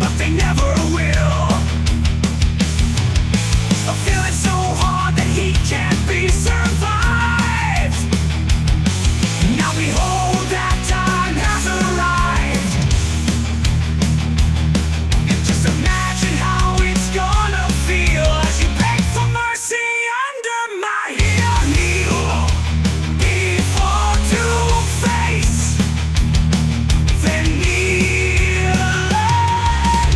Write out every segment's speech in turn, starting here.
but they never will. A feeling so hard that he can't be survived. Now behold, that time has arrived. And just imagine how it's gonna feel as you beg for mercy under my heel. Kneel before Two-Face, then kneel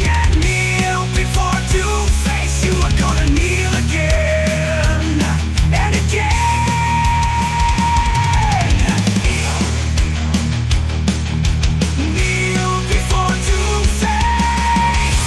and kneel before Two-Face. You are gonna kneel again and again. Kneel before Two-Face.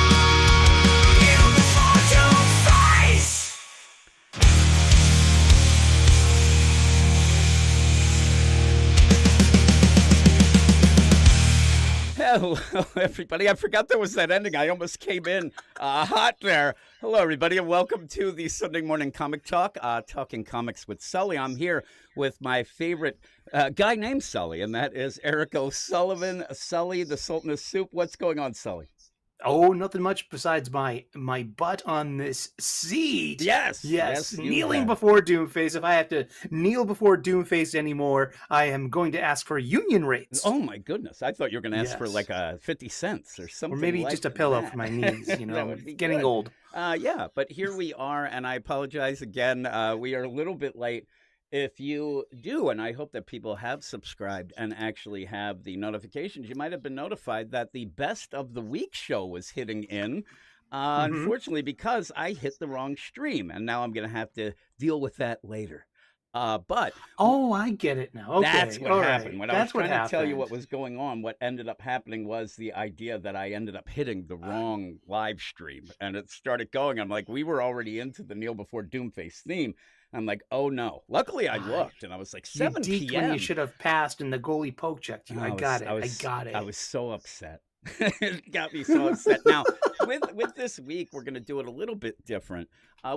Kneel before Two-Face. Hello, everybody. I forgot there was that ending. I almost came in hot there. Hello, everybody, and welcome to the Sunday Morning Comic Talk, Talking Comics with Sully. I'm here with my favorite guy named Sully, and that is Eric O'Sullivan. Sully, the Sultan of Soup. What's going on, Sully? Oh, nothing much besides my butt on this seat. Yes, Kneeling have. before Doomface. If I have to kneel before Doomface anymore, I am going to ask for union rates. Oh, my goodness. I thought you were going to ask for Yes. like 50 cents or something. Or maybe like just a pillow that. for my knees. You That know, would be getting good. old. Yeah, but here we are, and I apologize again. We are a little bit late. If you do, and I hope that people have subscribed and actually have the notifications, you might have been notified that the Best of the Week show was hitting in. Unfortunately, because I hit the wrong stream, and now I'm going to have to deal with that later. But Oh, I get it now. Okay, that's what all happened. right. When I was That's what trying to tell you happened. what was going on, what ended up happening was the idea that I ended up hitting the wrong live stream, and it started going. I'm like, we were already into the Kneel Before Doomface theme. I'm like, oh no. Luckily, I looked, and I was like, You 7 deked p.m. when you should have passed, and the goalie poke checked you. I got it. I got it. I was so upset. It got me so upset. Now, with this week, we're going to do it a little bit different.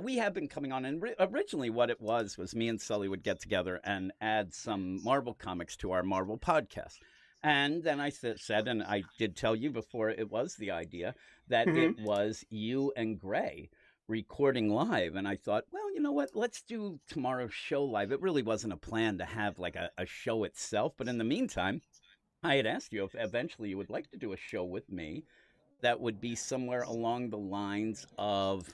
We have been coming on, and originally what it was me and Sully would get together and add some Marvel comics to our Marvel podcast. And then I said, and I did tell you before it was the idea, that it was you and Gray recording live. And I thought, well, you know what? Let's do tomorrow's show live. It really wasn't a plan to have like a show itself. But in the meantime, I had asked you if eventually you would like to do a show with me that would be somewhere along the lines of,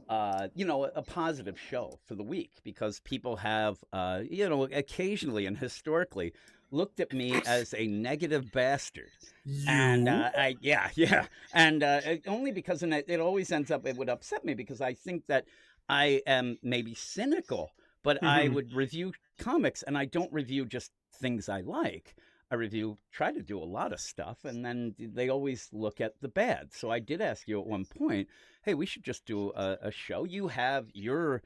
a positive show for the week, because people have, occasionally and historically looked at me as a negative bastard. And only because it always ends up, it would upset me because I think that I am maybe cynical, but I would review comics, and I don't review just things I like. I try to do a lot of stuff, and then they always look at the bad. So I did ask you at one point, hey, we should just do a show. You have your,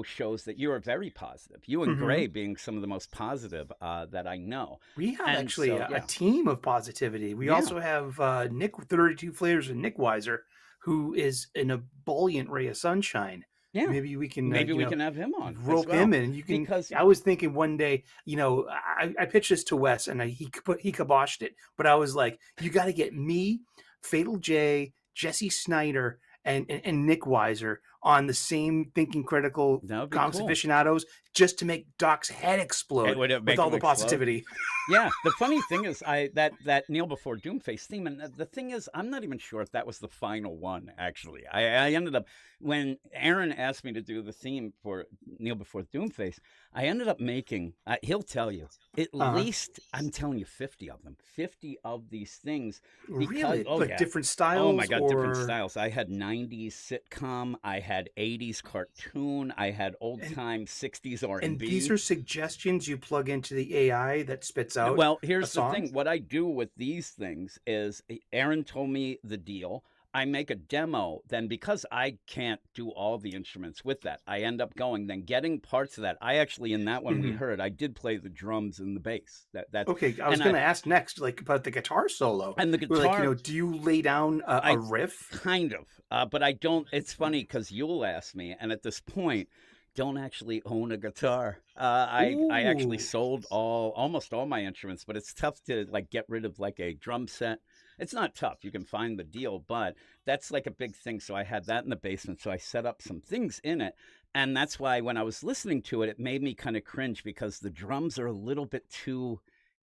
shows that you are very positive. You and Gray being some of the most positive that I know. We have And actually so, a team of positivity. We also have Nick 32 Flavors and Nick Weiser, who is an ebullient ray of sunshine. Yeah. Maybe we can we can have him on. rope him in. You can. Because I was thinking one day, I pitched this to Wes, and he kiboshed it. But I was like, you got to get me, Fatal J, Jesse Snyder, and Nick Weiser on the same Thinking Critical comics cool. aficionados, just to make Doc's head explode with all the positivity. Yeah, the funny thing is, that Kneel Before Doomface theme, and the thing is, I'm not even sure if that was the final one. Actually, I ended up, when Aaron asked me to do the theme for Kneel Before Doomface, I ended up making. He'll tell you at least, I'm telling you, 50 of them, 50 of these things. Because, really, different styles. Oh my God, different styles. I had '90s sitcom. I had 80s cartoon. I had old And time 60s and R&B. these are suggestions you plug into the AI that spits out Well, a here's the song? thing. What I do with these things is Aaron told me the deal. I make a demo, then because I can't do all the instruments with that, I end up going, then getting parts of that. I actually, in that one we Mhm. heard, I did play the drums and the bass. That's Okay, I was and I gonna ask next, like, about the guitar solo. and the We're like, guitar. do you lay down a I riff? kind of, but I don't. It's funny because you'll ask me, and at this point, don't actually own a guitar. I actually Ooh, sold almost all my instruments, but it's tough to like get rid of like a drum set. It's not tough. You can find the deal, but that's like a big thing. So I had that in the basement. So I set up some things in it. And that's why when I was listening to it, it made me kind of cringe because the drums are a little bit too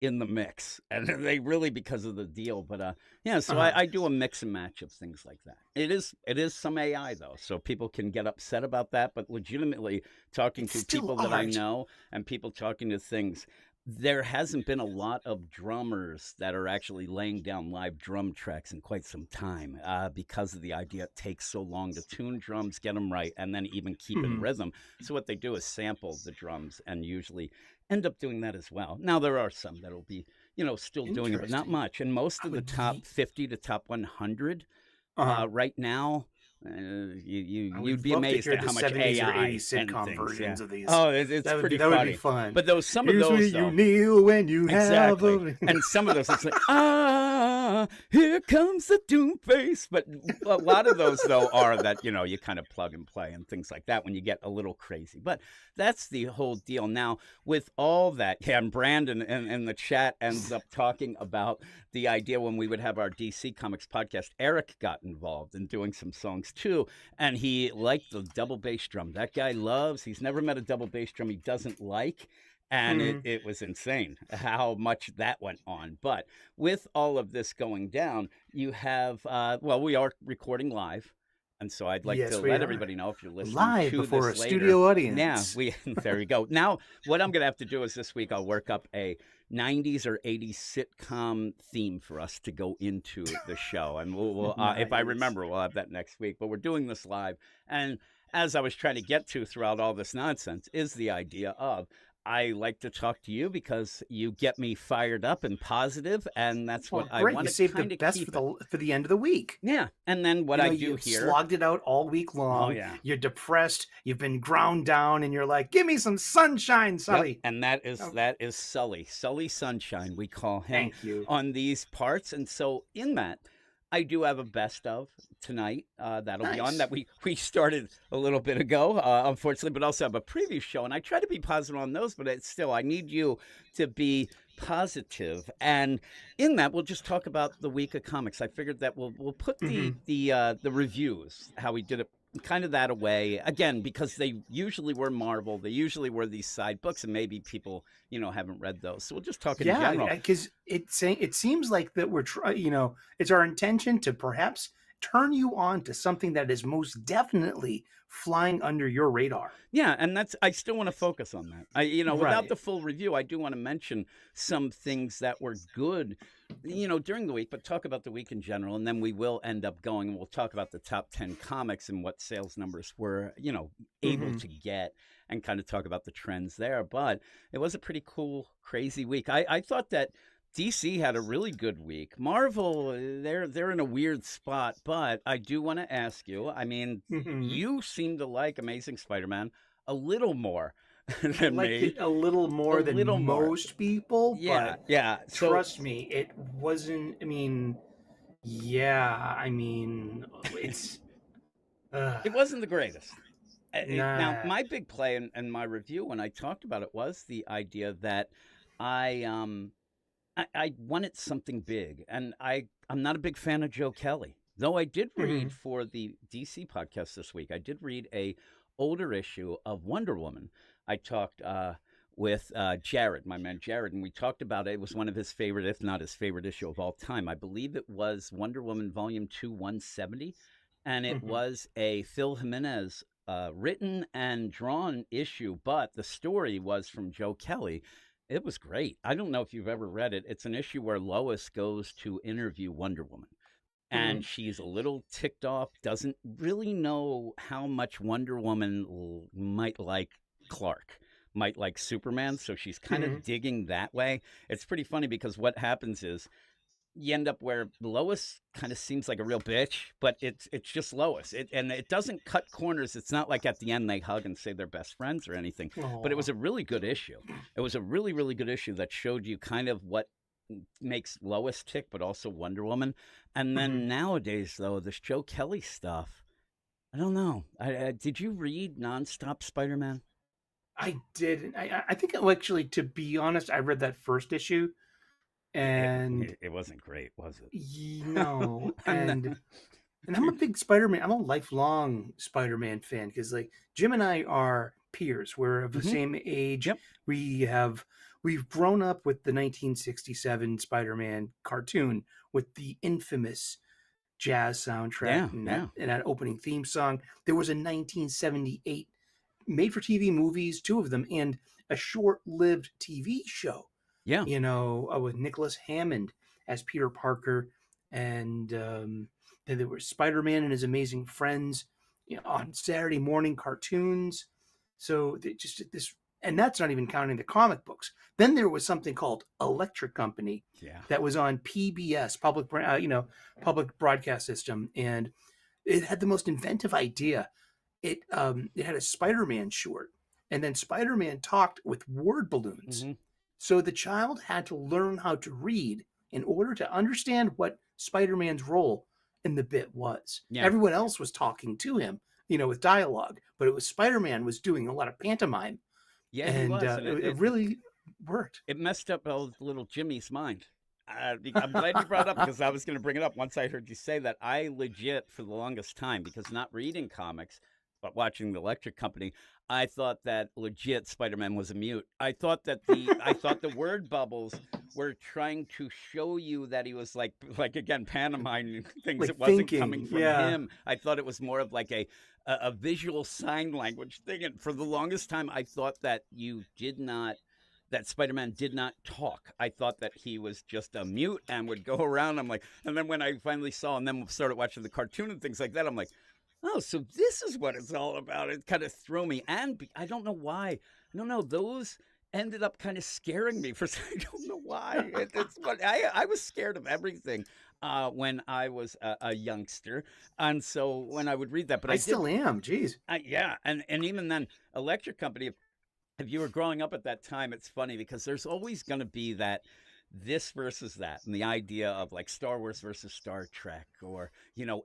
in the mix, and they really because of the deal. But yeah, so uh-huh. I do a mix and match of things like that. It is some AI though, so people can get upset about that, but legitimately talking It's to still people that I art. know and people talking to things, there hasn't been a lot of drummers that are actually laying down live drum tracks in quite some time because of the idea it takes so long to tune drums, get them right, and then even keep in Mhm. rhythm. So what they do is sample the drums and usually end up doing that as well. Now there are some that'll be, still doing it, but not Interesting. much. And most I of the would, top 50 to top 100 uh-huh. right now, you'd I would be love to amazed hear at the how much 70s or AI 80s and sitcom things. Yeah. versions of these. Oh, it's pretty That would be funny. fun. But some of Here's where those you though, kneel when you have exactly. a. And some of those, it's like, here comes the doom face. But a lot of those, though, are that, you kind of plug and play and things like that when you get a little crazy. But that's the whole deal. Now, with all that, yeah, and Brandon in the chat ends up talking about the idea when we would have our DC Comics podcast. Eric got involved in doing some songs too, and he liked the double bass drum. That guy he's never met a double bass drum he doesn't like. And it, Mhm. it was insane how much that went on. But with all of this going down, you have, we are recording live. And so I'd like to Yes, we let are. everybody know if you're listening Live to before a this later. studio Yeah, audience. there we go. Now, what I'm going to have to do is this week I'll work up a 90s or 80s sitcom theme for us to go into the show. And we'll if I Nice. remember, we'll have that next week. But we're doing this live. And as I was trying to get to throughout all this nonsense is the idea of I like to talk to you because you get me fired up and positive, and that's what Well, I great. want You to saved the kind of best keep it. for the end of the week. Yeah, and then what I do You've here. slogged it out all week Oh long. yeah. You're depressed. You've been ground down, and you're like, "Give me some sunshine, Yep, Sully." and that is Oh, that is Sully Sunshine. We call him thank you. on these parts, and so in that, I do have a best of tonight. That'll be on Nice. that we started a little bit ago, unfortunately, but also have a previous show, and I try to be positive on those, but it's still I need you to be positive, and in that we'll just talk about the week of comics. I figured that we'll put Hmm. the reviews how we did it kind of that away again because they usually were Marvel, they usually were these side books, and maybe people haven't read those. So we'll just talk in Yeah, general. because it seems like that we're it's our intention to perhaps turn you on to something that is most definitely flying under your radar. Yeah, and that's I still want to focus on that. Without Right. the full review, I do want to mention some things that were good, during the week, but talk about the week in general, and then we will end up going and we'll talk about the top 10 comics and what sales numbers were, able Hmm. to get and kind of talk about the trends there. But it was a pretty cool, crazy week. I thought that DC had a really good week. Marvel, they're in a weird spot, but I do want to ask you. I mean, Hmm. you seem to like Amazing Spider-Man a little more I than liked me. it a little A more than little more. most people, Yeah, but yeah. So trust me, it wasn't. I mean, yeah, I mean, it's. Uh, it wasn't the greatest. Now, nah. my big play in my review when I talked about it was the idea that I um I wanted something big, and I'm not a big fan of Joe Kelly. Though I did read Hmm. for the DC podcast this week, I did read a older issue of Wonder Woman. I talked with Jared, my man Jared, and we talked about it. It was one of his favorite, if not his favorite issue of all time. I believe it was Wonder Woman Volume 2, 170, and it Hmm. was a Phil Jimenez written and drawn issue, but the story was from Joe Kelly. It was great. I don't know if you've ever read it. It's an issue where Lois goes to interview Wonder Woman. and she's a little ticked off, doesn't really know how much Wonder Woman might like Clark, might like Superman, so she's kind Mhm. of digging that way. It's pretty funny because what happens is you end up where Lois kind of seems like a real bitch, but it's just Lois. And it doesn't cut corners. It's not like at the end they hug and say they're best friends or anything. But it Aw. was a really good issue. It was a really, really good issue that showed you kind of what makes Lois tick, but also Wonder Woman. And Mhm. then nowadays, though, this Joe Kelly stuff, I don't know. Did you read Nonstop Spider-Man? I did. I think actually, to be honest, I read that first issue, and It wasn't great, was it? no, And and I'm a big Spider-Man. I'm a lifelong Spider-Man fan because like Jim and I are peers. We're of the Mhm. same age. Yep. We've grown up with the 1967 Spider-Man cartoon with the infamous jazz soundtrack Yeah, yeah. and that opening theme song. There was a 1978 made-for-TV movies, two of them, and a short-lived TV show. Yeah. With Nicholas Hammond as Peter Parker, and then there was Spider-Man and his amazing friends, on Saturday morning cartoons. So they just this, and that's not even counting the comic books. Then there was something called Electric Company Yeah. that was on PBS, public broadcast system, and it had the most inventive idea. It had a Spider-Man short, and then Spider-Man talked with word balloons. Hmm. So the child had to learn how to read in order to understand what Spider-Man's role in the bit was. Yeah. Everyone else was talking to him, with dialogue, but it was Spider-Man was doing a lot of pantomime, Yeah, he and was. And it really worked. it messed up old little Jimmy's mind. I'm glad you brought it up because I was going to bring it up once I heard you say that. I legit, for the longest time, because not reading comics, but watching the Electric Company, I thought that legit Spider-Man was a mute. I thought the word bubbles were trying to show you that he was like again pantomiming things. Like It wasn't thinking, coming from yeah. him. I thought it was more of like a visual sign language thing. And for the longest time, I thought that that Spider-Man did not talk. I thought that he was just a mute and would go around. I'm like, and then when I finally saw and then started watching the cartoon and things like that, I'm like, oh, so this is what it's all about. It kind of threw me. And I don't know why. I don't know. Those ended up kind of scaring me for I don't know why. It's what I was scared of everything when I was a youngster. And so when I would read that, but I I did still am. Jeez. yeah, and even then, Electric Company. If you were growing up at that time, it's funny because there's always going to be that this versus that, and the idea of like Star Wars versus Star Trek, or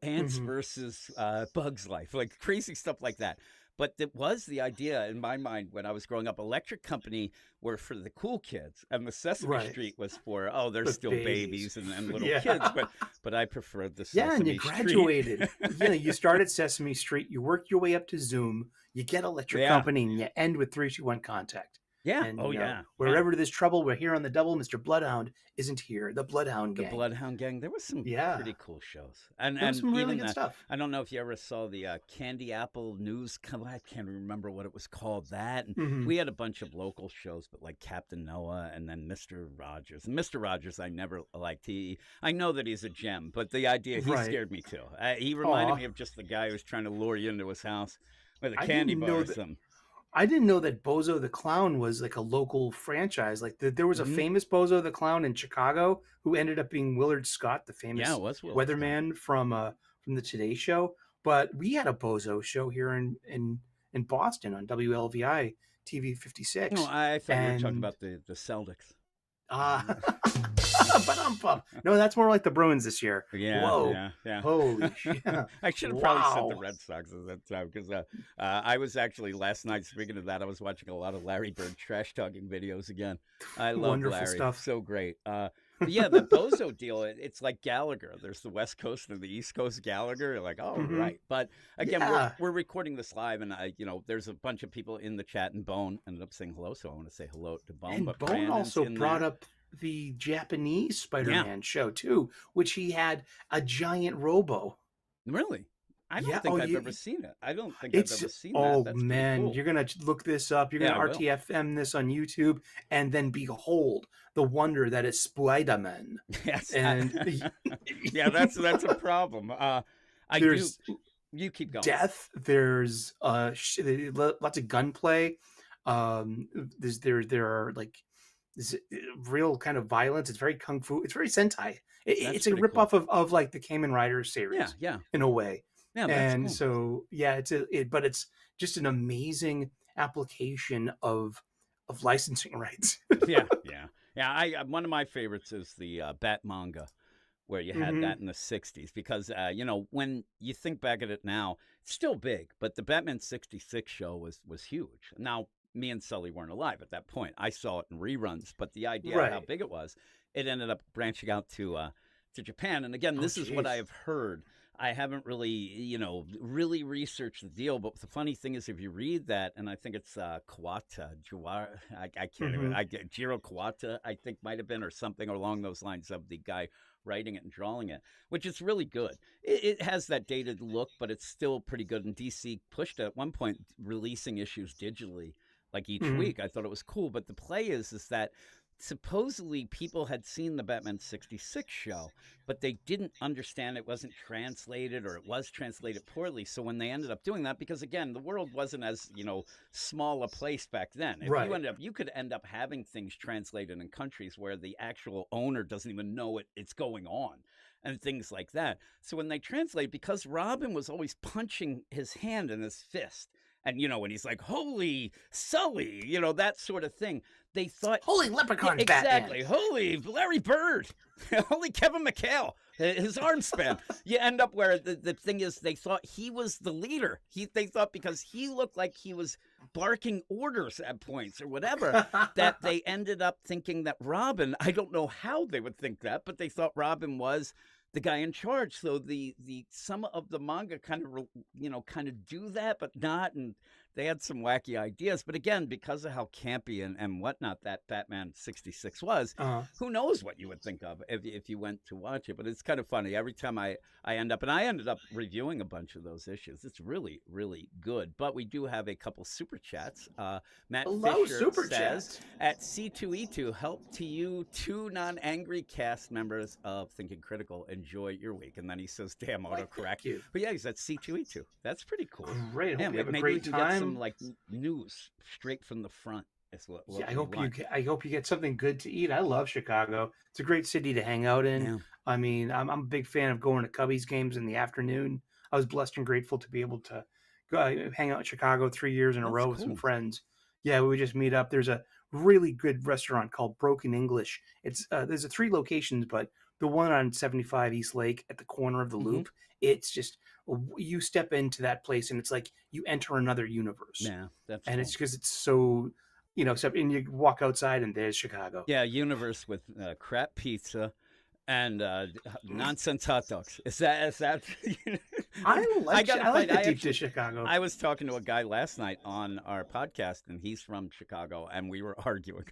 ants Hmm. versus Bugs Life, like crazy stuff like that. But it was the idea in my mind when I was growing up. Electric Company were for the cool kids, and the Sesame Right. Street was for they're The still babies. babies and little Yeah. kids. But I preferred the Yeah, and you Sesame Street. graduated. You start at Sesame Street, you work your way up to Zoom, you get Electric Yeah, Company, and you end with 321 Contact. yeah, And oh yeah, wherever there's trouble, we're here on the double. Mr. Bloodhound isn't here. The Bloodhound the Gang. Bloodhound Gang. There was some Yeah, pretty cool shows, and there was some really even good stuff. I don't know if you ever saw the Candy Apple News. I can't remember what it was called. That, and Hmm. we had a bunch of local shows, but like Captain Noah, and then Mister Rogers. And Mister Rogers, I never liked. I know that he's a gem, but the idea he Right. scared me too. He reminded Aw, me of just the guy who was trying to lure you into his house with a I candy didn't bar know or that. something. I didn't know that Bozo the Clown was like a local franchise. Like there was a Hmm. famous Bozo the Clown in Chicago who ended up being Willard Scott, the Yeah, famous it was Will Scott. weatherman from the Today Show. But we had a Bozo show here in Boston on WLVI TV No, 56, I thought you were talking and about the Celtics. no, that's more like the Bruins this year. Yeah, Whoa, yeah, yeah. holy shit! I should have probably said the Wow, Red Sox at that time because I was actually last night. Speaking of that, I was watching a lot of Larry Bird trash talking videos again. I love wonderful Larry, stuff. so great. But yeah, the Bozo deal. It's like Gallagher. There's the West Coast and the East Coast Gallagher. You're like, oh Hmm. right. But again, Yeah, we're recording this live, and there's a bunch of people in the chat, and Bone ended up saying hello, so I want to say hello to Bone. and But Bone Brandon's also in brought there. up the Japanese Yeah, Spider-Man show too, which he had a giant robo. really. I don't Yeah. think Oh, I've you. ever seen it. I don't think I've It's ever seen that. oh That's pretty man, cool. you're gonna look this up. You're Yeah, gonna I will. RTFM this on YouTube, and then behold the wonder that is Spider-Man. Yes. And Yeah, that's a problem. I do. There's You keep going. death. There's lots of gunplay. There are like this real kind of violence. It's very kung fu. It's very Sentai. That's It's a pretty cool. ripoff of like the Kamen Rider Yeah, series yeah, in a way. yeah. That's And cool. so yeah, but it's just an amazing application of licensing rights. Yeah, yeah, yeah. One of my favorites is the Bat manga, where you had Hmm. that in the '60s, because when you think back at it now, it's still big, but the Batman '66 show was huge. Now, me and Sully weren't alive at that point. I saw it in reruns, but the idea of how Right. big it was, it ended up branching out to Japan. And again, Oh, this is what I jeez. have heard. I haven't really, really researched the deal. But the funny thing is, if you read that, and I think it's Kawata, I can't even, Hmm. Jiro Kawata, I think might have been, or something along those lines, of the guy writing it and drawing it, which is really good. It has that dated look, but it's still pretty good. And DC pushed it at one point, releasing issues digitally, like each Hmm. week. I thought it was cool. But the play is that supposedly people had seen the Batman '66 show, but they didn't understand it wasn't translated, or it was translated poorly. So when they ended up doing that, because again, the world wasn't as, small a place back then. If Right. you could end up having things translated in countries where the actual owner doesn't even know it's going on, and things like that. So when they translate, because Robin was always punching his hand in his fist, and when he's like, "Holy Sully," that sort of thing, they thought, Holy yeah, leprechauns, Batman. exactly. Holy Larry Bird. Holy Kevin McHale. His arm span. You end up where the thing is, they thought he was the leader. They thought, because he looked like he was barking orders at points or whatever, that they ended up thinking that Robin, I don't know how they would think that, but they thought Robin was the guy in charge. So the some of the manga kind of kind of do that, but not. And they had some wacky ideas. But again, because of how campy and whatnot that Batman '66 was, uh, who knows what you would think of if you went to watch it. But it's kind of funny. Every time I end up, and I ended up reviewing a bunch of those issues. It's really, really good. But we do have a couple super chats. Matt Hello, Fisher super says, chats. at C2E2, help to you two non-angry cast members of Thinking Critical. Enjoy your week. And then he says, damn, Why, autocorrect. thank you. But yeah, he's at C2E2. That's pretty cool. Great. Yeah, Hope you have a maybe we great can get some time. like news straight from the front. Is what Yeah, we want. I hope you get something good to eat. I love Chicago. It's a great city to hang out in. Yeah. I mean, I'm a big fan of going to Cubbies games in the afternoon. I was blessed and grateful to be able to go hang out in Chicago 3 years in a That's row with some cool. friends. Yeah, we would just meet up. There's a really good restaurant called Broken English. It's there's 3 locations, but the one on 75 East Lake at the corner of the Hmm. loop, it's just you step into that place and it's like you enter another universe. Yeah, that's And cool. it's because it's so, except and you walk outside and there's Chicago. Yeah, universe with crap pizza and nonsense hot dogs. Is that? I got to I like fight. the deep dish Chicago. I was talking to a guy last night on our podcast, and he's from Chicago, and we were arguing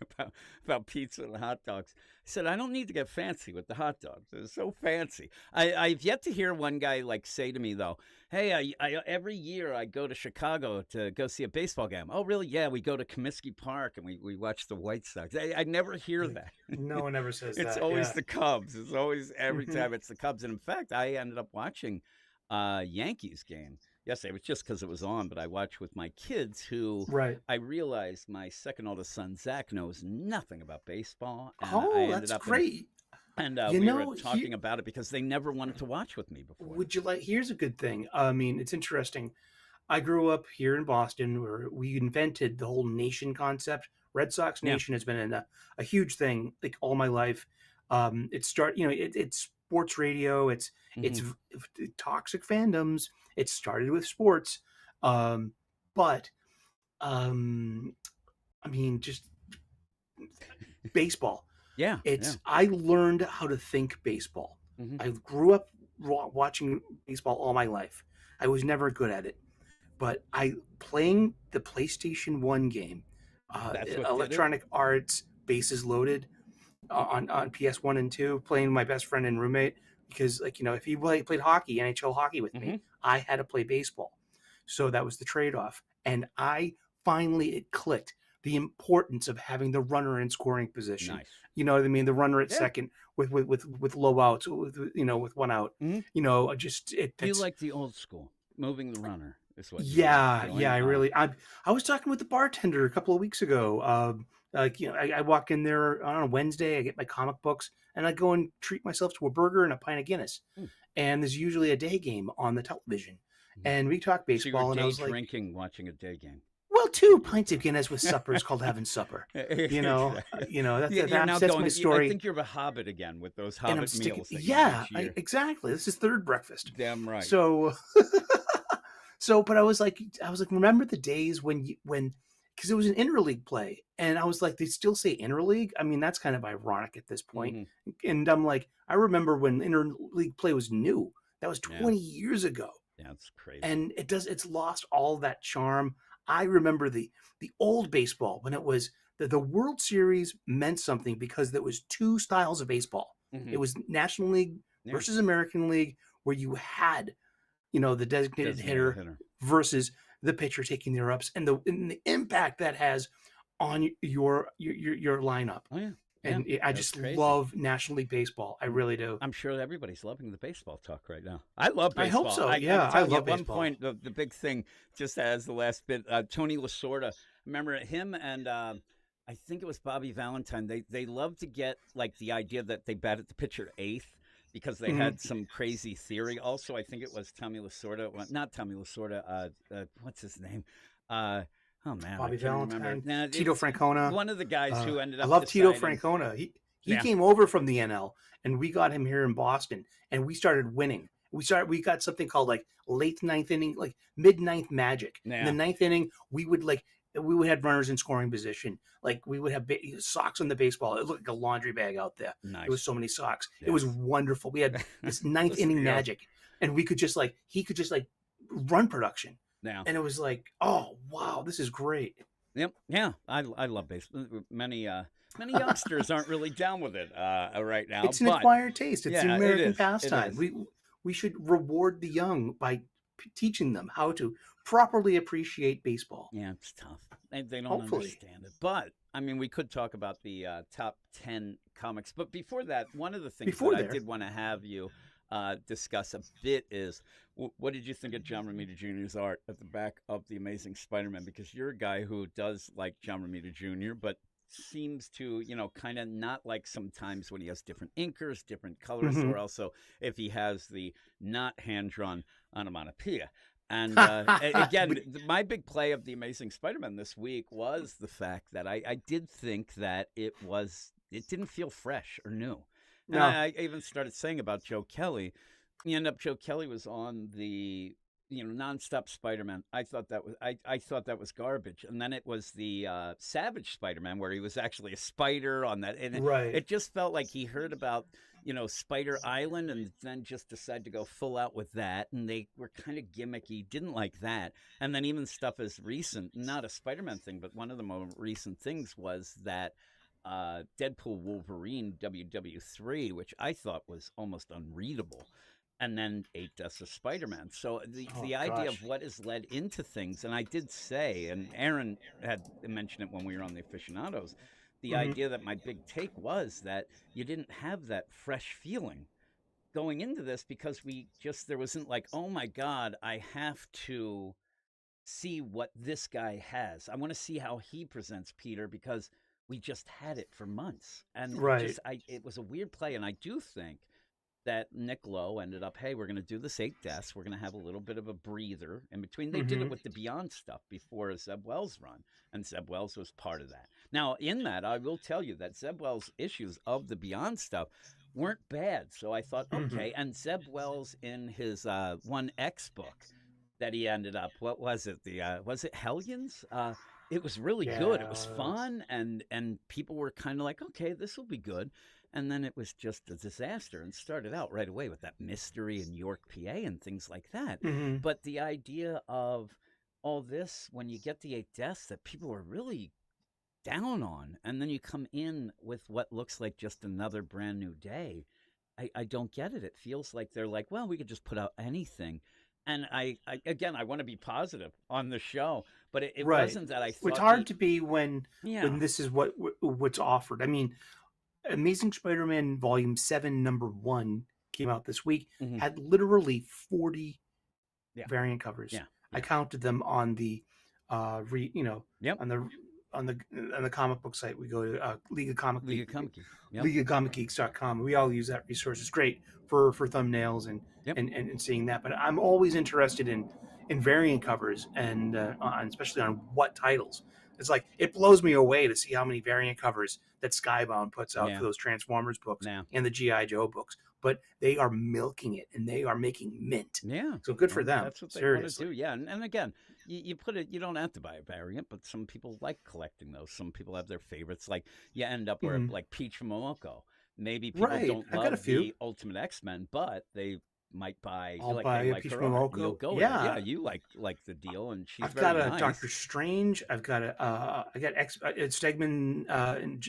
about pizza and hot dogs. I said, I don't need to get fancy with the hot dogs. They're so fancy. I've yet to hear one guy say to me though, "Hey, I every year I go to Chicago to go see a baseball game." Oh, really? Yeah, we go to Comiskey Park and we watch the White Sox. I never hear that. No one ever says It's that. always Yeah. the Cubs. It's always every Mhm. time it's the Cubs. And in fact, I ended up watching Yankees game yesterday. It was just because it was on, but I watched with my kids, who Right. I realized my second oldest son Zach knows nothing about baseball, and I Oh, ended that's up great. and You we were know, talking about it because they never wanted to watch with me before. would you like? Here's a good thing. I mean, it's interesting. I grew up here in Boston, where we invented the whole nation concept. Red Sox Yeah. Nation has been a huge thing like all my life. It's sports radio. It's Hmm. toxic fandoms. It started with sports, but um, I mean, just baseball. Yeah, yeah. I learned how to think baseball. Hmm. I grew up watching baseball all my life. I was never good at it, but I playing the PlayStation 1 game, That's what did it. Electronic Arts Bases Loaded on PS1 and 2, playing with my best friend and roommate, because if he played hockey, NHL hockey with me, Hmm. I had to play baseball. So that was the trade-off. And it clicked the importance of having the runner in scoring position. Nice. You know what I mean? The runner at Yeah. second with low outs, with one out. Mhm. Just You it's like the old school, moving the runner is what you were yeah, doing. I really I was talking with the bartender a couple of weeks ago. Like I walk in there on a Wednesday, I get my comic books, and I go and treat myself to a burger and a pint of Guinness. Mm, And there's usually a day game on the television, mhm. and we talk So you were baseball, and I day was like, drinking, watching a day game. well, If two you were pints of Guinness with supper is called having supper. Exactly. You're now That's my going. I story. think you're a hobbit again with those And I'm hobbit sticking. meals that you eat Yeah, each year. exactly. This is third breakfast. Damn right. So, but I was like, remember the days when, because it was an interleague play, and I was like, they still say interleague. I mean, that's kind of ironic at this point. Hmm. And I'm like, I remember when interleague play was new. That was Yeah, 20 years ago, yeah, it's crazy. and it's lost all that charm. I remember the old baseball when it was the World Series meant something because there was two styles of baseball. Hmm. It was National League Yeah, versus American League, where you had the designated designated hitter hitter. versus the pitcher taking their ups, and the impact that has on your lineup. Oh yeah, yeah, And I that's just crazy. love National League baseball. I really do. I'm sure everybody's loving the baseball talk right now. I love I hope baseball. so. I'm Yeah, I telling you, love at one baseball. point, the big thing, just as the last bit, Tony Lasorda, remember him and I think it was Bobby Valentine. They love to get like the idea that they batted the pitcher eighth because they Mhm. had some crazy theory. Also, I think it was Tommy Lasorda, well, not Tommy Lasorda. What's his name? Uh, oh man, I Bobby can't remember. Valentine, Nah, Tito it's Francona. one of the guys who ended I up love Tito deciding. Francona. He Yeah, came over from the NL, and we got him here in Boston, and we started winning. We got something called like late ninth inning, like mid ninth magic. In the yeah, ninth inning, we would have runners in scoring position. Like we would have socks on the baseball. It looked like a laundry bag out there. There was nice. so many socks. It was Yes. wonderful. We had this ninth Listen to inning you. magic, and he could just like run production, Now. and it was like, oh wow, this is great. Yep. Yeah. I love baseball. Many youngsters aren't really down with it right now, It's an but acquired taste. It's an yeah, it American is. It pastime. is. We should reward the young by teaching them how to properly appreciate baseball. Yeah, it's tough. They don't Hopefully, understand it. But I mean, we could talk about the top 10 comics. But before that, one of the things that before I there, did want to have you discuss a bit is what did you think of John Romita Jr.'s art at the back of The Amazing Spider-Man? Because you're a guy who does like John Romita Jr., but seems to, kind of not like sometimes when he has different inkers, different colors, hmm or also if he has the not hand-drawn onomatopoeia. And again, my big play of The Amazing Spider-Man this week was the fact that I did think that it didn't feel fresh or new. And no, I even started saying about Joe Kelly. You end up Joe Kelly was on the nonstop Spider-Man. I thought that was garbage. And then it was the Savage Spider-Man where he was actually a spider on that, and right. it just felt like he heard about Spider Island and then just decided to go full out with that. And they were kind of gimmicky. Didn't like that. And then even stuff as recent, not a Spider-Man thing, but one of the more recent things was that Deadpool Wolverine WW3, which I thought was almost unreadable, and then Eight Deaths of Spider-Man. So Oh the idea gosh. of what is led into things, and I did say, and Aaron had mentioned it when we were on the aficionados, the hmm idea that my big take was that you didn't have that fresh feeling going into this because there wasn't like, oh my God, I have to see what this guy has. I want to see how he presents Peter because we just had it for months. And Right. it was a weird play. And I do think that Nick Lowe ended up, hey, we're going to do this 8 deaths. We're going to have a little bit of a breather in between. They did it hmm with the Beyond stuff before Zeb Wells' run, and Zeb Wells was part of that. Now, in that, I will tell you that Zeb Wells' issues of the Beyond stuff weren't bad. So I thought, hmm okay. And Zeb Wells in his 1X book that he ended up, what was it? Was it Hellions? It was really good. It was Yeah. fun, and people were kind of like, okay, this will be good. And then it was just a disaster and started out right away with that mystery in York, PA and things like that. hmm But the idea of all this, when you get the 8 deaths that people were really down on, and then you come in with what looks like just another brand new day, I don't get it. It feels like they're like, well, we could just put out anything. And again, I want to be positive on the show, but it Right. wasn't that I It's thought hard to be when yeah, this is what's offered. I mean, Amazing Spider-Man Volume 7, Number 1 came out this week, Mhm. had literally 40 Yeah. variant covers. Yeah. I Yeah. counted them on the, Yep. on the on the comic book site. We go to League of Comic League Geek, of Comic Geek. Yep. LeagueOfComicGeeks.com. We all use that resource. It's great for thumbnails and, Yep. and seeing that. But I'm always interested in variant covers and especially on what titles. It's like it blows me away to see how many variant covers that Skybound puts out Yeah. for those Transformers books Yeah. and the GI Joe books. But they are milking it and they are making mint. Yeah. So good for Well, them. That's what they Seriously. want to do. Yeah. And again, you put it, you don't have to buy a variant, but some people like collecting those. Some people have their favorites. Like you end up where, like Peach from Momoko. Maybe people Right. don't I've got a love few. the Ultimate X-Men, but they might buy. I'll like, buy they a like Peach her art. Momoko. You'll go. Yeah. Yeah. You like the deal, and she's I've very got a nice. Doctor Strange. I've got it's Stegman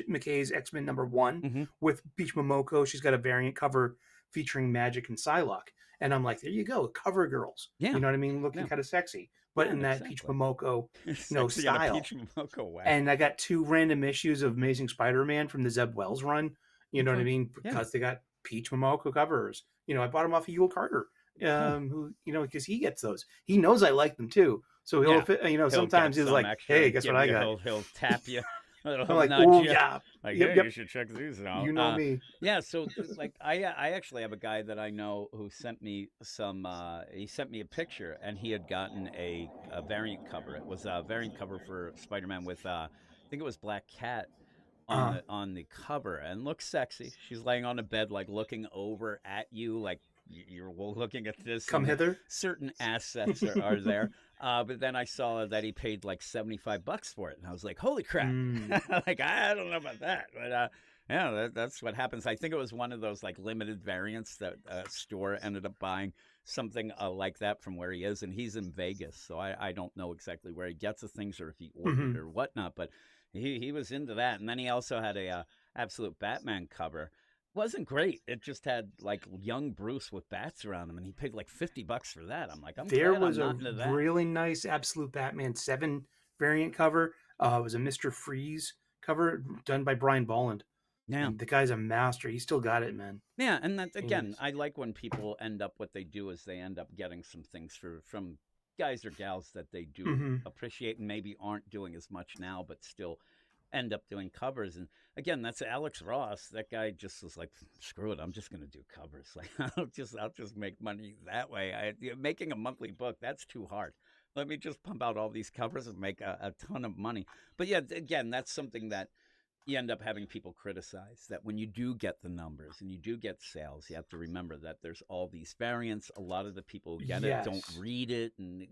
McKay's X-Men number 1 with Peach Momoko. She's got a variant cover featuring Magic and Psylocke. And I'm like, there you go, cover girls. Yeah. You know what I mean? Looking Yeah. kind of sexy, but Yeah, in that Peach exactly. Momoko Sexy in a style. Peach Momoko way. And I got 2 random issues of Amazing Spider-Man from the Zeb Wells run. You know what I Okay. mean? Yeah. Because they got Peach Momoko covers. I bought them off of Yule Carter. Who because he gets those. He knows I like them too. So he'll He'll sometimes get he's some like, extra, hey, guess give what I you- got? He'll tap you. I'm like, nudge oh you. yeah, Like, Yep, hey, yep. you should check these out. you know me. Yeah, so like I actually have a guy that I know who sent me some. He sent me a picture, and he had gotten a variant cover. It was a variant cover for Spider-Man with I think it was Black Cat on the cover, and looks sexy. She's laying on a bed, like looking over at you, like you're looking at this. Come and hither. Certain assets are there. But then I saw that he paid like $75 for it, and I was like, "Holy crap!" Like I don't know about that, but yeah, that's what happens. I think it was one of those like limited variants that a store ended up buying something like that from where he is, and he's in Vegas, so I don't know exactly where he gets the things or if he ordered it or whatnot, but he was into that. And then he also had a Absolute Batman cover. Wasn't great. It just had like young Bruce with bats around him, and he paid like $50 for that. I'm like, There glad was I'm a not into that. really nice Absolute Batman 7 variant cover. It was a Mr. Freeze cover done by Brian Bolland. Yeah. And the guy's a master. He still got it, man. Yeah, and that again, is. I like when people end up what they do is they end up getting some things from guys or gals that they do appreciate and maybe aren't doing as much now, but still end up doing covers. And again, that's Alex Ross. That guy just was like, screw it, I'm just gonna do covers. Like I'll just make money that way. Making a monthly book, that's too hard. Let me just pump out all these covers and make a ton of money. But yeah, again, that's something that you end up having people criticize, that when you do get the numbers and you do get sales, you have to remember that there's all these variants. A lot of the people who get it don't read it. And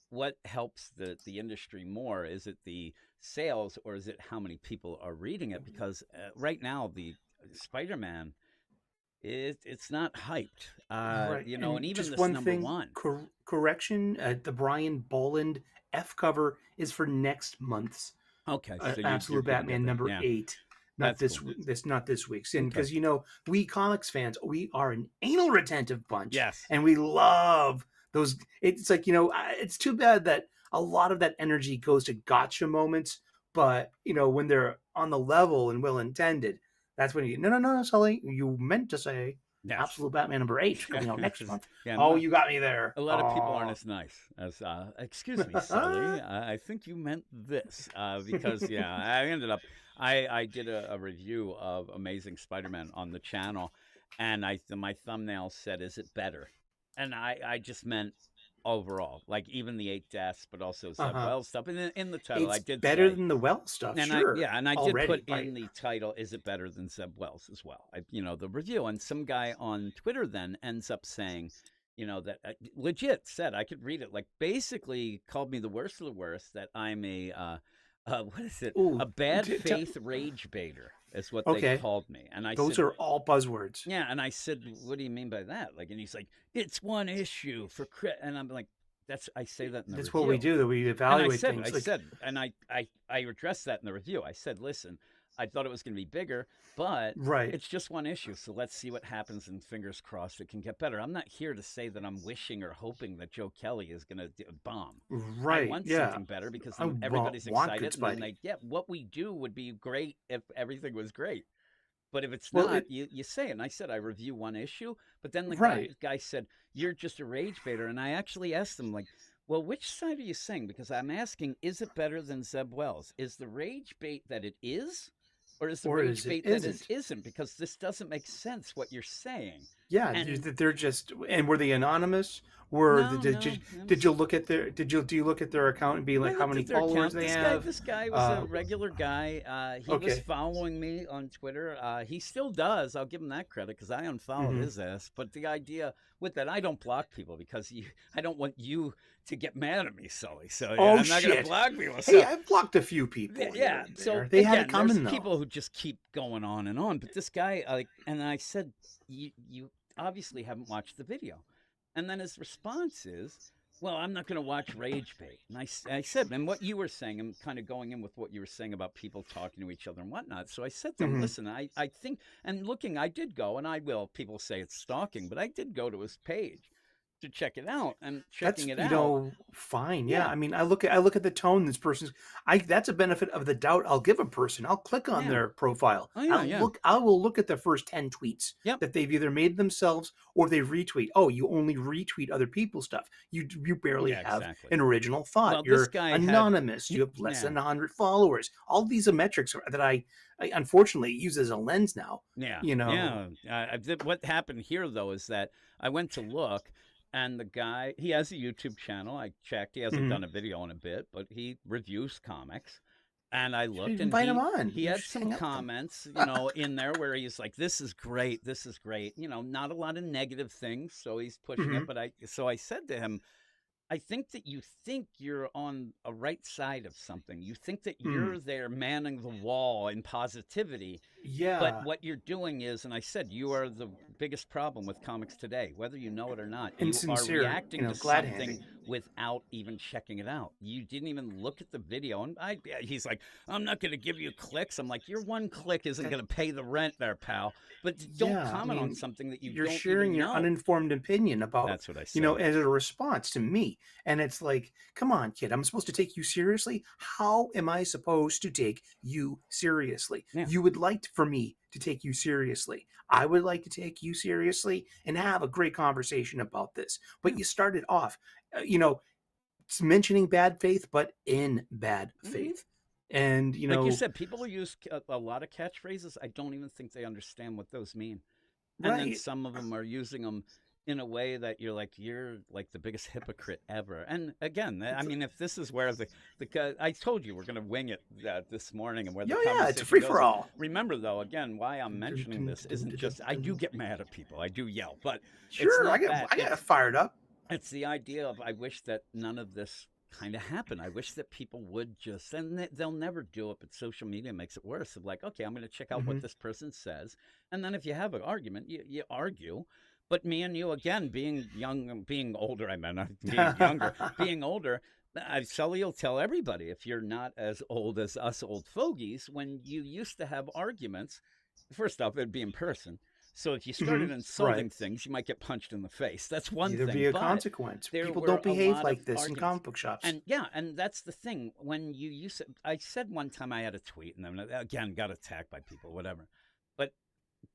what helps the industry more? Is it the sales, or is it how many people are reading it? Because right now the Spider-Man, it's not hyped, Right. and even just this one number thing, one. Correction, the Brian Bolland F cover is for next month's Okay, so Absolute Batman number 8. Not That's not this week's. And Okay. because we comics fans, we are an anal retentive bunch. Yes. And we love those. It's like, it's too bad that a lot of that energy goes to gotcha moments, but when they're on the level and well intended, that's when no, Sully, you meant to say Yes. Absolute Batman number 8 coming out next month. Yeah, Oh, you got me there. A lot of people Aw. aren't as nice as, excuse me, Sully, I think you meant this, because, yeah, I ended up, I did a review of Amazing Spider-Man on the channel, and my thumbnail said, is it better? And I just meant overall, like even the 8 deaths, but also Zeb Wells stuff. And in the title, It's I did better say, than the Wells stuff, and sure. I did already, put right. in the title, is it better than Zeb Wells as well? The review. And some guy on Twitter then ends up saying, that legit said, I could read it, like basically called me the worst of the worst, that I'm what is it? Ooh, a bad faith rage baiter is what they Okay. called me. And I Those said, are all buzzwords. yeah. And I said, what do you mean by that? Like, and he's like, it's one issue for crit. And I'm like, I say that in the That's review. what we do. That we evaluate things. I addressed that in the review. I said, listen, I thought it was going to be bigger, but Right. it's just one issue. So let's see what happens, and fingers crossed it can get better. I'm not here to say that I'm wishing or hoping that Joe Kelly is going to bomb. Right. I want yeah. something better because I then everybody's want excited. good And then what we do would be great if everything was great. But if it's Well, not, you say it. And I said I review one issue, but then the right. guy said you're just a rage baiter, and I actually asked him like, well, which side are you saying? Because I'm asking, is it better than Zeb Wells? Is the rage bait that it is, or is the Or rage is it bait that it isn't? isn't? Because this doesn't make sense what you're saying. Yeah, And they're just. And were they anonymous? Were no, no, it did you was look at their do you look at their account and be I like how looked many at their followers account. they have? This guy was a Uh, regular guy. He was okay. following me on Twitter. He still does. I'll give him that credit because I unfollowed Hmm. his ass. But the idea with that, I don't block people because I don't want you to get mad at me, Sully. So yeah, Oh I'm not going to shit! block people. Hey, So I've blocked a few people here yeah. and So there. They had it again, there's coming though. people who just keep going on and on. But this guy, like, and I said, you obviously haven't watched the video. And then his response is, well, I'm not going to watch Rage Bait. And I said, and what you were saying, I'm kind of going in with what you were saying about people talking to each other and whatnot. So I said to him, Hmm. listen, I think, and looking, I did go, and I will, people say it's stalking, but I did go to his page to check it out. And checking That's it out, fine. Yeah, yeah, I mean, I look at the tone this person's. That's a benefit of the doubt I'll give a person. I'll click on yeah. their profile. Oh, yeah, yeah. I will look at the first 10 tweets Yep. that they've either made themselves or they retweet. Oh, you only retweet other people's stuff. You barely Yeah, have exactly. an original thought. Well, this You're guy had, anonymous. You have less yeah. than 100 followers. All these are metrics that I unfortunately use as a lens now. Yeah, You know. yeah. What happened here though is that I went to look, and the guy he has a YouTube channel. I checked; he hasn't Mhm. done a video in a bit, but he reviews comics. And I Should looked, and invite him on. he You had should some hang out with him. comments, in there where he's like, "This is great, this is great." Not a lot of negative things, so he's pushing it. Mhm. But I said to him, I think that you think you're on a right side of something. You think that Mm. you're there manning the wall in positivity, but Yeah. what you're doing is, and I said, you are the biggest problem with comics today, whether you know it or not. And You are sincere, reacting to glad something handing. without even checking it out. You didn't even look at the video. And he's like, I'm not going to give you clicks. I'm like, your one click isn't That, going to pay the rent there, pal. But don't yeah, I comment on mean, something that you you're don't sharing even your know. uninformed opinion about, That's what I said. as a response to me. And it's like, come on, kid, I'm supposed to take you seriously? How am I supposed to take you seriously? Yeah. You would like for me to take you seriously. I would like to take you seriously and have a great conversation about this. But Yeah. you started off, it's mentioning bad faith, but in bad Mhm. faith. And, Like you said, people use a lot of catchphrases. I don't even think they understand what those mean. And then right. some of them are using them in a way that you're like the biggest hypocrite ever. And again, I It's, mean, if this is where I told you we're going to wing it this morning and where the yeah, it's a conversation free goes. for all. Remember, though, again, why I'm mentioning this isn't just I do get mad at people. I do yell, but it's Sure, not that. I get fired up. It's the idea of I wish that none of this kind of happened. I wish that people would just, and they'll never do it, but social media makes it worse. Of like, okay, I'm going to check out Hmm. what this person says, and then if you have an argument, you argue. But me and you, again, being young, being older, I meant not being younger, being older. Sully will tell everybody if you're not as old as us old fogies, when you used to have arguments, first off, it'd be in person. So if you started Hmm. insulting Right. things, you might get punched in the face. That's one There'd thing. be a But consequence. there People were don't a behave lot of like this in arguments. comic book shops. And yeah, and that's the thing. When you use it, I said one time I had a tweet, and then again got attacked by people, whatever. But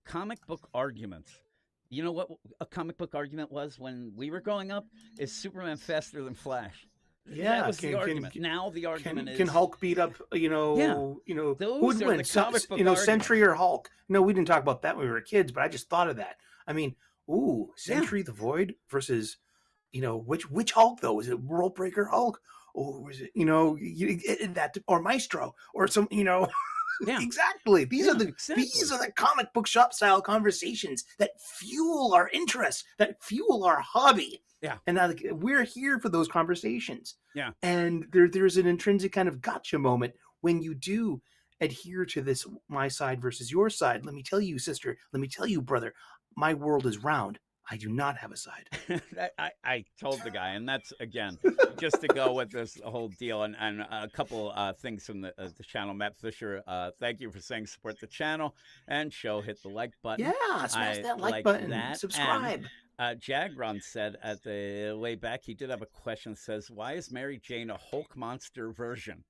comic book arguments. You know what a comic book argument was when we were growing up? Is Superman faster than Flash? Yeah, That was the argument. Now the argument can is, Hulk beat up? yeah, Who those would are win? the comic book Sentry arguments. or Hulk? No, we didn't talk about that when we were kids, but I just thought of that. I mean, ooh, Yeah, Sentry the Void versus, which Hulk though? Is it World Breaker Hulk? Or was it that or Maestro or some yeah, exactly. These are yeah, the exactly. comic book shop style conversations that fuel our interest, that fuel our hobby. Yeah, And we're here for those conversations. yeah. And there's an intrinsic kind of gotcha moment when you do adhere to this my side versus your side. Let me tell you, sister, let me tell you, brother, my world is round. I do not have a side. I told the guy, and that's again just to go with this whole deal, and a couple things from the channel. Matt Fisher, thank you for saying support the channel and show. Hit the like button. Yeah, smash I that like button. Subscribe. And Jagron said at the way back, he did have a question. Says, why is Mary Jane a Hulk monster version?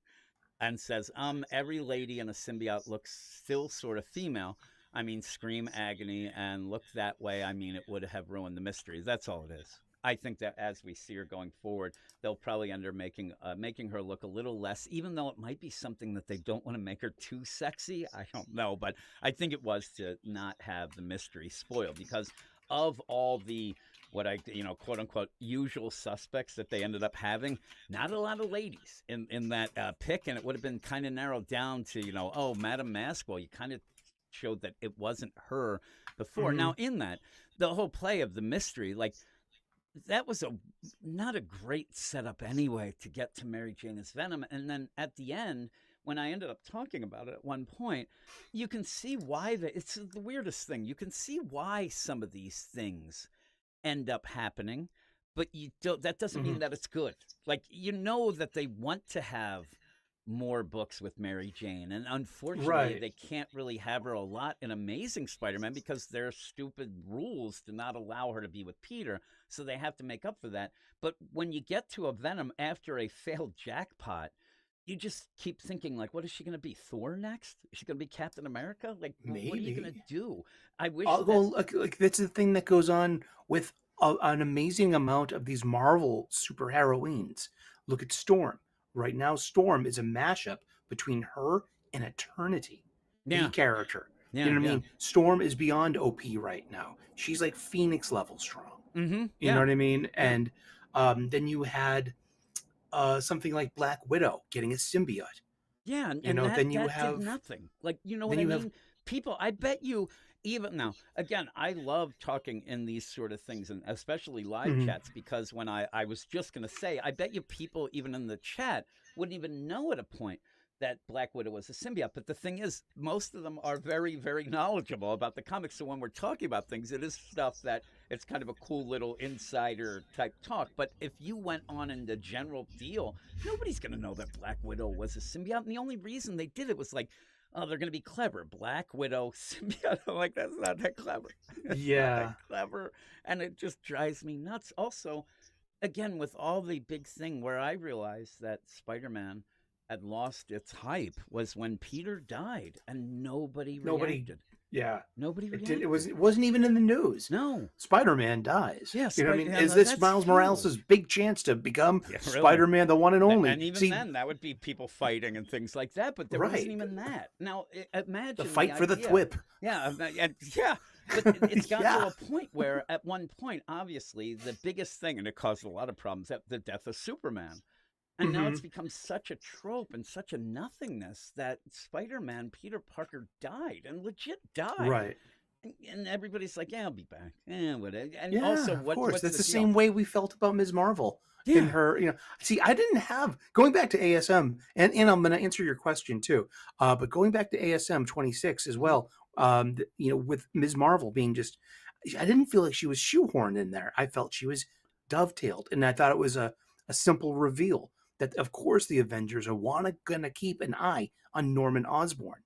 And says, every lady in a symbiote looks still sort of female. I mean, scream agony and look that way. I mean, it would have ruined the mystery. That's all it is. I think that as we see her going forward, they'll probably end up making her look a little less, even though it might be something that they don't want to make her too sexy. I don't know, but I think it was to not have the mystery spoiled because of all the what I quote unquote usual suspects that they ended up having. Not a lot of ladies in that pick, and it would have been kind of narrowed down to oh, Madame Mask. Well, you kind of showed that it wasn't her before. Now in that the whole play of the mystery, like that was not a great setup anyway to get to Mary Jane as Venom. And then at the end, when I ended up talking about it at one point, you can see why it's the weirdest thing. You can see why some of these things end up happening, but that doesn't mean that it's good. Like, that they want to have more books with Mary Jane, and unfortunately they can't really have her a lot in Amazing Spider-Man because their stupid rules do not allow her to be with Peter, so they have to make up for that. But when you get to a Venom after a failed jackpot, you just keep thinking, like, what is she going to be? Thor next? Is she going to be Captain America? Like, Maybe. what are you going to do? I wish well, like that's the thing that goes on with an amazing amount of these Marvel super heroines. Look at Storm. Right now, Storm is a mashup between her and Eternity, the character. Yeah, you know what I mean? Storm is beyond OP right now. She's like Phoenix level strong. You know what I mean? And then you had something like Black Widow getting a symbiote. Yeah, and then you that have did nothing. Like, what I mean? People, I bet you, even now, again, I love talking in these sort of things, and especially live chats, because when I was just going to say, I bet you people, even in the chat, wouldn't even know at a point that Black Widow was a symbiote. But the thing is, most of them are very, very knowledgeable about the comics. So when we're talking about things, it is stuff that it's kind of a cool little insider type talk. But if you went on in the general deal, nobody's going to know that Black Widow was a symbiote. And the only reason they did it was like, oh, they're going to be clever. Black Widow symbiote. I'm like, that's not that clever. Yeah. Not that clever. And it just drives me nuts. Also, again, with all the big thing where I realized that Spider-Man had lost its hype was when Peter died and nobody reacted. Yeah. Nobody reacted. It wasn't even in the news. No. Spider-Man dies. Yes. You know what I mean? Is this Miles Morales' big chance to become really. Spider-Man, the one and only? And even then, that would be people fighting and things like that, but there wasn't even that. Now, imagine the fight for the thwip. Yeah. Yeah. But it's gotten to a point where, at one point, obviously, the biggest thing, and it caused a lot of problems, the death of Superman. And now it's become such a trope and such a nothingness that Spider-Man, Peter Parker, died and legit died. Right. And everybody's like, yeah, I'll be back. Whatever. And yeah, also, of course. what's That's the deal? same way we felt about Ms. Marvel. In her, see, I didn't have, going back to ASM, and I'm going to answer your question too, but going back to ASM 26 as well, with Ms. Marvel being I didn't feel like she was shoehorned in there. I felt she was dovetailed, and I thought it was a simple reveal that, of course, the Avengers are going to keep an eye on Norman Osborn.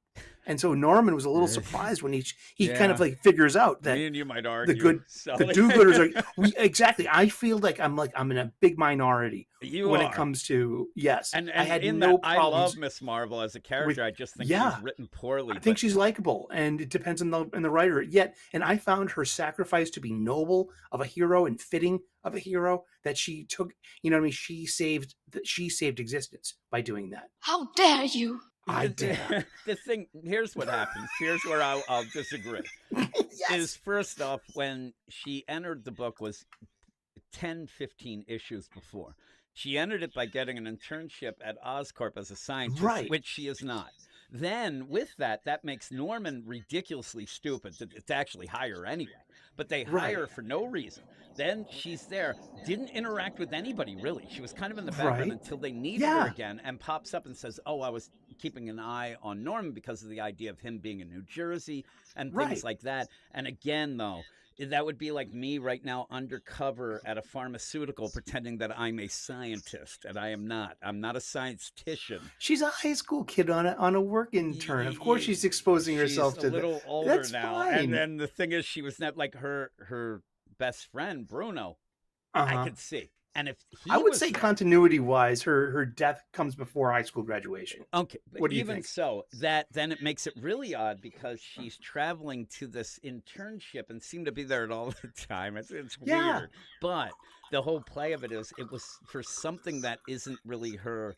And so Norman was a little surprised when he kind of like figures out that me and you might argue, the do-gooders are exactly. I feel like I'm in a big minority when it comes to and I had no problems. I love Miss Marvel as a character. I just think she's written poorly. I think she's likable, and it depends on the writer. And I found her sacrifice to be noble of a hero and fitting of a hero, that she took. You know what I mean? She saved existence by doing that. How dare you! I dare. The thing, here's what happens. Here's where I'll disagree. Is first off, when she entered the book was 10, 15 issues before. She entered it by getting an internship at Oscorp as a scientist, which she is not. Then, with that makes Norman ridiculously stupid to actually hire her anyway. But they hire her for no reason. Then she's there, didn't interact with anybody, really. She was kind of in the background until they needed her again, and pops up and says, oh, I was keeping an eye on Norman because of the idea of him being in New Jersey and things like that. And again, though, that would be like me right now undercover at a pharmaceutical pretending that I'm a scientist, and I am not. I'm not a scientist. She's a high school kid on a work intern. Of course she's exposing herself to a little older That's now. Fine. And then the thing is, she was not like her best friend, Bruno. I could see. And if I he would was say there, continuity wise, her death comes before high school graduation. okay, What do you even think? so, that then it makes it really odd because she's traveling to this internship and seemed to be there all the time. It's Yeah. weird, but the whole play of it is it was for something that isn't really her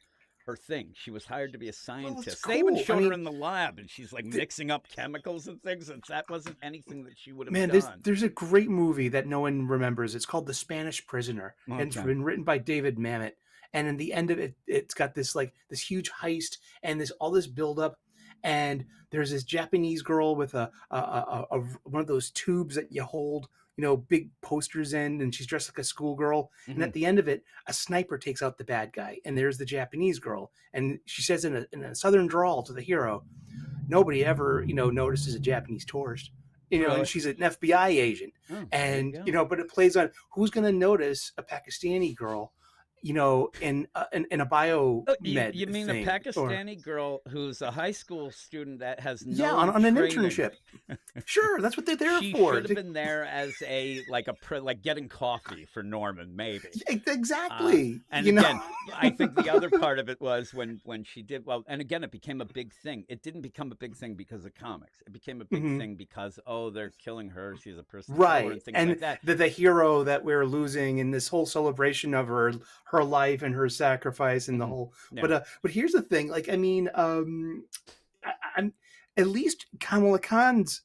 thing. She was hired to be a Well, it's scientist. They even cool. I showed her mean, in the lab, and she's like th- mixing up chemicals and things. And that wasn't anything that she would have man, done. there's a great movie that no one remembers. It's called The Spanish Prisoner, and it's Okay. been written by David Mamet. And in the end of it, it's got this like this huge heist and this all this buildup. And there's this Japanese girl with a one of those tubes that you hold, big posters in, and she's dressed like a schoolgirl. And Hmm. at the end of it, a sniper takes out the bad guy, and there's the Japanese girl, and she says in a southern drawl to the hero, "Nobody ever, notices a Japanese tourist." And Really? she's an FBI agent, Oh, there you and go. but it plays on who's going to notice a Pakistani girl, in a Oh, you, biomed you mean a thing, or Pakistani girl who's a high school student that has yeah, no on an training? internship. Sure, that's what they're there She for. should have been there as like getting coffee for Norman, maybe. Exactly. And again, I think the other part of it was when she did well, and again, it became a big thing. It didn't become a big thing because of comics. It became a big Mhm. thing because they're killing her. She's a person of color Right, and things and like that. the hero that we're losing in this whole celebration of her life and her sacrifice and the Hmm. whole. Yeah. But here's the thing, like I mean, I'm at least Kamala Khan's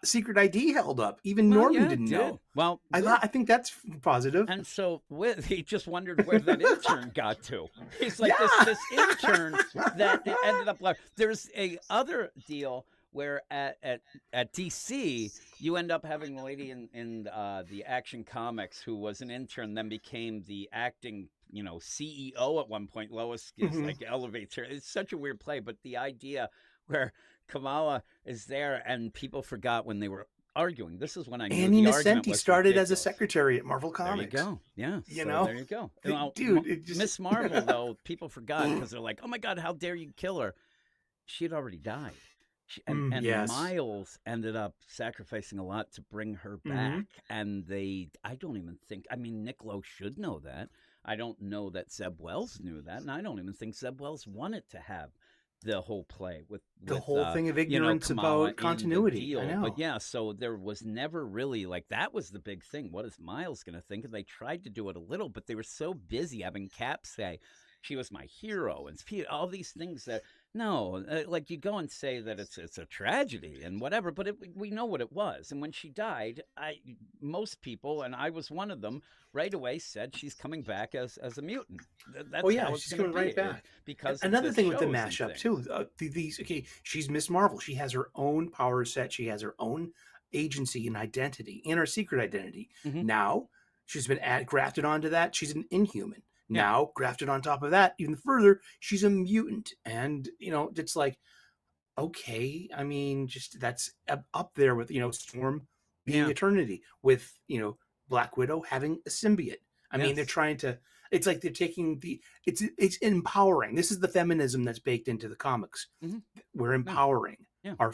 secret ID held up. Even Well, Norman yeah, it didn't did. know. Well, I think that's positive. and so he just wondered where that intern got to. He's like Yeah. this intern that they ended up like. There's a other deal where at DC you end up having a lady in the Action Comics who was an intern, then became the acting CEO at one point. Lois is Mhm. like elevates her. It's such a weird play, but the idea where Kamala is there and people forgot when they were arguing. This is when I knew Annie the argument Nocenti was started as a ridiculous. secretary at Marvel There you Comics. go. Yeah. You So know? there you go. Dude, it just Miss Marvel, though, people forgot because they're like, "Oh my God, how dare you kill her?" She had already died. And Yes. Miles ended up sacrificing a lot to bring her back. And I don't even think, I mean, Nick Lowe should know that. I don't know that Zeb Wells knew that. And I don't even think Zeb Wells wanted to have the whole play with The whole thing of ignorance Kamala about continuity. in the I deal. know. But yeah, so there was never really like that was the big thing. What is Miles going to think? And they tried to do it a little, but they were so busy having Cap say she was my hero and all these things that no, like you go and say that it's a tragedy and whatever, but we know what it was. And when she died, most people, and I was one of them, right away said she's coming back as a mutant. That's Oh yeah, how it's she's going coming to be right back. because of Another the thing with the shows and mashup things. too. These okay, she's Miss Marvel. She has her own power set. She has her own agency and identity, and her secret identity. Mhm. Now she's been grafted onto that. She's an Inhuman. Yeah. Now grafted on top of that, even further, she's a mutant. And it's like, okay, I mean, just that's up there with Storm being Yeah. Eternity, with Black Widow having a symbiote. I mean, they're Yes. trying to. It's like they're taking it's empowering. This is the feminism that's baked into the comics. Mhm. We're empowering Yeah. our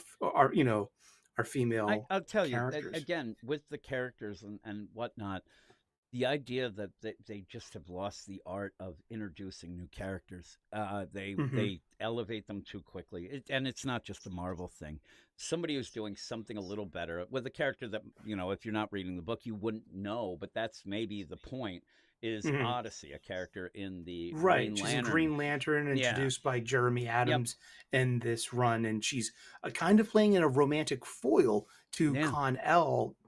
female I'll tell you characters. again with the characters and whatnot. The idea that they just have lost the art of introducing new characters. They Mhm. they elevate them too quickly, and it's not just a Marvel thing. Somebody who's doing something a little better with a character that if you're not reading the book, you wouldn't know. But that's maybe the point. Is Mhm. Odyssey a character in the Right, Green she's Lantern? a Green Lantern Yeah. introduced by Jeremy Adams in this run, and she's kind of playing in a romantic foil to Yeah.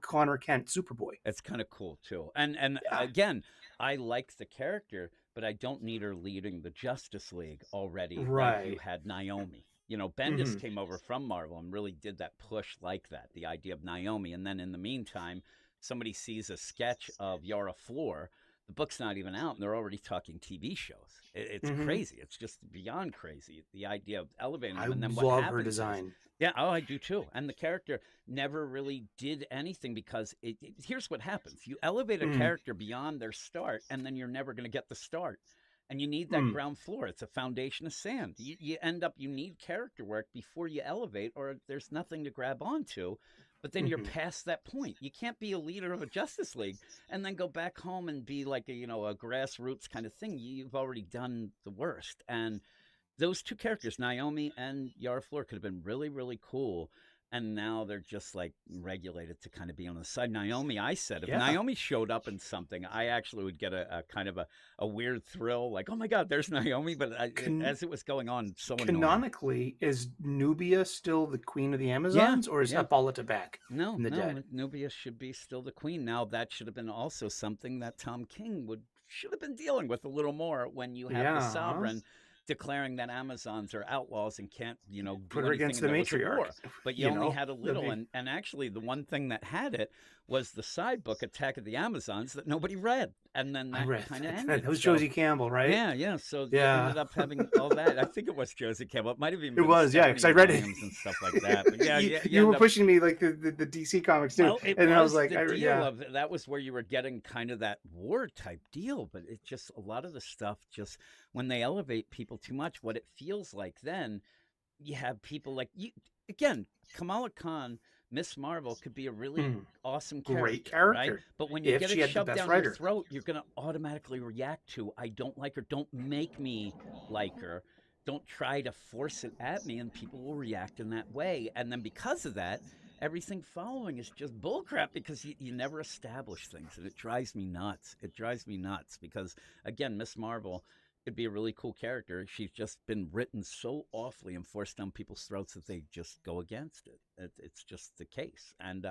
Connor Kent, Superboy. It's kind of cool too. And Yeah. again, I like the character, but I don't need her leading the Justice League already. Like you Right. had Naomi. Bendis Mhm. came over from Marvel and really did that push like that, the idea of Naomi. And then in the meantime, somebody sees a sketch of Yara Flor. The book's not even out, and they're already talking TV shows. It's Mhm. crazy. It's just beyond crazy. The idea of elevating I them, and then what love her happens is design. yeah, oh, I do too. And the character never really did anything because here's what happens. You elevate a Mm. character beyond their start, and then you're never going to get the start. And you need that Mm. ground floor. It's a foundation of sand. You end up, you need character work before you elevate, or there's nothing to grab onto. but then you're Mhm. past that point. You can't be a leader of a Justice League and then go back home and be like a grassroots kind of thing. You've already done the worst. And those two characters, Naomi and Yara Flor, could have been really, really cool. And now they're just like regulated to kind of be on the side. Naomi, I said, if Yeah. Naomi showed up in something, I actually would get a kind of a weird thrill, like, oh my God, there's Naomi. But Can as it was going on, so annoying. Canonically, is Nubia still the queen of the Yeah, Amazons, or is yeah. Hippolyta back No, from the no, dead? Nubia should be still the queen. Now that should have been also something that Tom King should have been dealing with a little more when you have the Yeah, huh? sovereign declaring that Amazons are outlaws and can't, Put do her anything against and the there was a matriarch. war. But you You only know, had a that'd little, be and actually the one thing that had it was the side book Attack of the Amazons that nobody read. And then I that read kind of that. ended. That was So Josie Campbell, right? yeah, yeah. So you Yeah, ended up having all that. I think it was Josie Campbell. It might have even it been was. Yeah, because I Stephanie read it. Williams and stuff like that. But yeah, you You end were up. pushing me like the DC comics too, Well, it and I was was like, the deal yeah, of that was where you were getting kind of that war type deal, but it just a lot of the stuff just when they elevate people too much, what it feels like then you have people like you again, Kamala Khan, Miss Marvel could be a really mm, awesome great character, right? character But when you if get she it had the shoved best down your writer. throat, you're gonna automatically react to I don't like her, don't make me like her. Don't try to force it at me, and people will react in that way. And then because of that, everything following is just bullcrap because you never establish things, and it drives me nuts. It drives me nuts because again, Miss Marvel could be a really cool character. She's just been written so awfully and forced down people's throats that they just go against it. It's just the case, and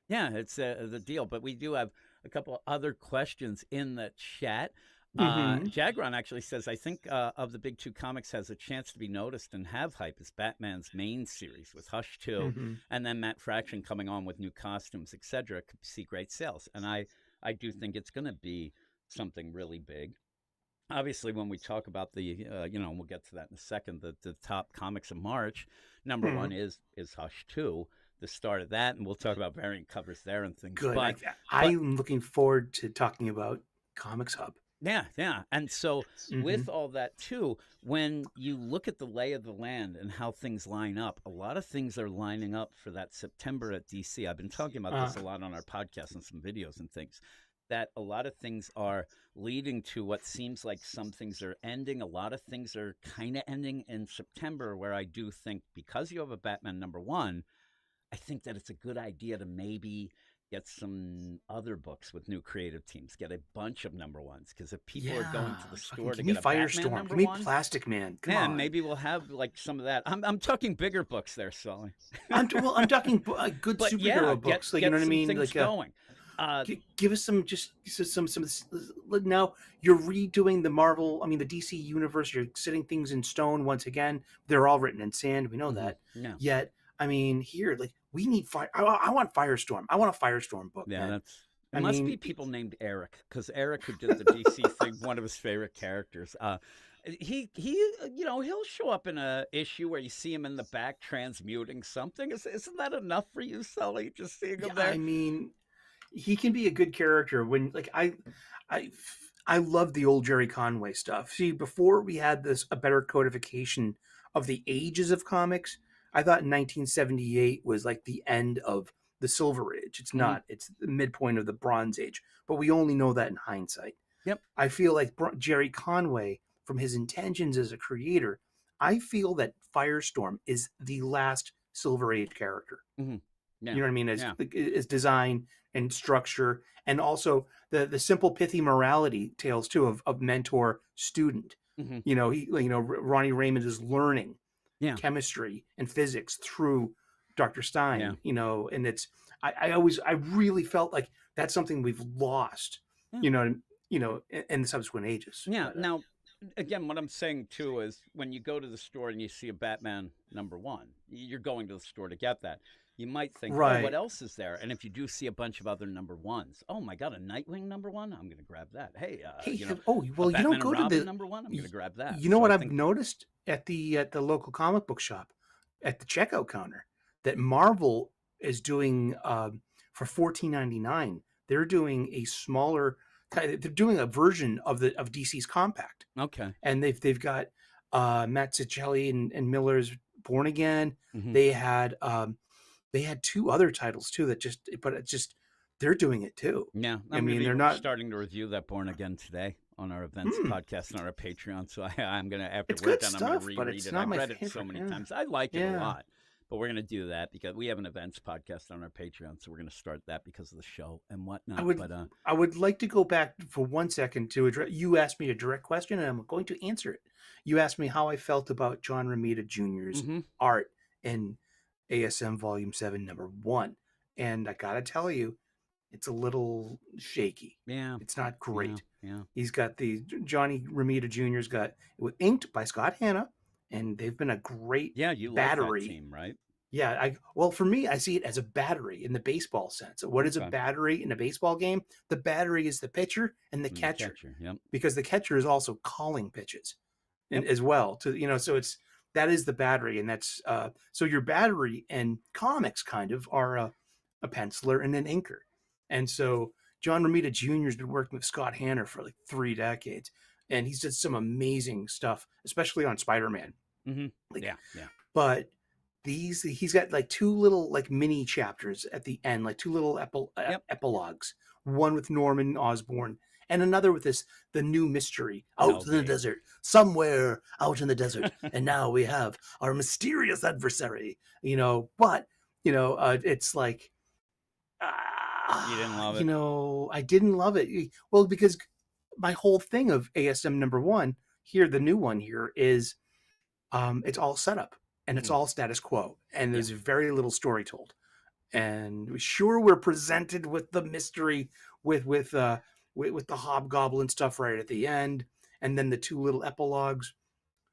yeah, it's the deal. But we do have a couple other questions in the chat. Hmm. Jagron actually says, I think of the big two comics has a chance to be noticed and have hype is Batman's main series with Hush 2 Hmm. and then Matt Fraction coming on with new costumes, etc. Could see great sales. And I do think it's going to be something really big. Obviously, when we talk about the, we'll get to that in a second, the top comics of March, number one is Hush 2, the start of that. And we'll talk about variant covers there and things. Good. But I'm looking forward to talking about Comics Hub. yeah, yeah. And so, Hmm. with all that too, when you look at the lay of the land and how things line up, a lot of things are lining up for that September at DC. I've been talking about this a lot on our podcast and some videos and things. That a lot of things are leading to what seems like some things are ending. A lot of things are kind of ending in September, where I do think because you have a Batman number one, I think that it's a good idea to maybe get some other books with new creative teams. Get a bunch of number ones because if people are going to the store to Give me get a Batman Firestorm. number Give me one, Plastic Man. Come yeah, on. maybe we'll have like some of that. I'm talking bigger books there, Sully. I'm talking good But superhero yeah, books. Like, get you know what I some mean? things Like, going. give us some now you're redoing the Marvel, I mean the DC universe, you're setting things in stone once again. They're all written in sand, we know that. Yeah, Yet, I mean, here, like, we need fire. I want Firestorm. I want a Firestorm book, yeah, man. that's. It I must mean, be people named Eric because Eric, who did the DC thing, one of his favorite characters. He'll show up in a issue where you see him in the back transmuting something. Isn't that enough for you, Sully? Just seeing him yeah, there. I mean, he can be a good character when, like, I I love the old Jerry Conway stuff. See, before we had a better codification of the ages of comics, I thought 1978 was like the end of the Silver Age. It's not. It's the midpoint of the Bronze Age. But we only know that in hindsight. Yep. I feel like Jerry Conway, from his intentions as a creator, I feel that Firestorm is the last Silver Age character. Mm-hmm. Yeah. You know what I mean? As design and structure, and also the simple pithy morality tales too of mentor student. Mm-hmm. Ronnie Raymond is learning Yeah. chemistry and physics through Dr. Stein. Yeah. And it's I really felt like that's something we've lost. Yeah. In the subsequent ages. Yeah. Now, again, what I'm saying too is when you go to the store and you see a Batman number one, you're going to the store to get that. You might think, Right. oh, what else is there? And if you do see a bunch of other number ones, oh my God, a Nightwing number one, I'm going to grab that. Hey, You a don't Batman go and to Robin the number one, I'm going to grab that. You know So what I I've think, noticed at the local comic book shop, at the checkout counter, that Marvel is doing for $14.99. They're doing a smaller. They're doing a version of DC's Compact, okay. and they've got Matt Ciccelli and Miller's Born Again. Mhm. They had they had 2 other titles too that just, but it just, they're doing it too. Yeah, I I'm going mean, to they're be not. starting to review that Born Again today on our events Hmm, podcast and on our Patreon. So I'm going to, after it's we're good done, I'm going to stuff, but reread it's it. not I've my read it so favorite. many Yeah, times. I like it a yeah. lot, but we're going to do that because we have an events podcast on our Patreon. So we're going to start that because of the show and I whatnot. would But I would like to go back for 1 second to address. You asked me a direct question, and I'm going to answer it. You asked me how I felt about John Romita Jr.'s hmm art in ASM Volume 7, Number 1, and I gotta tell you, it's a little shaky. yeah, It's not yeah, great. yeah. He's got the Johnny Romita Jr.'s got it was inked by Scott Hanna, and they've been a great Yeah, you like that battery. team, right? Yeah, well, for me, I see it as a battery in the baseball sense. What is a Okay. battery in a baseball game? The battery is the pitcher and the And the catcher, catcher. Yep. because the catcher is also calling pitches, and Yep. as well to, so it's, that is the battery, and that's so your battery and comics kind of are a penciler and an inker, and so John Romita Jr. has been working with Scott Hanna for like 3 decades, and he's did some amazing stuff, especially on Spider-Man. hmm Like, Yeah, yeah. but he's got like 2 little like mini chapters at the end, like 2 little Yep. epilogues, one with Norman Osborn and another with the new mystery out in the Okay. desert, somewhere out in the desert. And now we have our mysterious adversary, but it's like, You didn't love it. I didn't love it. Well, because my whole thing of ASM number 1 here, the new one here, is it's all setup and it's Mhm. all status quo, and Yeah. there's very little story told. And sure, we're presented with the mystery with the hobgoblin stuff right at the end, and then the 2 little epilogues.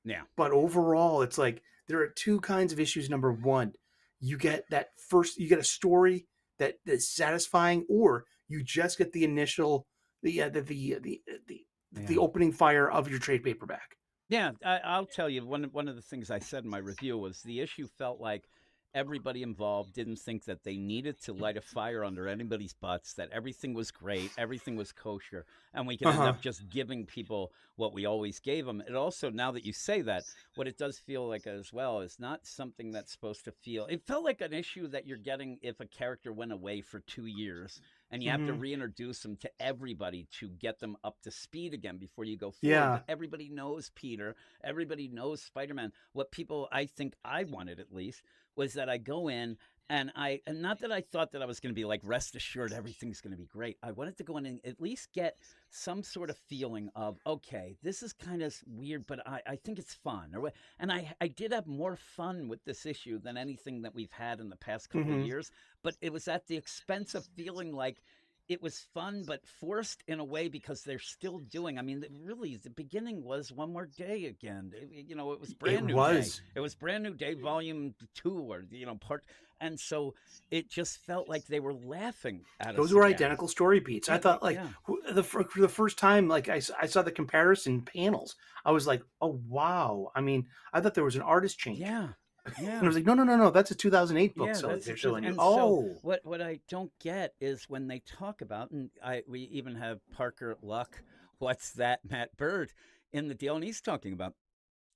Yeah. But overall, it's like there are 2 kinds of issues. Number 1, you get a story that is satisfying, or you just get the initial the Yeah. opening fire of your trade paperback. Yeah, I'll tell you, one of the things I said in my review was the issue felt like everybody involved didn't think that they needed to light a fire under anybody's butts, that everything was great, everything was kosher, and we could end Uh-huh. up just giving people what we always gave them. It also, now that you say that, what it does feel like as well is not something that's supposed to feel. It felt like an issue that you're getting if a character went away for 2 years and you have to Mhm. reintroduce them to everybody to get them up to speed again before you go forward. Yeah. But everybody knows Peter, everybody knows Spider-Man. What people, I think I wanted at least, was that I go in and not that I thought that I was going to be like, rest assured everything's going to be great. I wanted to go in and at least get some sort of feeling of, okay, this is kind of weird, but I think it's fun. And I did have more fun with this issue than anything that we've had in the past couple of Mhm. years, but it was at the expense of feeling like it was fun but forced in a way, because they're still doing, I mean, really the beginning was One More Day again. It was It Brand New Day. was. It was Brand New Day volume 2, or part, and so it just felt like they were laughing at Those us were again. identical story beats. I Yeah, thought, like, yeah. the first time, like I saw the comparison panels, I was like, oh wow. I mean, I thought there was an artist change, Yeah. and I Yeah. was like, no, that's a 2008 book. Yeah, So that's they're the truth. showing you. And so Oh, what I don't get is when they talk about, and we even have Parker Luck, what's that, Matt Bird, in the deal, and he's talking about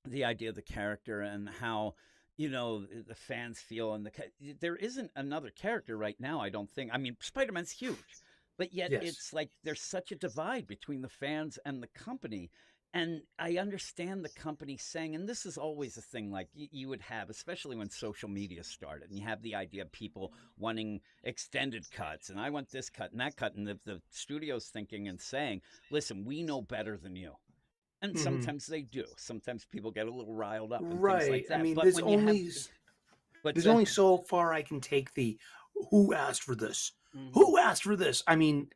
the idea of the character and how the fans feel, and there isn't another character right now, I don't think. I mean, Spider-Man's huge, but yet yes. it's like there's such a divide between the fans and the company. And I understand the company saying, and this is always a thing like you would have, especially when social media started, and you have the idea of people wanting extended cuts, and I want this cut and that cut, and the studio's thinking and saying, listen, we know better than you. And Mhm. sometimes they do. Sometimes people get a little riled up and things Right. like I that. mean, But when you have, what's there's that? only so far I can take the who asked for this? hmm Who asked for this? I mean,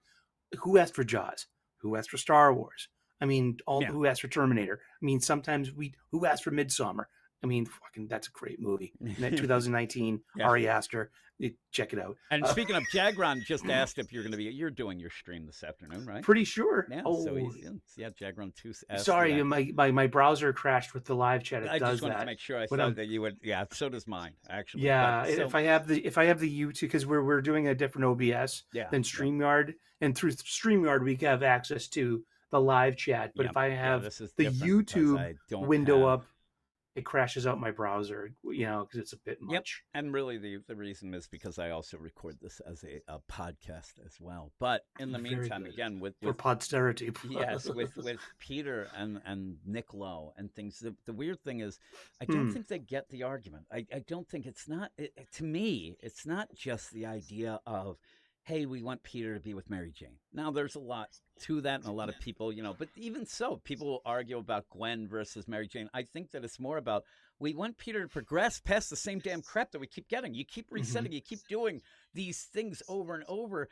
who asked for Jaws? Who asked for Star Wars? I mean, Yeah. who asked for Terminator? I mean, sometimes who asked for Midsummer? I mean, fucking, that's a great movie. And that 2019, Yeah. Ari Aster, check it out. And speaking of, Jagron just asked if you're doing your stream this afternoon, right? Pretty sure. Yeah. Oh, So Jagron too asked. sorry, that. my browser crashed with the live chat. It I does just wanted that. to make sure. I But, thought that you would. Yeah. So does mine, actually. yeah, But, so, if I have the YouTube, because we're doing a different OBS yeah. than StreamYard, and through StreamYard we have access to the live chat. But Yeah, if I have this is the different because YouTube I don't window have- up, it crashes out my browser, because it's a bit Yep. much. And really, the reason is because I also record this as a podcast as well. But in the Very meantime, good. again, with For posterity. yes, with Peter and Nick Lowe and things. The weird thing is, I don't think they get the argument. I don't think it's not. To me, it's not just the idea of, hey, we want Peter to be with Mary Jane. Now, there's a lot to that, and a lot of people, but even so, people will argue about Gwen versus Mary Jane. I think that it's more about, we want Peter to progress past the same damn crap that we keep getting. You keep resetting, you keep doing these things over and over.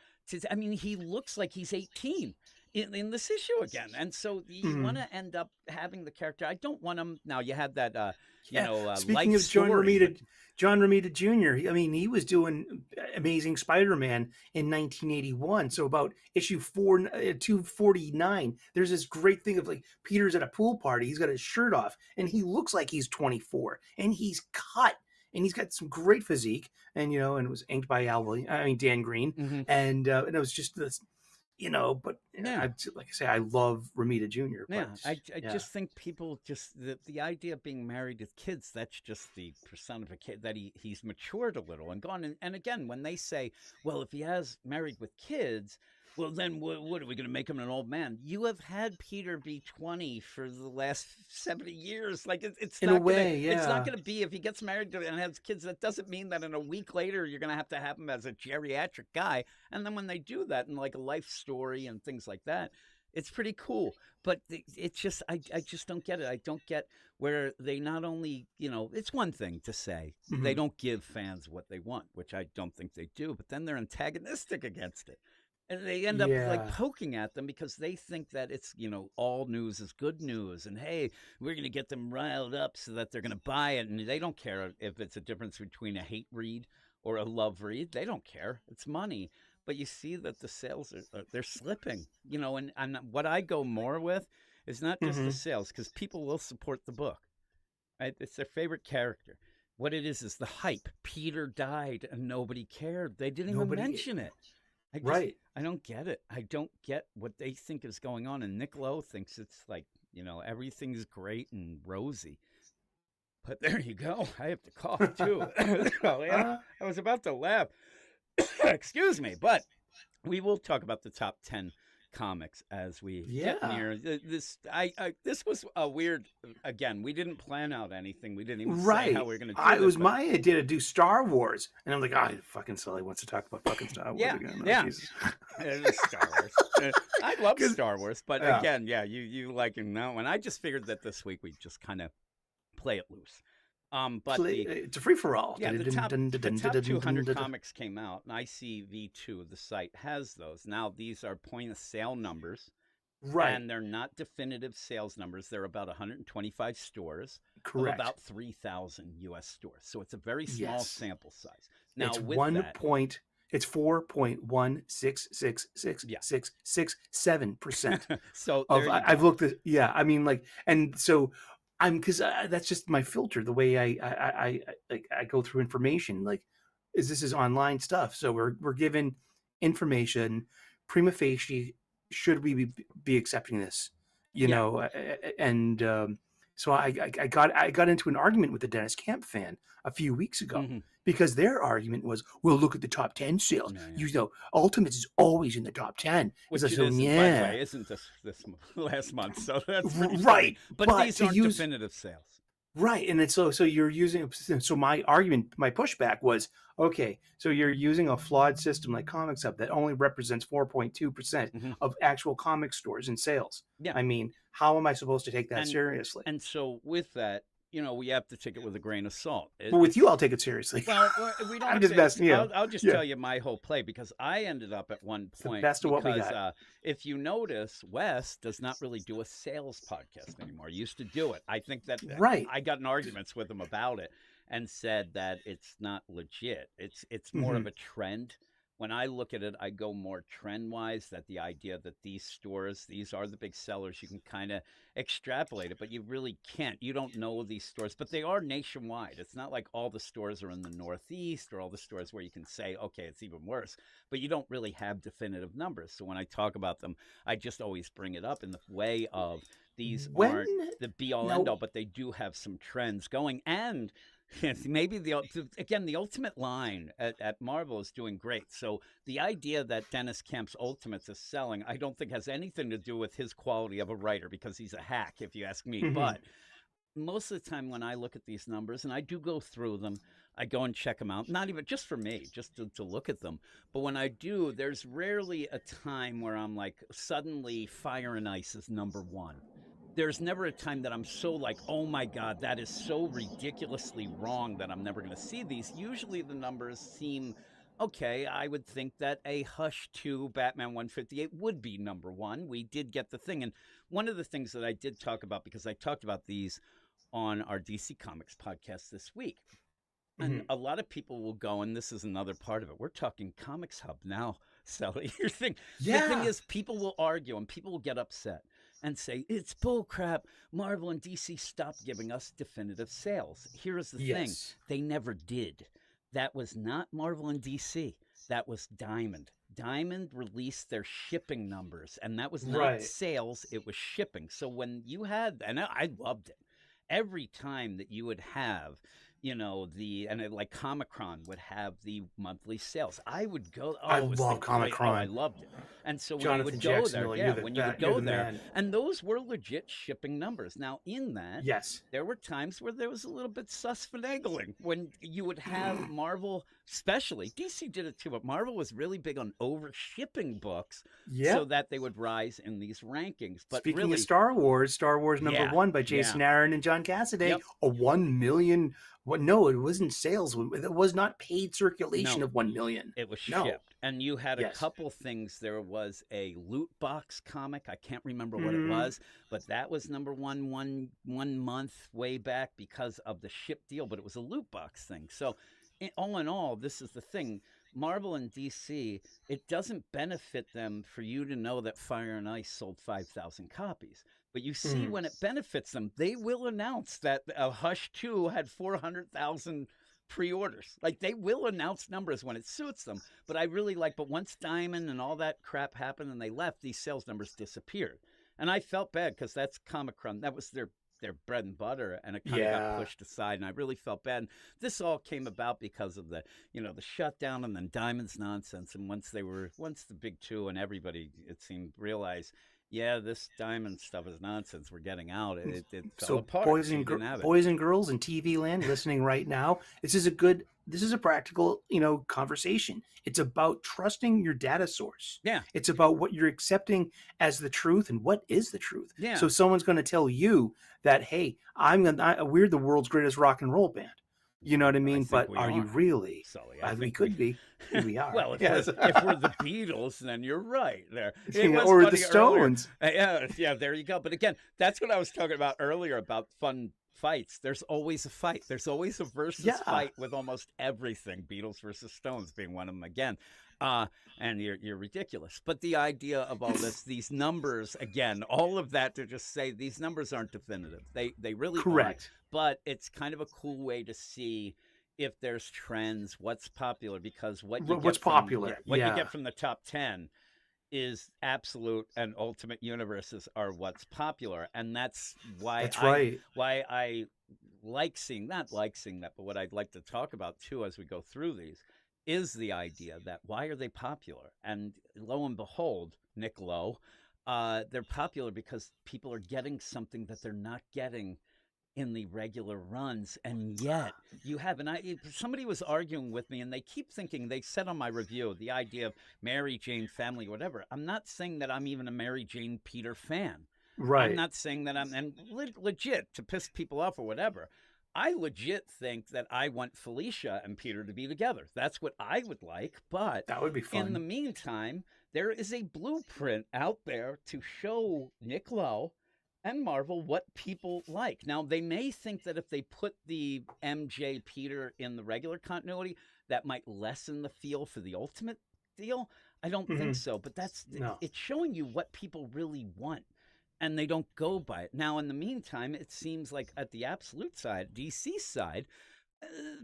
I mean, he looks like he's 18 in this issue again. And so you want to end up having the character. I don't want him. Now, you had that, Speaking life of John story, Romita, John Romita Jr., he was doing Amazing Spider-Man in 1981. So about issue 249, there's this great thing of like Peter's at a pool party. He's got his shirt off and he looks like he's 24 and he's cut. And he's got some great physique, and and it was inked by Dan Green, and it was just this, But like I say, I love Romita Jr. Yeah, But, I just think people just the idea of being married with kids, that's just the personification that he's matured a little and gone. And again, when they say, well, if he has married with kids, well, then what are we going to make him an old man? You have had Peter be 20 for the last 70 years. Like it's in not a way, it's not going to be, if he gets married and has kids, that doesn't mean that in a week later you're going to have him as a geriatric guy. And then when they do that in like a life story and things like that, it's pretty cool. But it's just, I just don't get it. I don't get where they not only, it's one thing to say they don't give fans what they want, which I don't think they do, but then they're antagonistic against it. And they end up like poking at them because they think that it's, all news is good news. And, hey, we're going to get them riled up so that they're going to buy it. And they don't care if it's a difference between a hate read or a love read. They don't care. It's money. But you see that the sales they're slipping, and what I go more with is not just the sales, because people will support the book. Right? It's their favorite character. What it is the hype. Peter died and nobody cared. They didn't even mention it. I don't get it. I don't get what they think is going on. And Nick Lowe thinks it's like, everything's great and rosy. But there you go. I have to cough too. I was about to laugh. Excuse me. But we will talk about the top 10 comics as we get near this. This was a weird, again, we didn't plan out anything. We didn't even say how we were going to do it this, was my idea to do Star Wars, and I'm like, fucking Sully wants to talk about fucking Star Wars again. It is Star Wars. I love Star Wars, but again, you like him now, and I just figured that this week we just kind of play it loose. But it's a free for all. Yeah, the top 200 comics came out, and ICV2, the site, has those. Now, these are point of sale numbers, right? And they're not definitive sales numbers. They're about 125 stores, correct? About 3,000 U.S. stores. So it's a very small sample size. Now, it's with It's 4.1666667%. So I've looked at and so. Because that's just my filter. The way I go through information, this is online stuff. So we're given information prima facie. Should we be accepting this? So I got into an argument with the Dennis Camp fan a few weeks ago because their argument was, well, look at the top 10 sales. Ultimates is always in the top 10. Which it isn't, by the way, isn't this last month. So that's right. But these aren't definitive sales. Right. And it's so you're using, so my argument, my pushback was, okay, so you're using a flawed system like Comics Hub that only represents 4.2% of actual comic stores and sales. Yeah. I mean, how am I supposed to take that seriously? And so with that, we have to take it with a grain of salt. Well, with you, I'll take it seriously. Well, we don't. I'm just messing you. I'll just tell you my whole play, because I ended up at one point. Best of what we got. If you notice, Wes does not really do a sales podcast anymore. He used to do it. I think that I got in arguments with him about it and said that it's not legit. It's more of a trend when I look at it, I go more trend wise, that the idea that these stores, these are the big sellers, you can kind of extrapolate it, but you really can't. You don't know these stores, but they are nationwide. It's not like all the stores are in the Northeast or all the stores where you can say, okay, it's even worse, but you don't really have definitive numbers. So when I talk about them, I just always bring it up in the way of these aren't the be all end all, but they do have some trends going. And maybe the ultimate line at Marvel is doing great. So the idea that Dennis Kemp's Ultimates is selling, I don't think has anything to do with his quality of a writer, because he's a hack, if you ask me. But most of the time when I look at these numbers, and I do go through them, I go and check them out, not even just for me, just to look at them. But when I do, there's rarely a time where I'm like, suddenly Fire and Ice is #1. There's never a time that I'm so like, oh my God, that is so ridiculously wrong that I'm never going to see these. Usually the numbers seem okay. I would think that a Hush 2 Batman 158 would be #1. We did get the thing. And one of the things that I did talk about, because I talked about these on our DC Comics podcast this week, and a lot of people will go, and this is another part of it. We're talking Comics Hub now, Sully. The thing is, people will argue and people will get upset and say, it's bullcrap. Marvel and DC stopped giving us definitive sales. Here's the thing. They never did. That was not Marvel and DC. That was Diamond. Diamond released their shipping numbers, and that was not sales. It was shipping. So when you had, and I loved it, every time that you would have, like Comicron would have the monthly sales, I would go. Oh, I love Comicron. I loved it. And so when you would go there, when you would go there, and those were legit shipping numbers. Now, in that, there were times where there was a little bit sus-finagling when you would have Marvel, especially DC did it too, but Marvel was really big on over shipping books so that they would rise in these rankings. But speaking really, of Star Wars #1 by Jason Aaron and John Cassaday, a 1 million. No, it wasn't sales. It was not paid circulation of 1 million. It was shipped. And you had a couple things. There was a loot box comic. I can't remember what it was, but that was #1 one month way back because of the ship deal, but it was a loot box thing. So all in all, this is the thing. Marvel and DC, it doesn't benefit them for you to know that Fire and Ice sold 5,000 copies. But you see, when it benefits them, they will announce that Hush 2 had 400,000 pre-orders. Like, they will announce numbers when it suits them. But but once Diamond and all that crap happened and they left, these sales numbers disappeared. And I felt bad because that's Comic-Con. That was their bread and butter, and it kind of got pushed aside, and I really felt bad. And this all came about because of the shutdown and then Diamond's nonsense. And once the big two and everybody, it seemed, realized, this Diamond stuff is nonsense, we're getting out. It fell apart. Boys and girls in TV land listening right now, this is a practical, conversation. It's about trusting your data source. It's about what you're accepting as the truth and what is the truth. So someone's going to tell you that, hey, we're the world's greatest rock and roll band. You know what I mean? But are you really? Sully, we could be. We are. Well, if we're the Beatles, then you're right there. Or the Stones. Yeah, there you go. But again, that's what I was talking about earlier about fun fights. There's always a fight. There's always a versus fight with almost everything. Beatles versus Stones being one of them again. And you're ridiculous. But the idea of all these numbers, again, all of that to just say these numbers aren't definitive. They really aren't. But it's kind of a cool way to see if there's trends, what's popular, because what you get from the top 10 is absolute and ultimate universes are what's popular. And that's why I like seeing that, but what I'd like to talk about too as we go through these is the idea that why are they popular? And lo and behold, Nick Lowe, they're popular because people are getting something that they're not getting in the regular runs. And yet you have, somebody was arguing with me, and they keep thinking, they said on my review, the idea of Mary Jane family, whatever. I'm not saying that I'm even a Mary Jane Peter fan. I'm not saying that and legit to piss people off or whatever. I legit think that I want Felicia and Peter to be together. That's what I would like, but that would be fun. In the meantime, there is a blueprint out there to show Nick Lowe and Marvel what people like. Now, they may think that if they put the MJ Peter in the regular continuity, that might lessen the feel for the Ultimate deal? I don't think so. But No. it's showing you what people really want, and they don't go by it. Now, in the meantime, it seems like at the absolute side, DC side,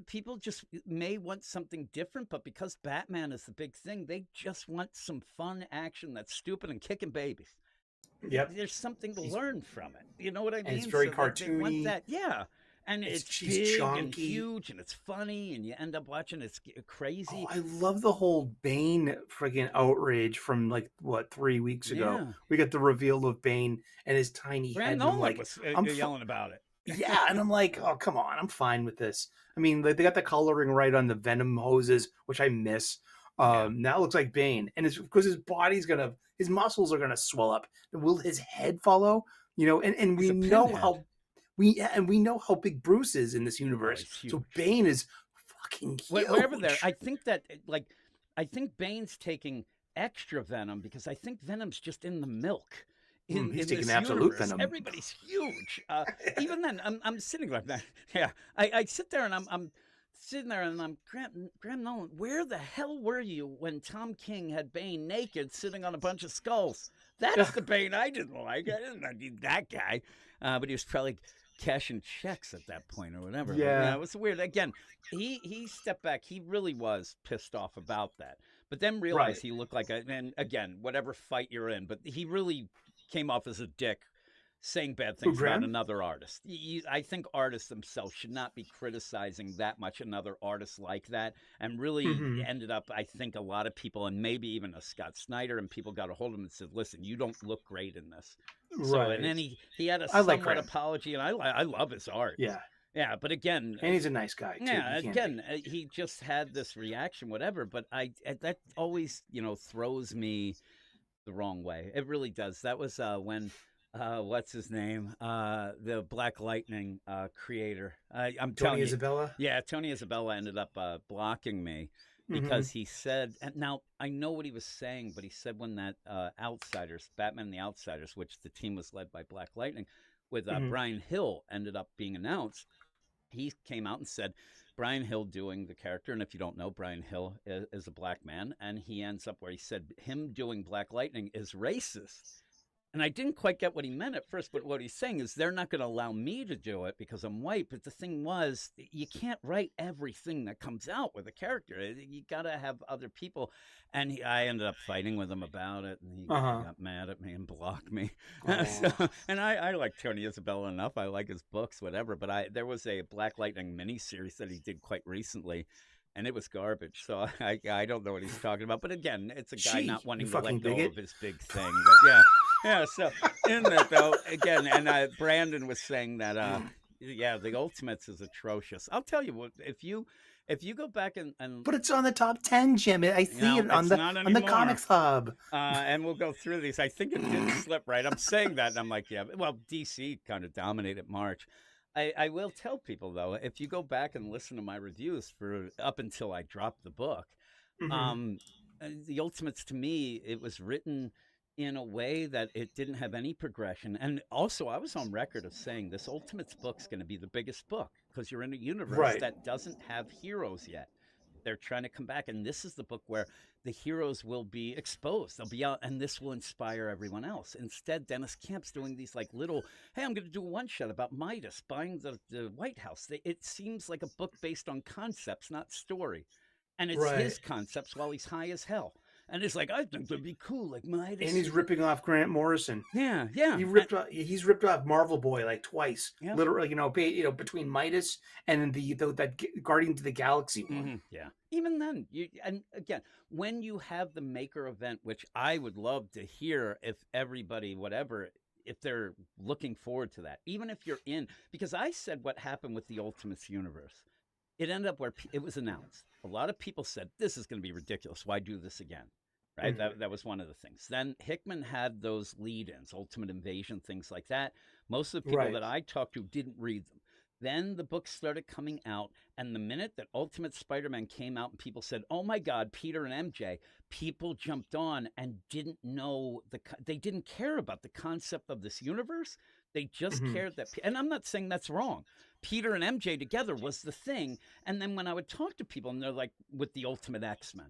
people just may want something different, but because Batman is the big thing, they just want some fun action that's stupid and kicking babies. Yep. There's something to learn from it. You know what I mean? And it's very They want cartoony. that, yeah. And it's She's big and chunky. huge, and it's funny, and you end up watching it's crazy. Oh, I love the whole Bane friggin' outrage from like what 3 weeks ago. Yeah. We got the reveal of Bane and his tiny Brand head. And Nolan I'm like, was I'm yelling about it. yeah, and I'm like, oh come on, I'm fine with this. I mean, they got the coloring right on the Venom hoses, which I miss. Now it looks like Bane, and it's because his muscles are gonna swell up. Will his head follow? You know, and we He's a know pinhead. how we know how big Bruce is in this universe. he's So huge. Bane is fucking huge. Wherever there, I think that I think Bane's taking extra venom because I think venom's just in the milk. He's taking this absolute universe. venom. Everybody's huge. Even then, I'm sitting like that. Yeah, I sit there and I'm sitting there and I'm Graham Nolan. Where the hell were you when Tom King had Bane naked sitting on a bunch of skulls? That's the Bane I didn't like. I didn't need that guy. But he was probably cashing checks at that point or whatever. Yeah. But, it was weird. Again, he stepped back. He really was pissed off about that. But then realized he looked like and again, whatever fight you're in, but he really came off as a dick saying bad things about another artist. I think artists themselves should not be criticizing that much another artist like that, and really ended up, I think, a lot of people, and maybe even a Scott Snyder, and people got a hold of him and said, listen, you don't look great in this. So, and then he had a somewhat apology, and I love his art. Yeah. Yeah, but again, and he's a nice guy too. Yeah, again, he just had this reaction, whatever. But that always, throws me the wrong way. It really does. That was when what's his name? The Black Lightning creator. I'm telling you, Isabella. Yeah, Tony Isabella ended up blocking me because he said. And now I know what he was saying, but he said when that Outsiders, Batman and the Outsiders, which the team was led by Black Lightning, with Brian Hill ended up being announced. He came out and said, Brian Hill doing the character, and if you don't know, Brian Hill is a black man, and he ends up where he said him doing Black Lightning is racist. And I didn't quite get what he meant at first, but what he's saying is they're not going to allow me to do it because I'm white. But the thing was, you can't write everything that comes out with a character. You got to have other people. And I ended up fighting with him about it, and he got mad at me and blocked me. And I like Tony Isabella enough. I like his books, whatever. But there was a Black Lightning miniseries that he did quite recently, and it was garbage. So I don't know what he's talking about. But again, it's a guy not wanting to let go of his big thing. But yeah. Yeah, so in that though, again, and Brandon was saying that, the Ultimates is atrocious. I'll tell you what, if you go back and but it's on the top 10, Jim. I see it on the Comics Hub. And we'll go through these. I think it didn't slip right. I'm saying that, and I'm like, yeah. Well, DC kind of dominated March. I will tell people though, if you go back and listen to my reviews for up until I dropped the book, the Ultimates to me, it was written in a way that it didn't have any progression. And also, I was on record of saying this Ultimates book's going to be the biggest book because you're in a universe that doesn't have heroes yet. They're trying to come back, and this is the book where the heroes will be exposed. They'll be out, and this will inspire everyone else. Instead, Dennis Camp's doing these like little, hey, I'm going to do a one-shot about Midas buying the White House. It seems like a book based on concepts, not story. And it's his concepts while he's high as hell. And it's like, I think it'd be cool, like Midas. And he's ripping off Grant Morrison. Yeah. He's ripped off Marvel Boy like twice, literally. Between Midas and that Guardians of the Galaxy one. Yeah. Even then, and again, when you have the maker event, which I would love to hear if everybody, whatever, if they're looking forward to that, even if you're in, because I said what happened with the Ultimates universe. It ended up where it was announced. A lot of people said, this is going to be ridiculous. Why do this again? Right? That was one of the things. Then Hickman had those lead-ins, Ultimate Invasion, things like that. Most of the people that I talked to didn't read them. Then the books started coming out, and the minute that Ultimate Spider-Man came out and people said, oh my God, Peter and MJ, people jumped on and didn't know, they didn't care about the concept of this universe. They just cared that, and I'm not saying that's wrong. Peter and MJ together was the thing. And then when I would talk to people and they're like, with the Ultimate X-Men,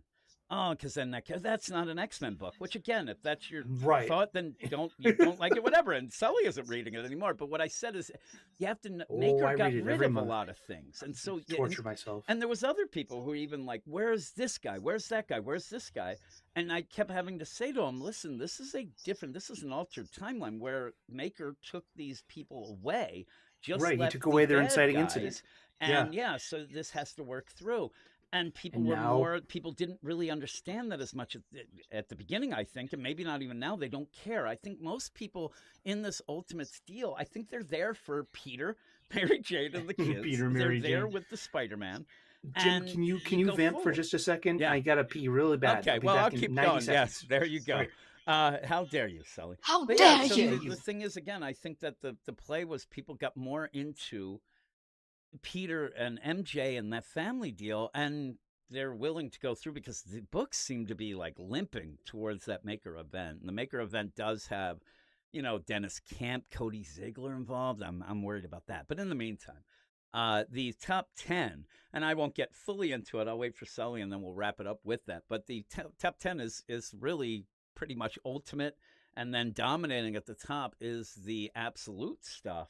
Oh, because then that's not an X-Men book. Which again, if that's your Right. thought, then you don't like it, whatever. And Sully isn't reading it anymore. But what I said is, you have to Oh, Maker I got read it rid every of a month. lot of things, and so Torture myself. and there was other people who were even like, "Where's this guy? Where's that guy? Where's this guy?" And I kept having to say to him, "Listen, this is an altered timeline where Maker took these people away, just Right. He left took the away their bad inciting guys, incident. Yeah. and yeah, so this has to work through." And And now, people didn't really understand that as much at the beginning, I think, and maybe not even now. They don't care. I think most people in this Ultimates deal, I think they're there for Peter, Mary Jane, and the kids. Peter, They're Mary there Jane. with the Spider-Man, Jim, and can you you go vamp for forward. just a second? Yeah. I gotta pee really bad. Okay. I'll be Well, I'll back in keep 90 going. Yes. seconds. There you All go. right. How dare you, Sully? How But yeah, dare so you? the thing is, again, I think that the play was people got more into Peter and MJ and that family deal, and they're willing to go through because the books seem to be like limping towards that Maker event. And the Maker event does have, Dennis Camp, Cody Ziegler involved. I'm worried about that. But in the meantime, the top 10, and I won't get fully into it. I'll wait for Sully and then we'll wrap it up with that. But the top 10 is really pretty much ultimate. And then dominating at the top is the absolute stuff.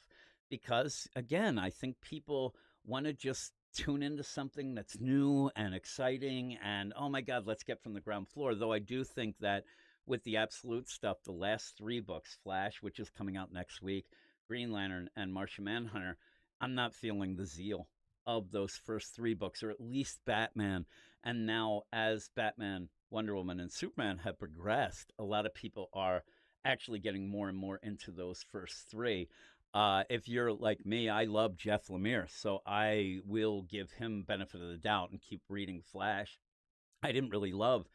Because again, I think people want to just tune into something that's new and exciting and oh my God, let's get from the ground floor. Though I do think that with the absolute stuff, the last 3 books, Flash, which is coming out next week, Green Lantern, and Martian Manhunter, I'm not feeling the zeal of those first 3 books, or at least Batman. And now, as Batman, Wonder Woman, and Superman have progressed, a lot of people are actually getting more and more into those first 3. If you're like me, I love Jeff Lemire, so I will give him benefit of the doubt and keep reading Flash. I didn't really love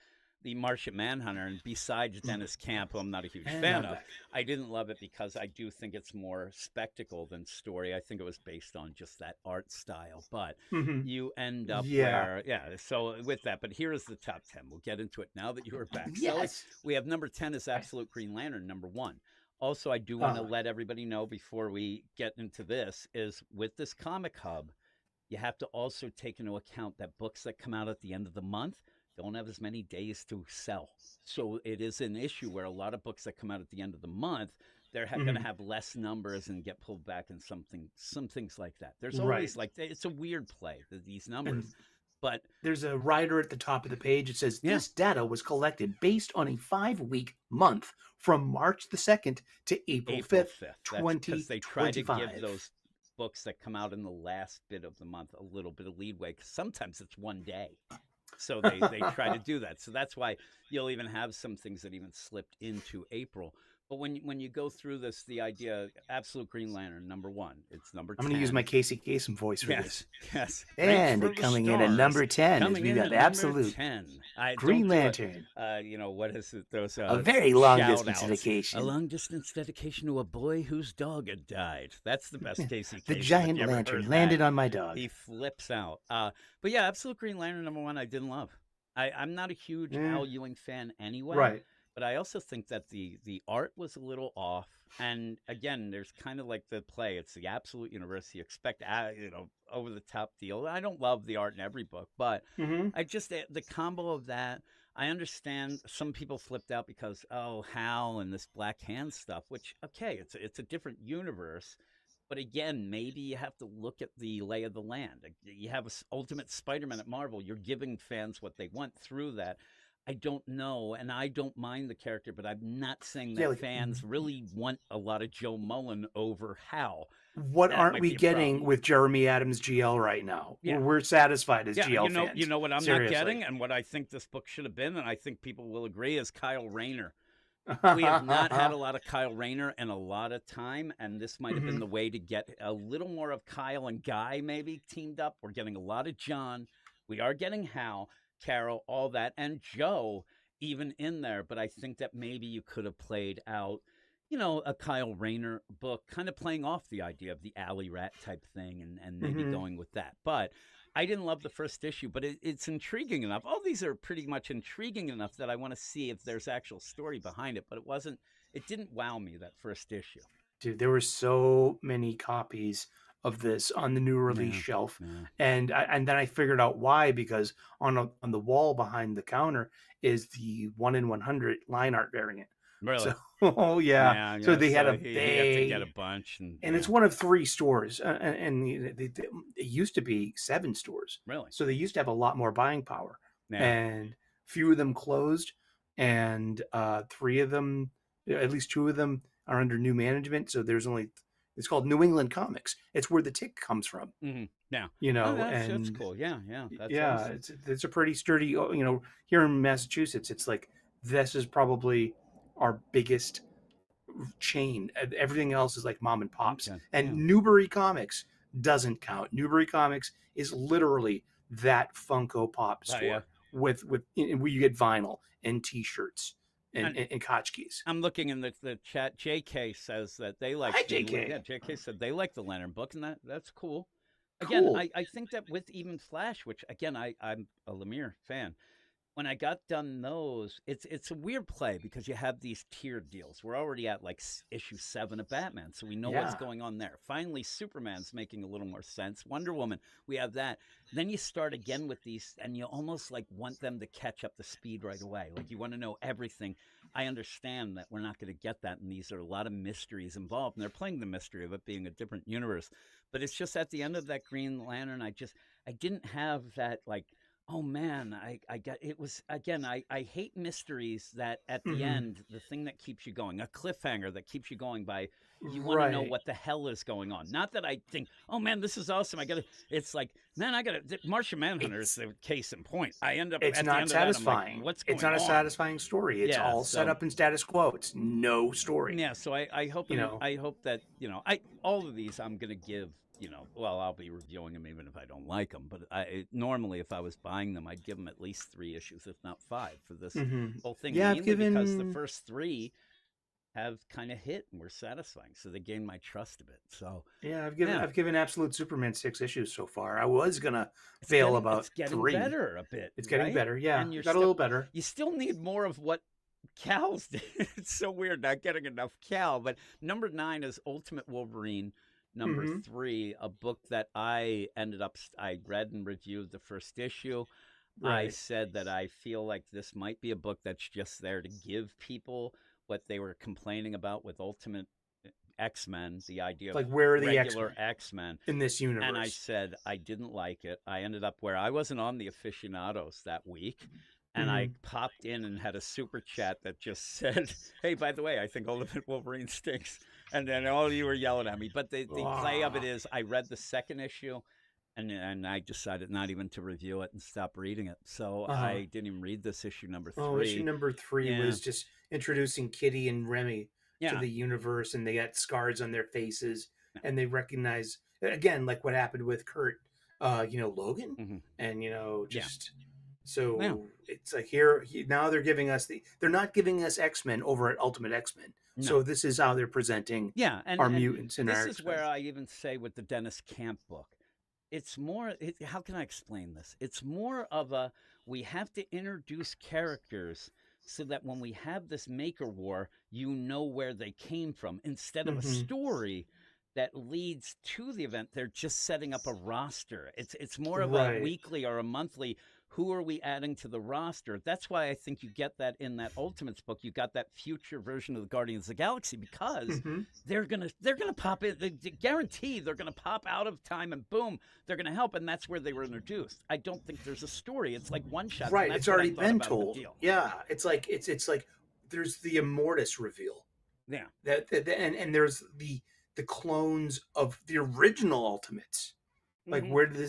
the Martian Manhunter, and besides Dennis Camp, who I'm not a huge And fan I'm of, back. I didn't love it because I do think it's more spectacle than story. I think it was based on just that art style, but Mhm. you end up Yeah. so with that, but here is the top 10. We'll get into it now that you are back. So Yes. we have number 10 is Absolute Green Lantern, number 1. Also, I do want to Uh, let everybody know before we get into this is with this Comic Hub, you have to also take into account that books that come out at the end of the month don't have as many days to sell. So it is an issue where a lot of books that come out at the end of the month, they're going to mhm. have less numbers and get pulled back and some things like that. There's Right. always it's a weird play, these numbers. And But there's a rider at the top of the page. It says yeah, this data was collected based on a 5-week month from March the 2nd to April April 5th, 5th. That's because they try to give 2025. those books that come out in the last bit of the month a little bit of leadway because sometimes it's one day. So they try to do that. So that's why you'll even have some things that even slipped into April. But when you go through this, the idea, Absolute Green Lantern, number 1, it's number 10. I'm going to use my Casey Kasem voice for Yes, this. yes. And Reach for the coming in at stars. number 10 is Coming we in got at number Absolute 10. Green Don't do it. Lantern. What is it? Those A very long distance shout-outs. dedication. A long distance dedication to a boy whose dog had died. That's the best Casey Kasem. The if giant you ever lantern heard landed that. on my dog. He flips out. But yeah, Absolute Green Lantern number 1, I didn't love. I'm not a huge Al Ewing fan anyway. Right. But I also think that the art was a little off. And again, there's kind of like the play. It's the absolute universe. You expect, over the top deal. I don't love the art in every book, but Mm-hmm. I just, the combo of that, I understand some people flipped out because, Hal and this Black Hand stuff, which, okay, it's a different universe. But again, maybe you have to look at the lay of the land. You have Ultimate Spider-Man at Marvel. You're giving fans what they want through that. I don't know, and I don't mind the character, but I'm not saying that Yeah, like- fans really want a lot of Joe Mullen over Hal. What That aren't might we be a getting problem. with Jeremy Adams GL right now? Yeah. We're satisfied as Yeah, GL fans. you know what I'm Seriously. not getting, and what I think this book should have been, and I think people will agree, is Kyle Rayner. We have not had a lot of Kyle Rayner in a lot of time, and this might have been the way to get a little more of Kyle and Guy maybe teamed up. We're getting a lot of John. We are getting Hal, Carol, all that, and Joe even in there. But I think that maybe you could have played out, a Kyle Rayner book, kind of playing off the idea of the alley rat type thing and maybe going with that. But I didn't love the first issue, but it's intriguing enough. All these are pretty much intriguing enough that I want to see if there's actual story behind it. But it didn't wow me, that first issue. Dude, there were so many copies of this on the new release Yeah, shelf, yeah. and then I figured out why, because on the wall behind the counter is the 1 in 100 line art variant. Really? So oh yeah, Yeah, so yeah. they had So a he had to get a big, bunch, and and yeah, it's one of 3 stores, and it used to be 7 stores, really, so they used to have a lot more buying power, yeah. and few of them closed, and 3 of them, at least 2 of them, are under new management. So there's only, it's called New England Comics. It's where the tick comes from, Yeah. you Oh, know, that's and cool. Yeah, yeah. That's yeah, awesome. it's a pretty sturdy. Here in Massachusetts, it's like this is probably our biggest chain. Everything else is like mom and pops. Okay. And Yeah. Newbury Comics doesn't count. Newbury Comics is literally that Funko Pop Oh, yeah. store where you get vinyl and T-shirts and, And and, and tchotchkes. I'm looking in the chat. JK says that they like Hi, the JK. yeah. JK said they like the Lantern book, and that's cool. Again, Cool. I think that with even Flash, which again I'm a Lemire fan. When I got done those, it's a weird play because you have these tiered deals. We're already at like issue 7 of Batman, so we know what's Yeah. going on there. Finally, Superman's making a little more sense. Wonder Woman, we have that. Then you start again with these, and you almost like want them to catch up the speed right away. Like you want to know everything. I understand that we're not going to get that, and these are a lot of mysteries involved, and they're playing the mystery of it being a different universe. But it's just at the end of that Green Lantern, I didn't have that like, oh man, I got it. Was again, I hate mysteries that at the Mhm. end, the thing that keeps you going, a cliffhanger that keeps you going by, you want to know Right. what the hell is going on. Not that I think, oh man, this is awesome. It's like, man, Martian Manhunter is It's the case in point. I end up it's at the not end of that, I'm like, satisfying. what's It's going not a on? satisfying story. It's Yeah, all set so up in status quo. It's no story. yeah, so I hope You know. I hope that I all of these I'm gonna give well, I'll be reviewing them even if I don't like them. But normally if I was buying them, I'd give them at least 3 issues, if not 5, for this Mhm. whole thing. Yeah, I've Mainly because the given. first 3 have kind of hit and were satisfying, so they gained my trust a bit. So Yeah, I've given yeah, I've given Absolute Superman 6 issues so far. I was gonna it's fail getting about 3. better a bit, It's getting right? better. Yeah, And got a little better. you still need more of what Cal's did. It's so weird not getting enough Cal. But number 9 is Ultimate Wolverine. Number Hmm. 3, a book that I read and reviewed the first issue. I Right. said that I feel like this might be a book that's just there to give people what they were complaining about with Ultimate X-Men, the idea of Like, where are the regular X-Men X-Men. in this And I universe? said I didn't like it. I ended up where I wasn't on the aficionados that week. And I Hmm. popped in and had a super chat that just said, hey, by the way, I think Ultimate Wolverine stinks. And then all of you were yelling at me. But the play of it Ah, is I read the second issue and I decided not even to review it and stop reading it. So uh-huh. I didn't even read this issue number Oh, issue 3. number 3 Yeah. was just introducing Kitty and Remy to Yeah. the universe, and they got scars on their faces, Yeah. and they recognize, again, like what happened with Kurt, Logan, Hmm. and Yeah. just so Yeah. it's like now they're giving us they're not giving us X-Men over at Ultimate X-Men. No. So this is how they're presenting Yeah. our And mutants and this our is where X-Men. I even say with the Dennis Camp book, it's more, how can I explain this? It's more of we have to introduce characters so that when we have this maker war, you know where they came from instead of a Hmm. story that leads to the event. They're just setting up a roster. It's more of a Right. weekly or a monthly. Who are we adding to the roster? That's why I think you get that in that Ultimates book. You got that future version of the Guardians of the Galaxy because Hmm. they're gonna pop in. They guarantee they're gonna pop out of time and boom, they're gonna help. And that's where they were introduced. I don't think there's a story. It's like one shot. Right. And that's It's what I already thought been about the told. deal. Yeah. It's like there's the Immortus reveal. Yeah. And there's the clones of the original Ultimates. Like, Hmm. where did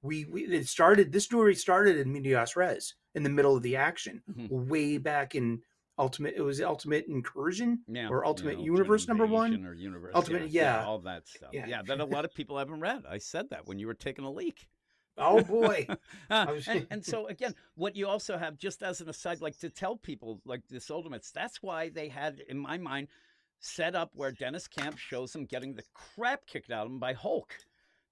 it started? This story started in Medias Res, in the middle of the action, Hmm. way back in Ultimate. It was Ultimate Incursion Yeah. or Yeah. Ultimate Ultimate Universe #1. Invasion or Universe. Ultimate, Yeah. yeah, All that stuff. yeah. Yeah. That a lot of people haven't read. I said that when you were taking a leak. Oh boy, I was. And so again, what you also have, just as an aside, like to tell people like this Ultimates, that's why they had, in my mind, set up where Dennis Camp shows them getting the crap kicked out of them by Hulk.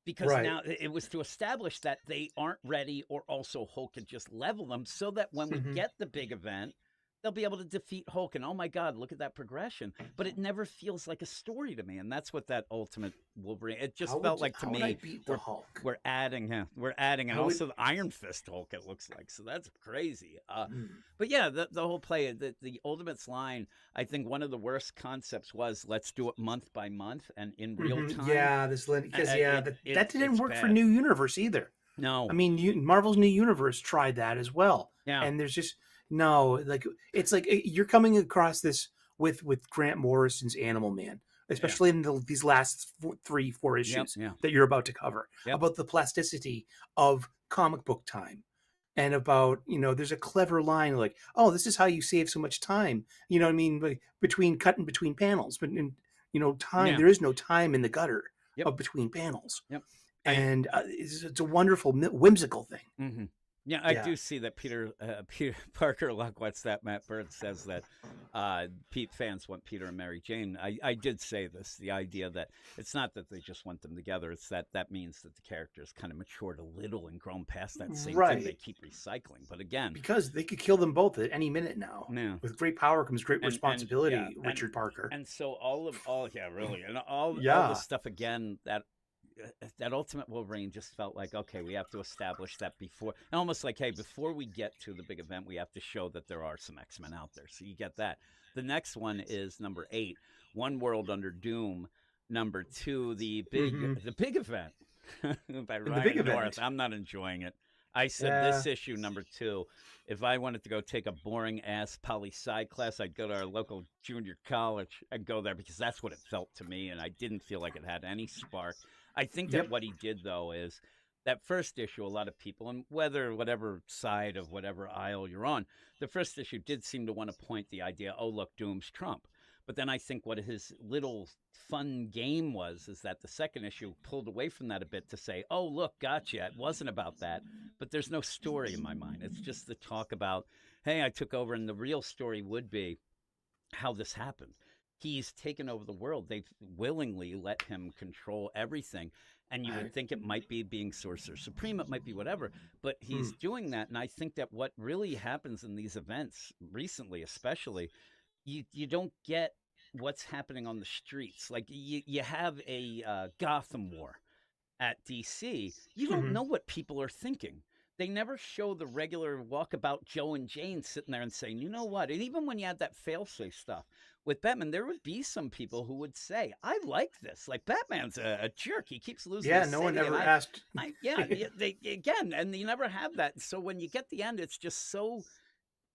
Because Right. now it was to establish that they aren't ready, or also Hulk could just level them so that when we Mhm. get the big event, they'll be able to defeat Hulk, and oh my God, look at that progression. But it never feels like a story to me, and that's what that Ultimate Wolverine. It just felt like to how would I me beat the Hulk? we're adding, yeah, we're adding, and How would also the Iron Fist Hulk. It looks like, so that's crazy. Mm. But yeah, the whole play, the Ultimates line. I think one of the worst concepts was let's do it month by month and in real time. Yeah, because that didn't it's work for bad. New Universe either. No, I mean, Marvel's New Universe tried that as well, yeah, and there's just no, like, it's like you're coming across this with Grant Morrison's Animal Man, especially in these last 3-4 issues yeah. that you're about to cover, Yep. about the plasticity of comic book time. And about, there's a clever line like, oh, this is how you save so much time. You know what I mean? Like, cutting between panels. But, time, Yeah. there is no time in the gutter Yep. of between panels. Yep. And it's a wonderful, whimsical thing. Mm-hmm. Yeah, I do see that Peter Parker, like what's that? Matt Bird says that Pete fans want Peter and Mary Jane. I did say this, the idea that it's not that they just want them together. It's that means that the characters kind of matured a little and grown past that same thing they keep recycling. But again, because they could kill them both at any minute now. Yeah. With great power comes great responsibility, Richard Parker. And so all the stuff again that Ultimate Wolverine just felt like, okay, we have to establish that before, and almost like, hey, before we get to the big event, we have to show that there are some X-Men out there. So you get that. The next one is number 8, One World Under Doom. Number 2, the big event by Ryan North. I'm not enjoying it. I said this issue, number 2, if I wanted to go take a boring ass poli-sci class, I'd go to our local junior college and go there, because that's what it felt to me, and I didn't feel like it had any spark. I think that what he did, though, is that first issue, a lot of people, and whatever side of whatever aisle you're on, the first issue did seem to want to point the idea, oh, look, Doom's Trump. But then I think what his little fun game was is that the second issue pulled away from that a bit to say, oh, look, gotcha, it wasn't about that. But there's no story in my mind. It's just the talk about, hey, I took over, and the real story would be how this happened. He's taken over the world. They've willingly let him control everything. And you would think it might be being Sorcerer Supreme, it might be whatever, but he's doing that. And I think that what really happens in these events, recently especially, you don't get what's happening on the streets. Like, you have a Gotham War at DC. You don't know what people are thinking. They never show the regular walkabout Joe and Jane sitting there and saying, you know what? And even when you had that fail-safe stuff with Batman, there would be some people who would say, I like this. Like, Batman's a jerk. He keeps losing. Yeah, no one ever asked. Again, and you never have that. So when you get the end, it's just so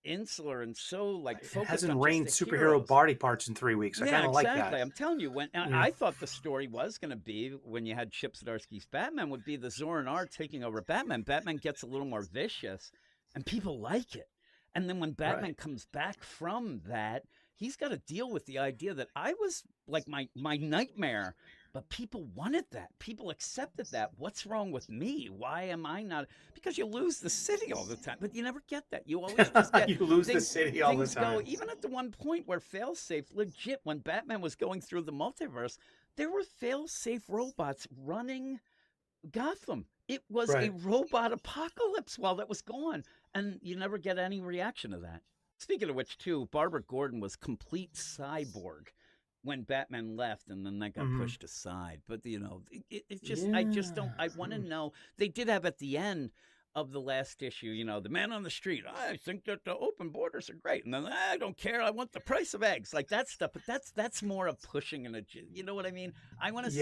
insular and so like focused. It hasn't on rained just the superhero heroes. body parts in 3 weeks. I kind of like that. I'm telling you, I thought the story was going to be, when you had Chip Zdarsky's Batman, would be the Zur-En-Arrh taking over Batman. Batman gets a little more vicious, and people like it. And then when Batman comes back from that, he's got to deal with the idea that I was like my nightmare. But people wanted that. People accepted that. What's wrong with me? Why am I not? Because you lose the city all the time. But you never get that. You always just get you lose the city all the time. Even at the one point where failsafe, legit, when Batman was going through the multiverse, there were failsafe robots running Gotham. It was a robot apocalypse while that was gone. And you never get any reaction to that. Speaking of which, too, Barbara Gordon was complete cyborg when Batman left, and then that got pushed aside. But, it's just, I just don't, I want to know. They did have at the end of the last issue, the man on the street, I think that the open borders are great. And then, I don't care, I want the price of eggs, like that stuff. But that's more of pushing you know what I mean? I want to see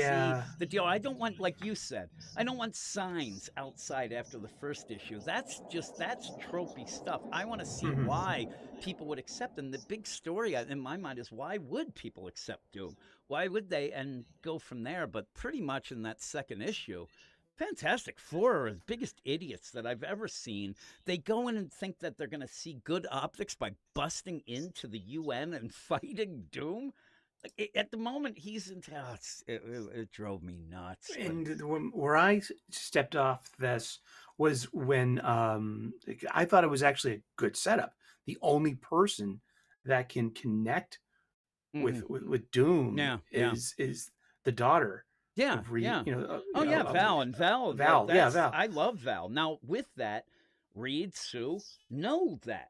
the deal. I don't want, like you said, I don't want signs outside after the first issue. That's tropey stuff. I want to see why people would accept. And the big story in my mind is, why would people accept Doom? Why would they? And go from there. But pretty much in that second issue, Fantastic Four are the biggest idiots that I've ever seen. They go in and think that they're going to see good optics by busting into the UN and fighting Doom. Like, at the moment, he's in town. It drove me nuts. And where I stepped off this was when I thought it was actually a good setup. The only person that can connect with Doom is the daughter. Yeah, Val. Val. Val. I love Val. Now, with that, Reed, Sue know that.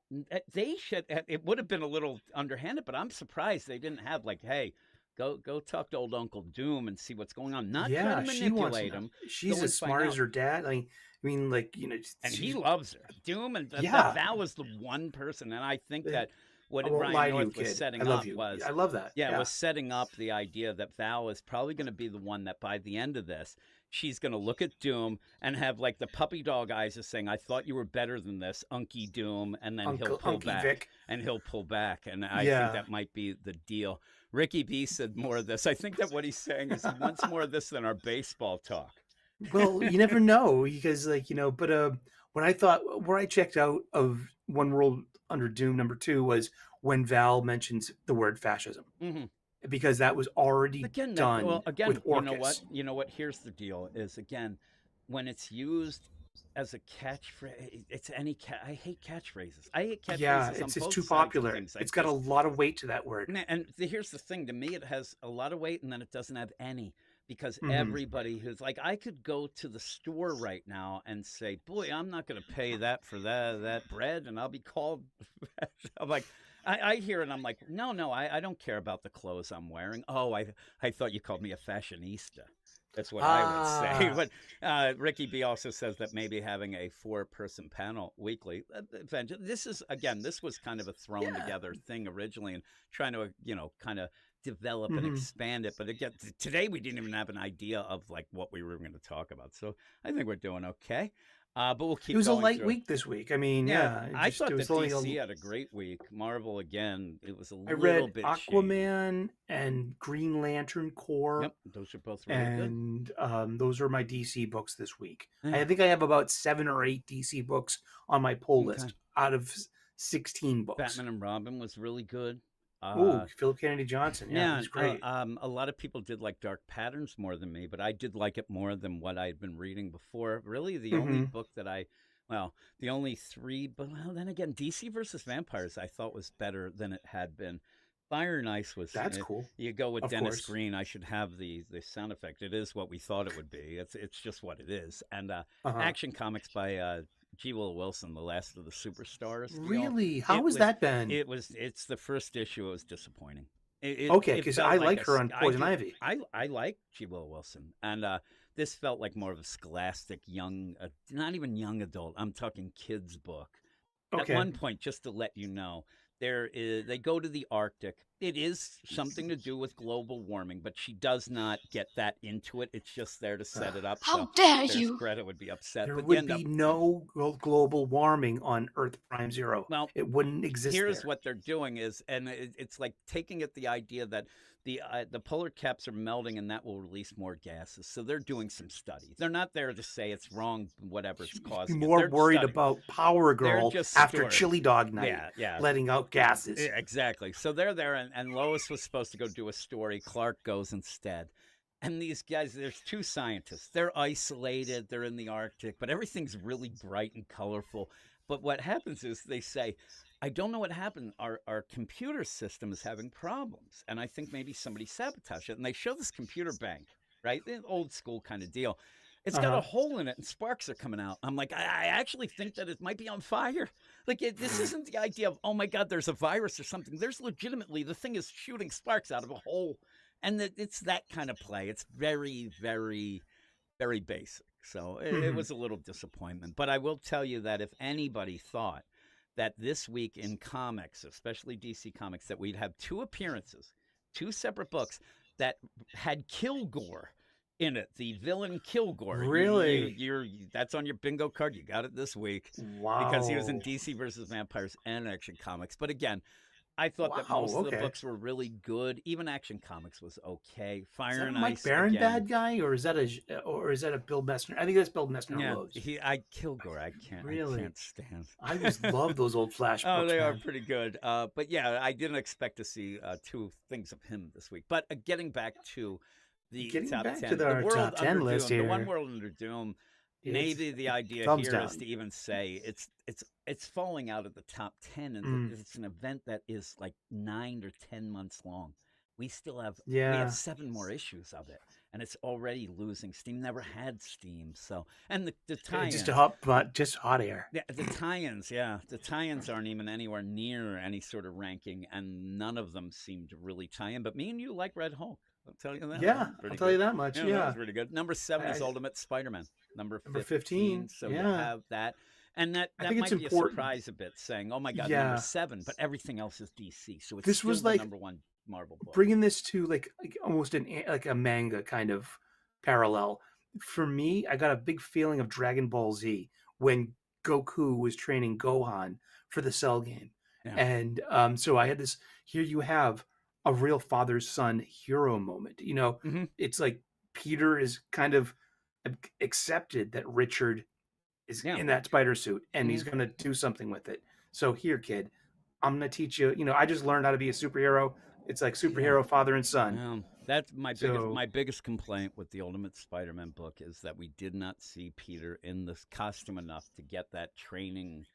They should. It would have been a little underhanded, but I'm surprised they didn't have like, hey, go talk to old Uncle Doom and see what's going on. Not try to Yeah, she wants to manipulate know. him. She's Go and as find smart as out. her dad. I mean, like, And he she's loves her. Doom and that yeah. Val was the one person, and I think eh, that what I won't Ryan lie to you, North was kid. I setting love up you. was, I love that. yeah, Yeah. was setting up the idea that Val is probably going to be the one that by the end of this, she's going to look at Doom and have like the puppy dog eyes of saying, "I thought you were better than this, Unky Doom," and then he'll pull Unky back. Vic. And he'll pull back, and I think Yeah. that might be the deal. Ricky B said more of this. I think that what he's saying is he wants more of this than our baseball talk. Well, you never know because, like, but when I thought where I checked out of One World Under Doom #2 was when Val mentions the word fascism Hmm. because that was already Again, done again, with you know what? Orcus. You know what? Here's the deal: is again, when it's used as a catchphrase, it's any I hate catchphrases. I hate Yeah, catchphrases on it's both too sides of popular. things. It's got a lot of weight to that word. And here's the thing: to me, it has a lot of weight, and then it doesn't have any. Because Hmm. everybody who's like, I could go to the store right now and say, "Boy, I'm not going to pay that for that bread," and I'll be called. I'm like, I hear it, and I'm like, no, I don't care about the clothes I'm wearing. Oh, I thought you called me a fashionista. That's what I would say. Ah, But Ricky B also says that maybe having a 4-person panel weekly. This is again, this was kind of a thrown yeah. together thing originally, and trying to kind of develop and Hmm. expand it. But again, today we didn't even have an idea of like what we were going to talk about. So I think we're doing okay. But we'll It keep was a going light through. week this week. I mean, Yeah, yeah, I it thought was that only DC had a great week. Marvel again, it was a I little read bit shaky. Aquaman and Green Lantern Corps, Yep, those are both really good. and those are my DC books this week. Yeah. I think I have about 7 or 8 DC books on my pull Okay. list out of 16 books. Batman and Robin was really good. Oh, Philip Kennedy Johnson, yeah, Yeah, he's great. a lot of people did like Dark Patterns more than me, but I did like it more than what I had been reading before. Really, the only Hmm. book that the only three, but well, then again, DC versus Vampires I thought was better than it had been. Fire and Ice was, That's cool. you go with Of Dennis course. Green. I should have the sound effect. It is what we thought it would be. It's just what it is. And Uh-huh. Action Comics by G. Will Wilson, the last of the superstars. Really? How It has that been? it's the first issue. It was disappointing. Okay, It because felt I like like her on I Poison do Ivy. I like G. Will Wilson, and this felt like more of a scholastic young, not even young adult. I'm talking kids book. At Okay. one point, just to let you know, they go to the Arctic. It is something to do with global warming, but she does not get that into it. It's just there to set it up. How So dare there's you! Greta would be upset, There but you would end up be no global warming on Earth Prime Zero. well. It wouldn't exist Here's there. what they're doing is, and it's like taking it the idea that the polar caps are melting and that will release more gases. So they're doing some study. They're not there to say it's wrong, whatever it's Be causing. It. more They're worried studying. about Power Girl just after storing. Chili Dog Night, Yeah. letting out gases. Yeah, exactly. So they're there, and Lois was supposed to go do a story. Clark goes instead. And these guys, there's 2 scientists. They're isolated. They're in the Arctic, but everything's really bright and colorful. But what happens is they say, I don't know what happened. Our computer system is having problems. And I think maybe somebody sabotaged it. And they show this computer bank, right? The old school kind of deal. It's got a hole in it and sparks are coming out. I'm like, I actually think that it might be on fire. Like, this isn't the idea of, oh my God, there's a virus or something. There's legitimately, the thing is shooting sparks out of a hole. And it's that kind of play. It's very, very, very basic. So it was a little disappointment. But I will tell you that if anybody thought that this week in comics, especially DC Comics, that we'd have 2 appearances, 2 separate books that had Kilgore in it, the villain Kilgore. Really? That's on your bingo card. You got it this week Wow. because he was in DC versus Vampires and Action Comics. But again, I thought that Wow, most of the okay. books were really good. Even Action Comics was okay. Is Fire that a and Mike Ice Baron again. bad guy, or is that a Bill Messner? I think that's Bill Messner. Yeah, Loves. Kilgore. I Really? can't stand. I just love those old Flash Oh, books. they are man. pretty good. But yeah, I didn't expect to see 2 things of him this week. But getting back to the Getting top back 10, to our the world top 10 under list Doom, the here. One World Under Doom. It's Maybe the idea thumbs here is down. to even say it's falling out of the top 10, and it's an event that is like 9 or 10 months long. We still have we Yeah. have 7 more issues of it, and it's already losing steam. Never had steam, so and the Just tie-ins. just hot air. Yeah, the tie-ins, the tie-ins aren't even anywhere near any sort of ranking, and none of them seem to really tie in. But me and you like Red Hulk. I'll tell you that. Yeah, That was pretty I'll tell you good. that much. That Yeah. was really good. Number 7 is I- Ultimate Spider-Man. Number Number 15. 15. So you Yeah. have that, and that I think might it's be important. a surprise a bit, saying, "Oh my God, Yeah. number 7," but everything else is DC. So it's This still was the like number 1 Marvel book. bringing this to like almost like a manga kind of parallel. For me, I got a big feeling of Dragon Ball Z when Goku was training Gohan for the Cell game. Yeah. And so I had this, here you have a real father-son hero moment. You know, Mhm. it's like Peter is kind of accepted that Richard is Yeah. in that spider suit and he's Mhm. going to do something with it. So here, kid, I'm going to teach you, you know, I just learned how to be a superhero. It's like superhero father and son. That's my So- biggest complaint with the Ultimate Spider-Man book is that we did not see Peter in this costume enough to get that training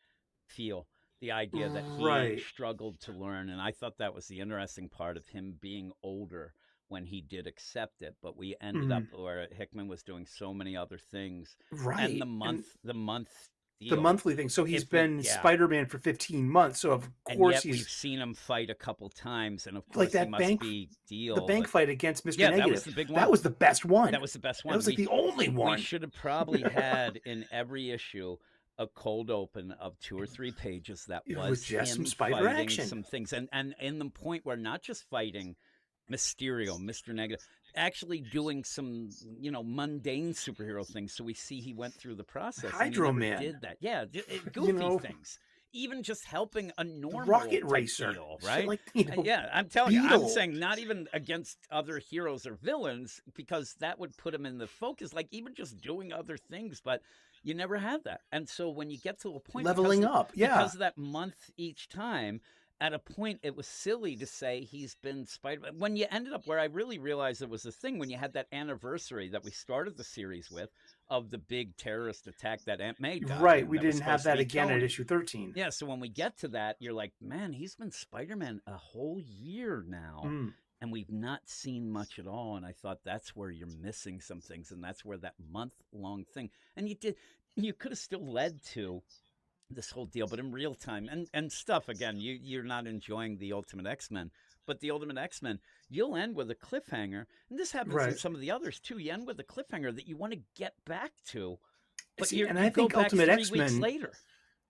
feel. The idea that he Right. struggled to learn, and I thought that was the interesting part of him being older when he did accept it. But we ended up where Hickman was doing so many other things, Right. and the month the deal, monthly thing. So he's It- been yeah. Spider-Man for 15 months. So of and course yet we've he's seen him fight a couple times, and of course like he that must bank be deal. the bank but fight against Mr. Yeah, Negative. that was the big one. That was the best one. That was the best one. That was like the only one. We should have probably had in every issue a cold open of 2 or 3 pages that It was was just him some spider fighting action. some things, and in the point where not just fighting Mysterio, Mr. Negative, actually doing some mundane superhero things. So we see he went through the process. and he Hydro never Man. did that. Yeah, goofy know, things. Even just helping a normal Rocket type Racer. deal, Shit right? like, you know, Yeah, I'm telling you, I'm Beetle. saying not even against other heroes or villains, because that would put him in the focus, like even just doing other things, but you never had that. And so when you get to a point leveling because up. Yeah. because of that month each time, at a point it was silly to say he's been Spider-Man. When you ended up where I really realized it was a thing, when you had that anniversary that we started the series with of the big terrorist attack that Aunt May died Right. in, We that was didn't have supposed to that be again at Tony. issue 13. Yeah, so when we get to that, you're like, man, he's been Spider-Man a whole year now, Mm. and we've not seen much at all. And I thought that's where you're missing some things, and that's where that month-long thing. And you could have still led to this whole deal, but in real time and stuff. Again, you're not enjoying the Ultimate X-Men, but the Ultimate X-Men, you'll end with a cliffhanger, and this happens in Right. some of the others too. You end with a cliffhanger that you want to get back to, but See, you and you I go think back Ultimate 3 weeks X-Men- later.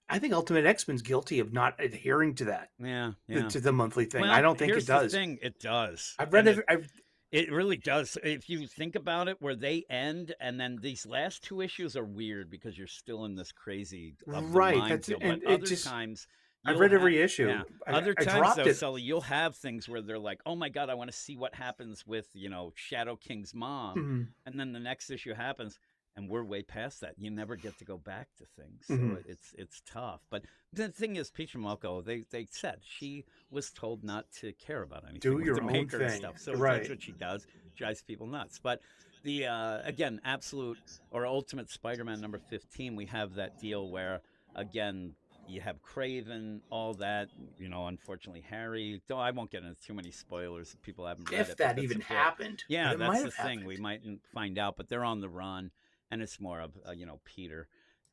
I think Ultimate X-Men's guilty of not adhering to that, Yeah. to the monthly thing. Well, I don't think here's it does. The thing, it does. I've read And it. It really does. If you think about it, where they end, and then these last 2 issues are weird because you're still in this crazy of the Right, mind that's- deal. and But it other just- times, I've you'll read every have- issue. Yeah. I Other I times, dropped though, it. Sully, you'll have things where they're like, "Oh my God, I want to see what happens with Shadow King's mom," Mhm. and then the next issue happens, and we're way past that. You never get to go back to things, so Mhm. it's tough. But the thing is, Peter Malko, they said she was told not to care about anything. Do with your the own maker and thing. stuff. So Right. that's what she does. Drives people nuts. But the again, absolute or Ultimate Spider-Man number 15, we have that deal where again you have Craven, all that. Unfortunately, Harry. Though I won't get into too many spoilers if people haven't read it. If but that that's even a book. happened. Yeah, But it that's might the have thing. happened. We mightn't find out, but they're on the run, and it's more of Peter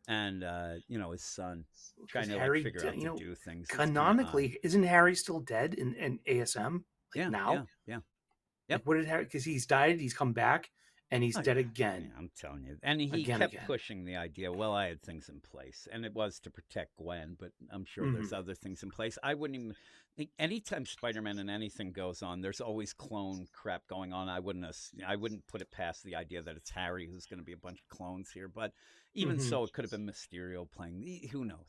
and his son trying to Harry, figure out you to know, do things. It's kinda odd. Canonically, isn't Harry still dead in ASM? yeah, now? yeah. Like, what did Harry? Because he's died, he's come back, and he's Oh, dead yeah. again. Yeah, I'm telling you. And he Again. kept pushing the idea, well, I had things in place. And it was to protect Gwen, but I'm sure there's Mm-hmm. other things in place. I wouldn't even think anytime Spider-Man and anything goes on, there's always clone crap going on. I wouldn't put it past the idea that it's Harry who's going to be a bunch of clones here. But even Mhm. so, it could have been Mysterio playing. Who knows?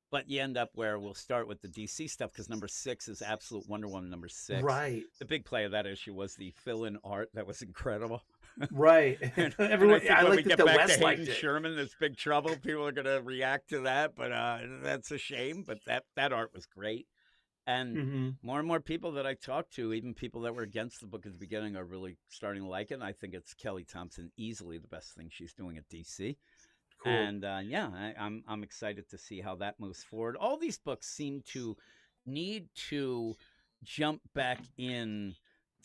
But you end up where we'll start with the DC stuff because number 6 is Absolute Wonder Woman number 6. Right, The big play of that issue was the fill-in art that was incredible. right. And Everyone, think I when we like get that the back West to liked Hayden it. Sherman, there's big trouble. People are going to react to that, but that's a shame. But that art was great. And Mhm. more and more people that I talk to, even people that were against the book at the beginning, are really starting to like it. And I think it's Kelly Thompson easily the best thing she's doing at DC. Cool. And I'm excited to see how that moves forward. All these books seem to need to jump back in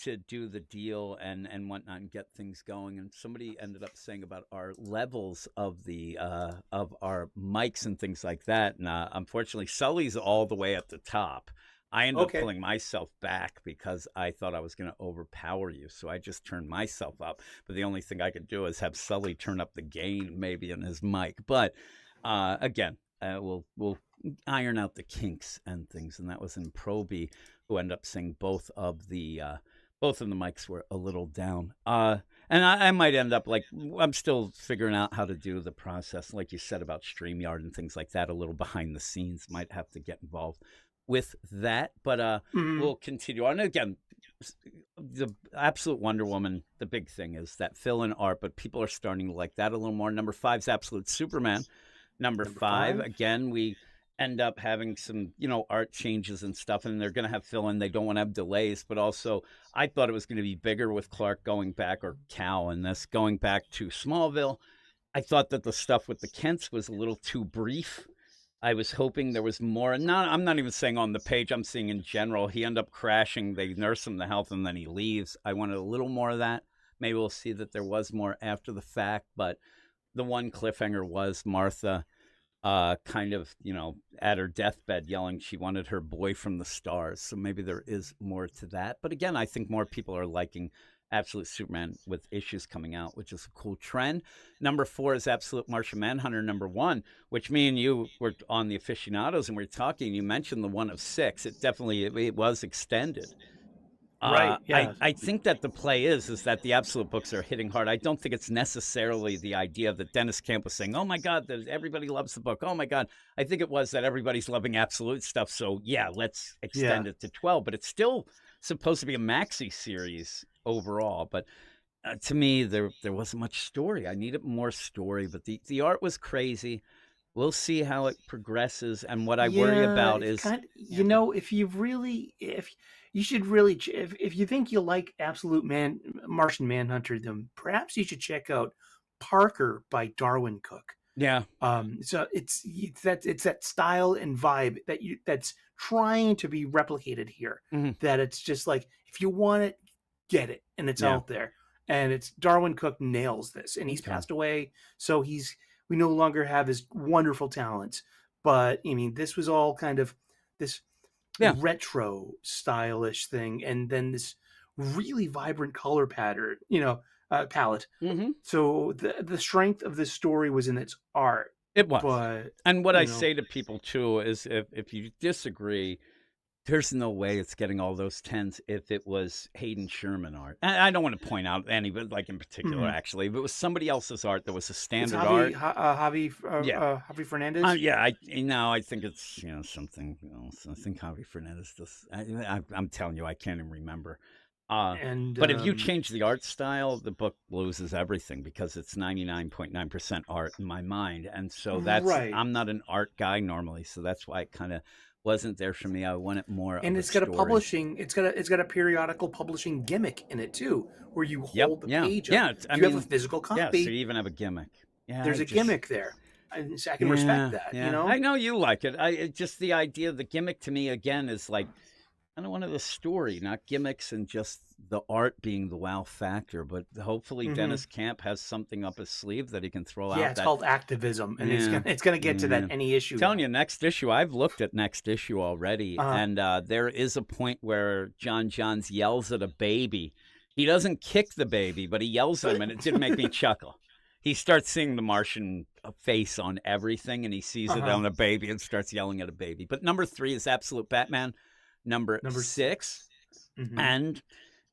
to do the deal and whatnot and get things going. And somebody ended up saying about our levels of our mics and things like that. And unfortunately, Sully's all the way at the top. I ended up Okay. pulling myself back because I thought I was going to overpower you. So I just turned myself up. But the only thing I could do is have Sully turn up the gain maybe in his mic. But again, we'll iron out the kinks and things. And that was in Proby, who ended up saying both of the mics were a little down. And I might end up like, I'm still figuring out how to do the process, like you said about StreamYard and things like that, a little behind the scenes. Might have to get involved with that, but we'll continue on. Again, the Absolute Wonder Woman, the big thing is that fill-in art, but people are starting to like that a little more. Number 5 is Absolute Superman. Number five, again, we end up having some, art changes and stuff, and they're going to have fill-in. They don't want to have delays, but also I thought it was going to be bigger with Clark going back, or Cal and this going back to Smallville. I thought that the stuff with the Kents was a little too brief. I was hoping there was more. I'm not even saying on the page. I'm seeing in general. He ended up crashing. They nurse him to health, and then he leaves. I wanted a little more of that. Maybe we'll see that there was more after the fact. But the one cliffhanger was Martha kind of, at her deathbed yelling she wanted her boy from the stars. So maybe there is more to that. But again, I think more people are liking Absolute Superman with issues coming out, which is a cool trend. Number 4 is Absolute Martian Manhunter, number 1, which me and you were on the aficionados and we were talking. You mentioned the one of 6. It definitely it was extended. Right. Yeah. I think that the play is that the Absolute books are hitting hard. I don't think it's necessarily the idea that Dennis Camp was saying, oh my God, everybody loves the book. Oh my God. I think it was that everybody's loving Absolute stuff. So yeah, let's extend it to 12, but it's still supposed to be a maxi series overall. But to me, there wasn't much story. I needed more story, but the art was crazy. We'll see how it progresses. And what I worry about is, if you should really, if you think you like Martian Manhunter, then perhaps you should check out Parker by Darwin Cook. Yeah. So it's that style and vibe that's trying to be replicated here. Mm-hmm. That it's just like, if you want it, get it, and it's out there. And it's Darwin Cook nails this, and he's passed away, so we no longer have his wonderful talents. But I mean, this was all kind of this retro stylish thing, and then this really vibrant color pattern, palette. Mm-hmm. So the strength of this story was in its art. It was. But, and what I say to people too is, if you disagree, there's no way it's getting all those 10s if it was Hayden Sherman art. And I don't want to point out any, but like in particular, actually, if it was somebody else's art that was a standard art. Javi Fernandez. I think it's something else. I think Javi Fernandez does. I'm telling you, I can't even remember. But if you change the art style, the book loses everything, because it's 99.9% art in my mind, and so that's right. I'm not an art guy normally, so that's why it kind of wasn't there for me. I wanted more. And it's got a publishing. It's got a periodical publishing gimmick in it too, where you hold the page up. Yeah, you have a physical copy. Yeah, so you even have a gimmick. Yeah, there's a gimmick there. I can respect that. Yeah. I know you like it. Just the idea of the gimmick to me again is like, I don't want the story, not gimmicks, and just the art being the wow factor. But hopefully Dennis Camp has something up his sleeve that he can throw out. Yeah, it's called activism, and it's gonna get to that any issue. I'm telling you, next issue. I've looked at next issue already, and there is a point where John Johns yells at a baby. He doesn't kick the baby, but he yells at him, and it did make me chuckle. He starts seeing the Martian face on everything, and he sees it on a baby and starts yelling at a baby. But number 3 is Absolute Batman. Number 6, and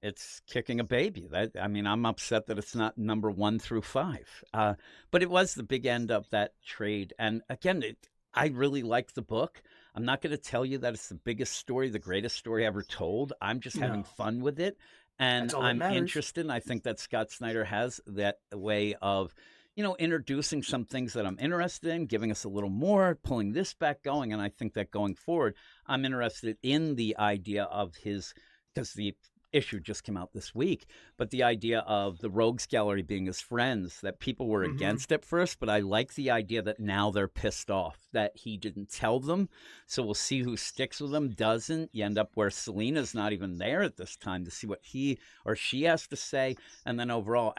it's kicking a baby. I'm upset that it's not number 1 through 5. But it was the big end of that trade. And again, I really like the book. I'm not going to tell you that it's the biggest story, the greatest story ever told. I'm just having fun with it. And I'm interested. And I think that Scott Snyder has that way of, introducing some things that I'm interested in, giving us a little more, pulling this back going. And I think that going forward, I'm interested in the idea of because the issue just came out this week, but the idea of the Rogues Gallery being his friends, that people were against at first, but I like the idea that now they're pissed off that he didn't tell them. So we'll see who sticks with him, doesn't. You end up where Selena's not even there at this time to see what he or she has to say. And then overall,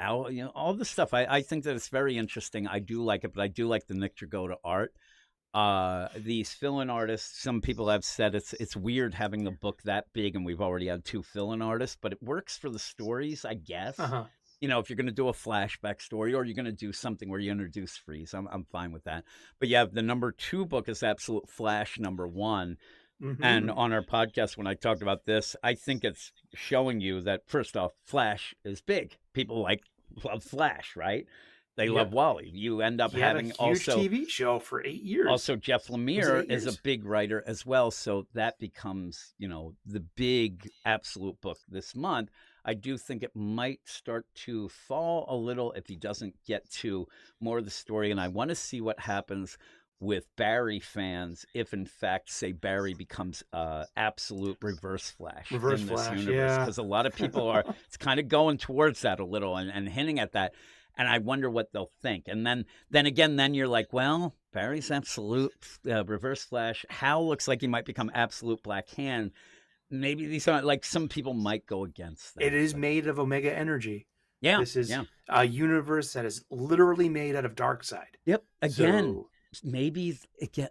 all the stuff, I think that it's very interesting. I do like it, but I do like the Nick Dragotta art. These fill-in artists, some people have said it's weird having the book that big and we've already had 2 fill-in artists, but it works for the stories, I guess. You know, if you're going to do a flashback story or you're going to do something where you introduce Freeze, I'm fine with that. But yeah, the number 2 book is Absolute Flash number 1. And on our podcast, when I talked about this, I think it's showing you that, first off, Flash is big. People love Flash, right? They love Wally. You end up having a huge also TV show for 8 years. Also, Jeff Lemire is a big writer as well, so that becomes, the big Absolute book this month. I do think it might start to fall a little if he doesn't get to more of the story, and I want to see what happens with Barry fans if, in fact, say Barry becomes absolute Reverse Flash in this universe, because a lot of people are it's kind of going towards that a little and hinting at that. And I wonder what they'll think. And then you're like, well, Barry's absolute Reverse Flash. Hal looks like he might become absolute Black Hand. Maybe these are like some people might go against that. It is made of Omega energy. Yeah. This is a universe that is literally made out of Darkseid. Yep. Again. Maybe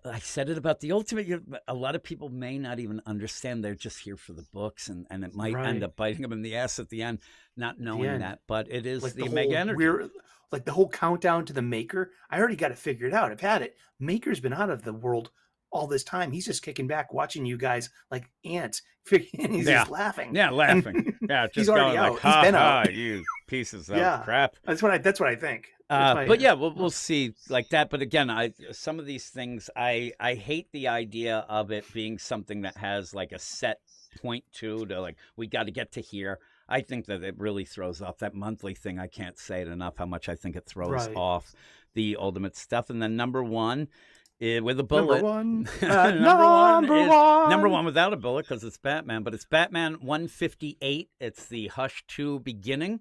I said it about the Ultimate. A lot of people may not even understand. They're just here for the books, and it might end up biting them in the ass at the end, not knowing that. But it is like the Omega energy. Like the whole countdown to the Maker. I already got it figured out. I've had it. Maker's been out of the world all this time. He's just kicking back, watching you guys like ants. And he's just laughing. Yeah, laughing. Yeah, just he's going already like, out. He's been out. You pieces of crap. That's what I think. But yeah, we'll see like that. But again, some of these things, I hate the idea of it being something that has like a set point to like, we got to get to here. I think that it really throws off that monthly thing. I can't say it enough how much I think it throws off the Ultimate stuff. And then number 1 with a bullet. Number one without a bullet because it's Batman, but it's Batman 158. It's the Hush 2 beginning.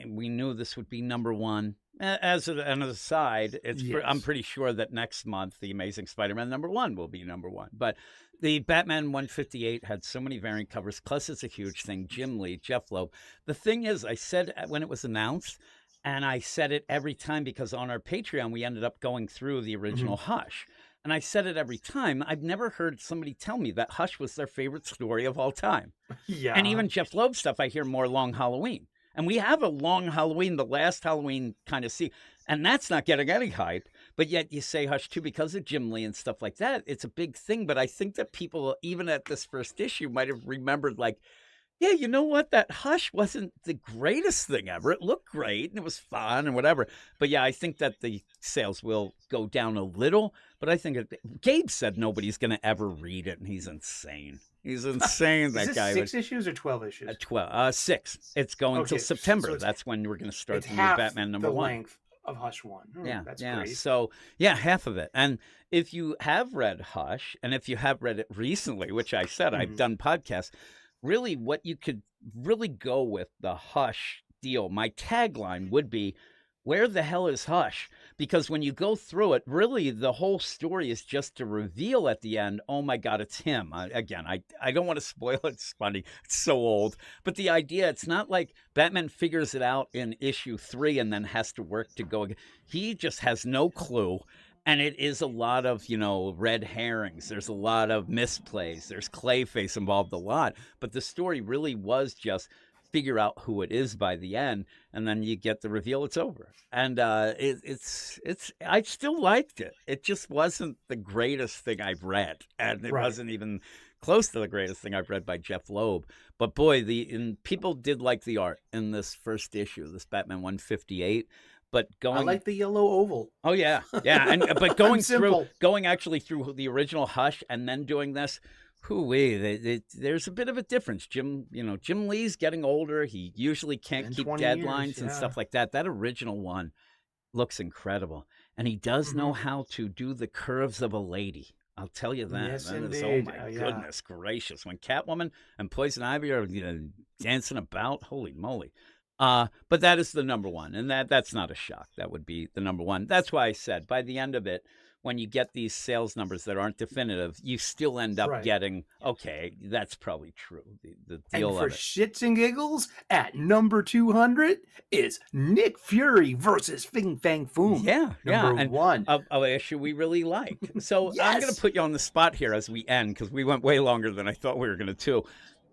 We knew this would be number 1. As an aside, I'm pretty sure that next month, The Amazing Spider-Man number 1 will be number 1. But the Batman 158 had so many variant covers, plus it's a huge thing. Jim Lee, Jeff Loeb. The thing is, I said when it was announced, and I said it every time because on our Patreon, we ended up going through the original Hush. And I said it every time. I've never heard somebody tell me that Hush was their favorite story of all time. Yeah. And even Jeff Loeb stuff, I hear more Long Halloween. And we have a Long Halloween, the last Halloween kind of see, and that's not getting any hype. But yet you say Hush 2 because of Jim Lee and stuff like that. It's a big thing. But I think that people, even at this first issue, might have remembered like, yeah, you know what? That Hush wasn't the greatest thing ever. It looked great and it was fun and whatever. But yeah, I think that the sales will go down a little. But I think Gabe said nobody's going to ever read it, and he's insane. He's insane, that is guy. 6 issues or 12 issues? 6. It's going until September. So that's when we're going to start the new Batman number 1. Length of Hush 1. That's great. So, half of it. And if you have read Hush, and if you have read it recently, which I said I've done podcasts, really what you could really go with the Hush deal, my tagline would be, where the hell is Hush? Because when you go through it, really the whole story is just to reveal at the end, oh my God, it's him. I don't want to spoil it. It's funny. It's so old. But the idea, it's not like Batman figures it out in issue 3 and then has to work to go again. He just has no clue. And it is a lot of, red herrings. There's a lot of misplays. There's Clayface involved a lot. But the story really was just figure out who it is by the end, and then you get the reveal. It's over, and it's. I still liked it. It just wasn't the greatest thing I've read, and it wasn't even close to the greatest thing I've read by Jeff Loeb. But boy, people did like the art in this first issue, this Batman 158. But I like the yellow oval. Oh yeah, but going actually through the original Hush and then doing this. There's a bit of a difference. Jim Lee's getting older. He usually can't keep deadlines and stuff like that. That original one looks incredible. And he does know how to do the curves of a lady. I'll tell you that. Yes, That is, oh indeed. my Yeah. goodness gracious. When Catwoman and Poison Ivy are dancing about, holy moly. But that is the number one, and that's not a shock. That would be the number one. That's why I said by the end of it, when you get these sales numbers that aren't definitive, you still end up Right. getting, okay, that's probably true. The And deal for of it. shits and giggles, at number 200 is Nick Fury versus Fing Fang Foom. Yeah, Number and one. a issue we really like. So I'm going Yes. to put you on the spot here as we end because we went way longer than I thought we were going to too.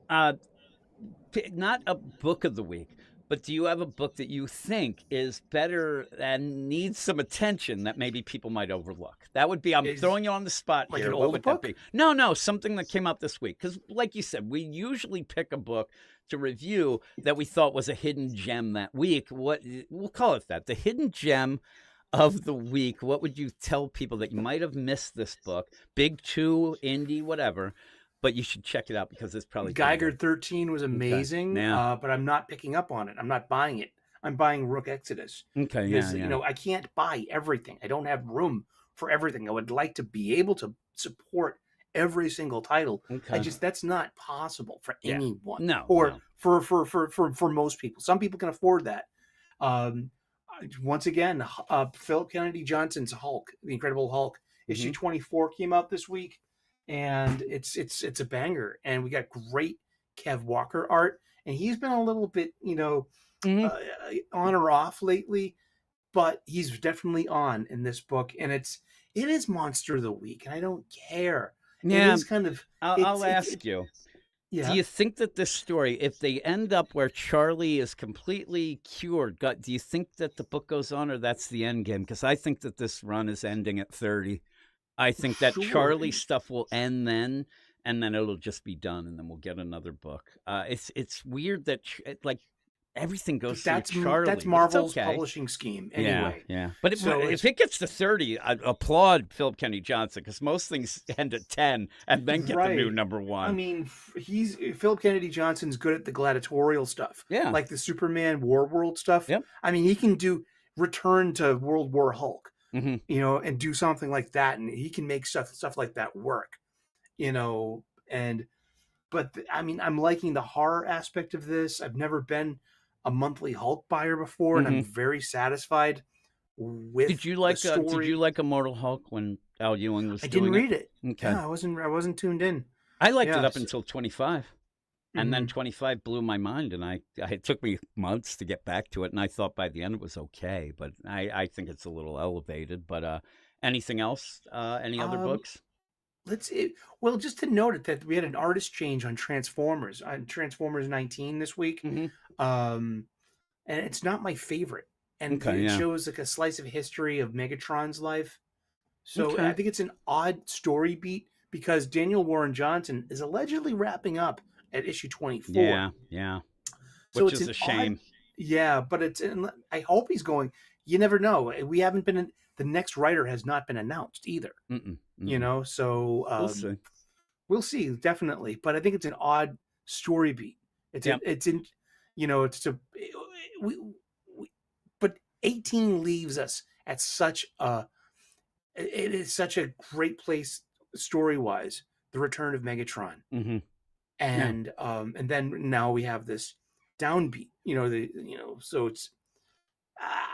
Not a book of the week, but do you have a book that you think is better and needs some attention that maybe people might overlook? That would be, I'm throwing you on the spot like here. an What old would book? that be? No, something that came out this week. Because, like you said, we usually pick a book to review that we thought was a hidden gem that week. What we'll call it that, the hidden gem of the week. What would you tell people that you might have missed this book? Big two, indie, whatever. But you should check it out because it's probably pretty Geiger good. 13 was amazing, Yeah. but I'm not picking up on it. I'm not buying it. I'm buying Rook Exodus. Okay, Because, yeah. you know, I can't buy everything. I don't have room for everything. I would like to be able to support every single title. Okay. That's not possible for Yeah. anyone. No, Or no. for most people. Some people can afford that. Once again, Philip Kennedy Johnson's Hulk, The Incredible Hulk, issue 24 came out this week, and it's a banger. And we got great Kev Walker art, and he's been a little bit, on or off lately, but he's definitely on in this book, and it is Monster of the Week, and I don't care. Yeah, It is kind of. I'll ask you. Yeah. Do you think that this story, if they end up where Charlie is completely cured, do you think that the book goes on, or that's the end game? Because I think that this run is ending at 30. I think that Sure. Charlie stuff will end then, and then it'll just be done, and then we'll get another book. It's weird that everything goes through Charlie. That's It's Marvel's okay. publishing scheme anyway. Yeah. But So if it gets to 30, I applaud Philip Kennedy Johnson because most things end at 10 and then get the new Right. number one. I mean, Philip Kennedy Johnson's good at the gladiatorial stuff. Yeah. Like the Superman War World stuff. Yep. I mean, he can do Return to World War Hulk, Mhm. and do something like that, and he can make stuff like that work, but I mean, I'm liking the horror aspect of this. I've never been a monthly Hulk buyer before, and I'm very satisfied with Did you like the story. Did you like Immortal Hulk when Al Ewing was I doing didn't read it. Okay. Yeah, I wasn't tuned in. I liked it up Yes. until 25. And then Mhm. 25 blew my mind, and it took me months to get back to it, and I thought by the end it was okay, but I think it's a little elevated. But anything else? Any other books? Just to note it that we had an artist change on Transformers 19 this week. Mhm. And it's not my favorite. And Okay, it yeah. shows like a slice of history of Megatron's life. So Okay. I think it's an odd story beat because Daniel Warren Johnson is allegedly wrapping up at issue 24. Yeah. So Which it's is an a shame. Yeah, but I hope he's going. You never know. We haven't been the next writer has not been announced either. Mm-mm. So We'll see. we'll see, definitely. But I think it's an odd story beat. But 18 leaves us at it is such a great place story wise. The return of Megatron, Mm-hmm. and then now we have this downbeat. So it's.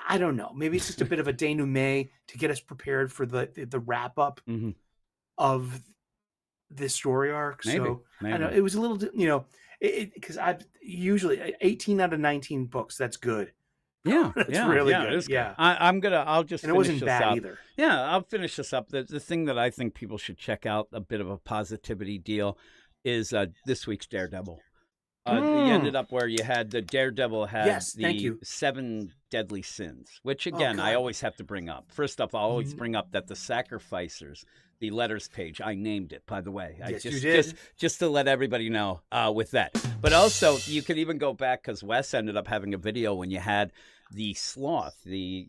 I don't know. Maybe it's just a bit of a denouement to get us prepared for the wrap up Mm-hmm. of this story arc. Maybe. So I know it was a little, because I usually 18 out of 19 books. That's good. Yeah, That's yeah, really yeah, good. it is good. Yeah. I'll just And finish it wasn't this bad up. either. Yeah, I'll finish this up. The thing that I think people should check out, a bit of a positivity deal, is this week's Daredevil. You ended up where you had the Daredevil had Yes, thank the you. 7 deadly sins, which again I God. always have to bring up. First off, I'll always bring up that the Sacrificers, the letters page, I named it, by the way. Yes, you did. Just to let everybody know with that. But also, you could even go back because Wes ended up having a video when you had the sloth, the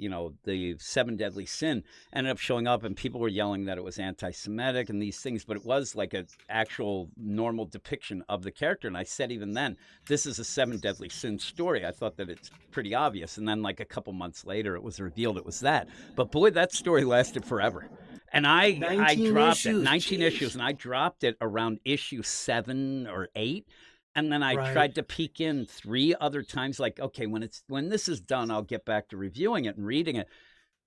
7 deadly sin, ended up showing up, and people were yelling that it was anti-Semitic and these things, but it was like an actual normal depiction of the character. And I said even then, this is a 7 deadly sin story. I thought that it's pretty obvious. And then like a couple months later, it was revealed it was that. But boy, that story lasted forever. And I 19 dropped it, issues, 19 jeez. issues, and I dropped it around issue 7 or 8. And then I Right. tried to peek in 3 other times, like, okay, when this is done, I'll get back to reviewing it and reading it.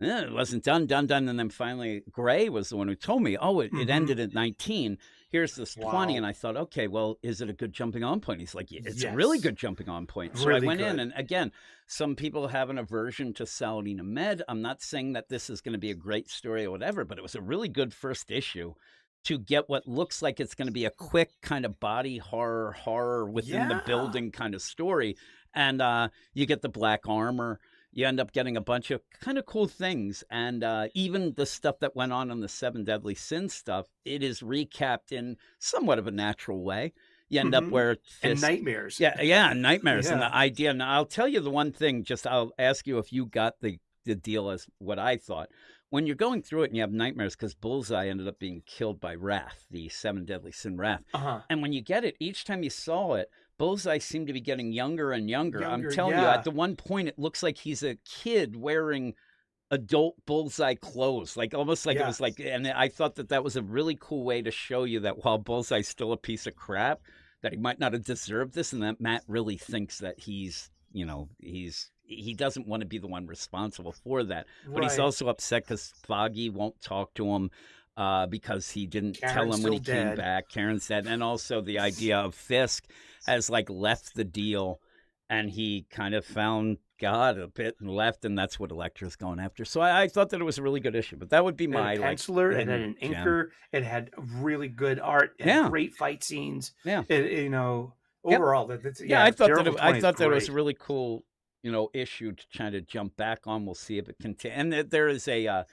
It wasn't done. And then finally, Gray was the one who told me, oh, it Mhm. ended at 19. Here's this 20. Wow. And I thought, okay, well, is it a good jumping on point? He's like, yeah, it's a really Yes. good jumping on point. So I Really went in, good. and again, some people have an aversion to Saladin Ahmed. I'm not saying that this is going to be a great story or whatever, but it was a really good first issue to get what looks like it's going to be a quick kind of body horror within the Yeah. building kind of story. And you get the black armor. You end up getting a bunch of kind of cool things. And even the stuff that went on in the Seven Deadly Sins stuff, it is recapped in somewhat of a natural way. You end up Mhm. where And Fisk, nightmares. yeah, nightmares. And Yeah. the idea. Now, I'll tell you the one thing, just I'll ask you if you got the deal as what I thought. When you're going through it and you have nightmares, because Bullseye ended up being killed by Wrath, the Seven Deadly Sin Wrath. Uh-huh. And when you get it, each time you saw it, Bullseye seemed to be getting younger and younger. I'm Younger, telling you, yeah. at the one point, it looks like he's a kid wearing adult Bullseye clothes, like almost like it was Yes. like. And I thought that that was a really cool way to show you that while Bullseye's still a piece of crap, that he might not have deserved this, and that Matt really thinks that he's, you know, he doesn't want to be the one responsible for that. But he's Right. also upset because Foggy won't talk to him because he didn't tell Karen's him when he still came dead. back. Karen's dead. And also the idea of Fisk has like left the deal, and he kind of found God a bit and left, and that's what Elektra's going after. So I thought that it was a really good issue, but that would be It had my a like penciler, it had hidden an gem. inker, it had really good art, it Yeah. had great fight scenes. Yeah. You know, Yep. overall, that's Yeah, I thought Daredevil that I 20 is thought that it was a great. really cool, you know, issue to try to jump back on. We'll see if it can. And there is a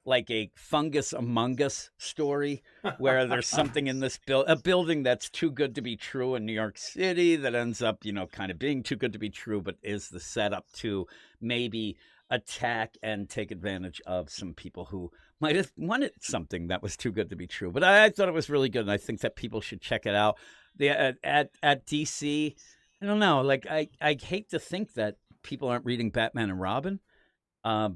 like a Fungus Among Us story where there's something in this a building that's too good to be true in New York City that ends up, you know, kind of being too good to be true, but is the setup to maybe attack and take advantage of some people who might have wanted something that was too good to be true. But I thought it was really good, and I think that people should check it out. At DC, I don't know, like I hate to think that people aren't reading Batman and Robin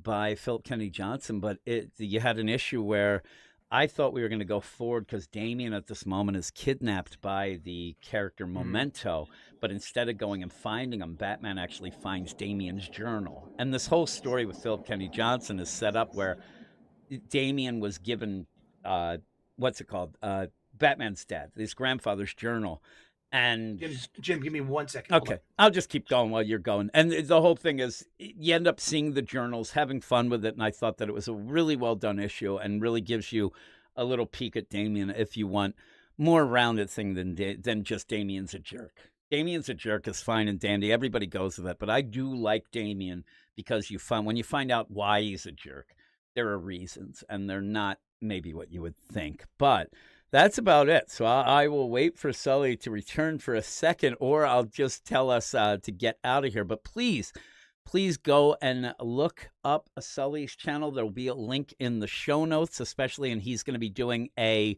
by Philip Kennedy Johnson, but you had an issue where I thought we were going to go forward because Damian at this moment is kidnapped by the character Memento, but instead of going and finding him, Batman actually finds Damian's journal. And this whole story with Philip Kennedy Johnson is set up where Damian was given, what's it called? Batman's dad, his grandfather's journal. And Jim, give me 1 second. Hold okay, on. I'll just keep going while you're going. And the whole thing is you end up seeing the journals, having fun with it. And I thought that it was a really well done issue and really gives you a little peek at Damian if you want more rounded thing than just Damian's a jerk. Damian's a jerk is fine and dandy. Everybody goes with it. But I do like Damian because when you find out why he's a jerk, there are reasons, and they're not maybe what you would think. But that's about it. So I will wait for Sully to return for a second, or I'll just tell us to get out of here. But please go and look up Sully's channel. There'll be a link in the show notes, especially, and he's going to be doing a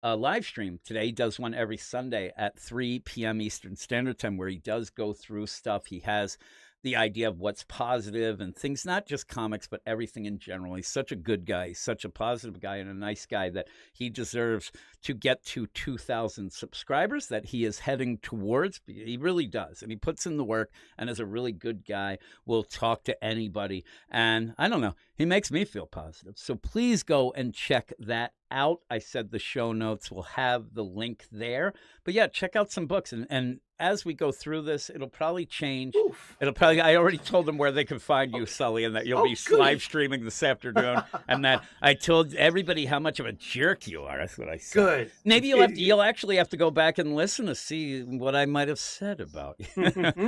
live stream today. He does one every Sunday at 3 p.m. Eastern Standard Time where he does go through stuff. He has the idea of what's positive and things, not just comics, but everything in general. He's such a good guy. He's such a positive guy and a nice guy that he deserves to get to 2,000 subscribers that he is heading towards. He really does. And he puts in the work and is a really good guy, will talk to anybody. And I don't know, he makes me feel positive. So please go and check that out. I said the show notes will have the link there. But yeah, check out some books. And as we go through this, it'll probably change. Oof. I already told them where they can find you, Sully, and that you'll be good. live streaming this afternoon. And that I told everybody how much of a jerk you are. That's what I said. Good. Maybe you'll actually have to go back and listen to see what I might have said about you.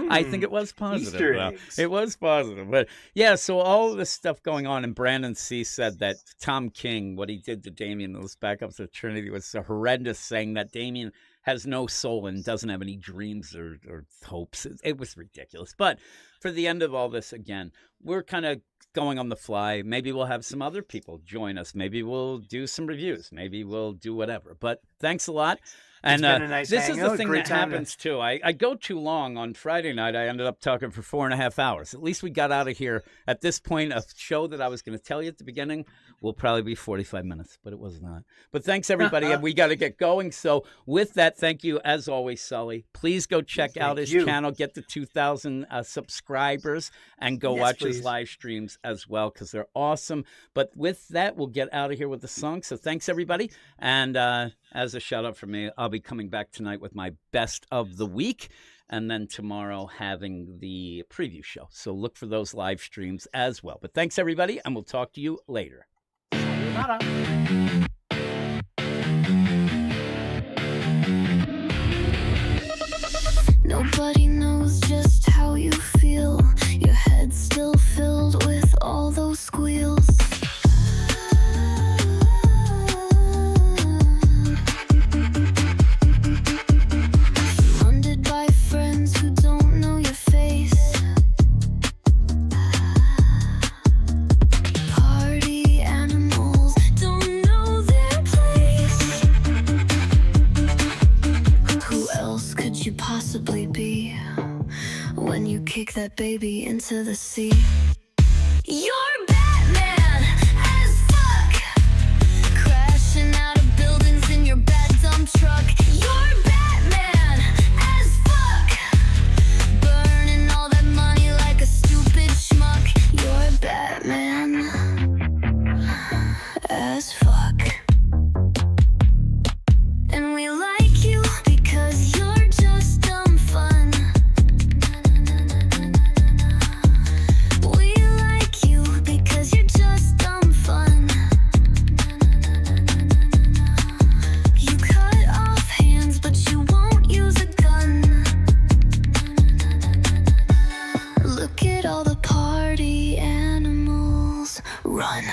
I think it was positive. Easter though. eggs. It was positive. But yeah, so all of this stuff going on, and Brandon C. said that Tom King, what he did to Damian, those backups of Trinity was so horrendous, saying that Damian has no soul and doesn't have any dreams or hopes. It was ridiculous. But for the end of all this, again, we're kind of going on the fly. Maybe we'll have some other people join us. Maybe we'll do some reviews. Maybe we'll do whatever. But thanks a lot. And been a nice this is the hangout, thing great that time to- happens too. I go too long on Friday night. I ended up talking for 4.5 hours. At least we got out of here. At this point, a show that I was going to tell you at the beginning will probably be 45 minutes, but it was not. But thanks, everybody. And we got to get going. So with that, thank you, as always, Sully. Please go check out his channel, get to 2,000 subscribers, and go watch his live streams as well, because they're awesome. But with that, we'll get out of here with the song. So thanks, everybody. And as a shout out from me, I'll be coming back tonight with my best of the week, and then tomorrow having the preview show. So look for those live streams as well. But thanks, everybody, and we'll talk to you later. Nobody knows just how you feel. Your head's still filled with all those squeals. Surrounded by friends who don't know your face. Party animals don't know their place. Who else could you possibly be when you kick that baby into the sea? You're Batman as fuck, crashing out of buildings in your bad dump truck. You're Batman as fuck, burning all that money like a stupid schmuck. You're Batman as fuck, and we like you because you're just dumb fun. We like you because you're just dumb fun. You cut off hands, but you won't use a gun. Look at all the party animals run.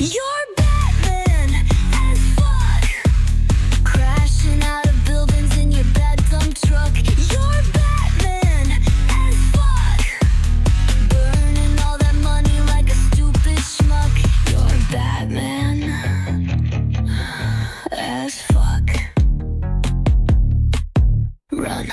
You're Batman as fuck, crashing out of buildings in your bad dump truck. You're Batman as fuck, burning all that money like a stupid schmuck. You're Batman as fuck. Run.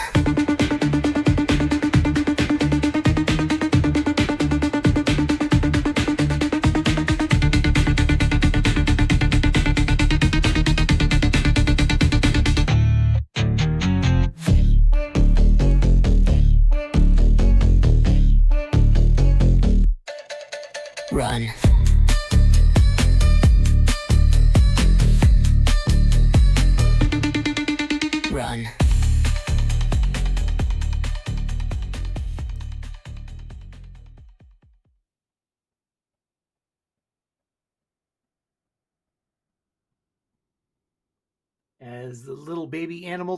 Run. Run. As the little baby animal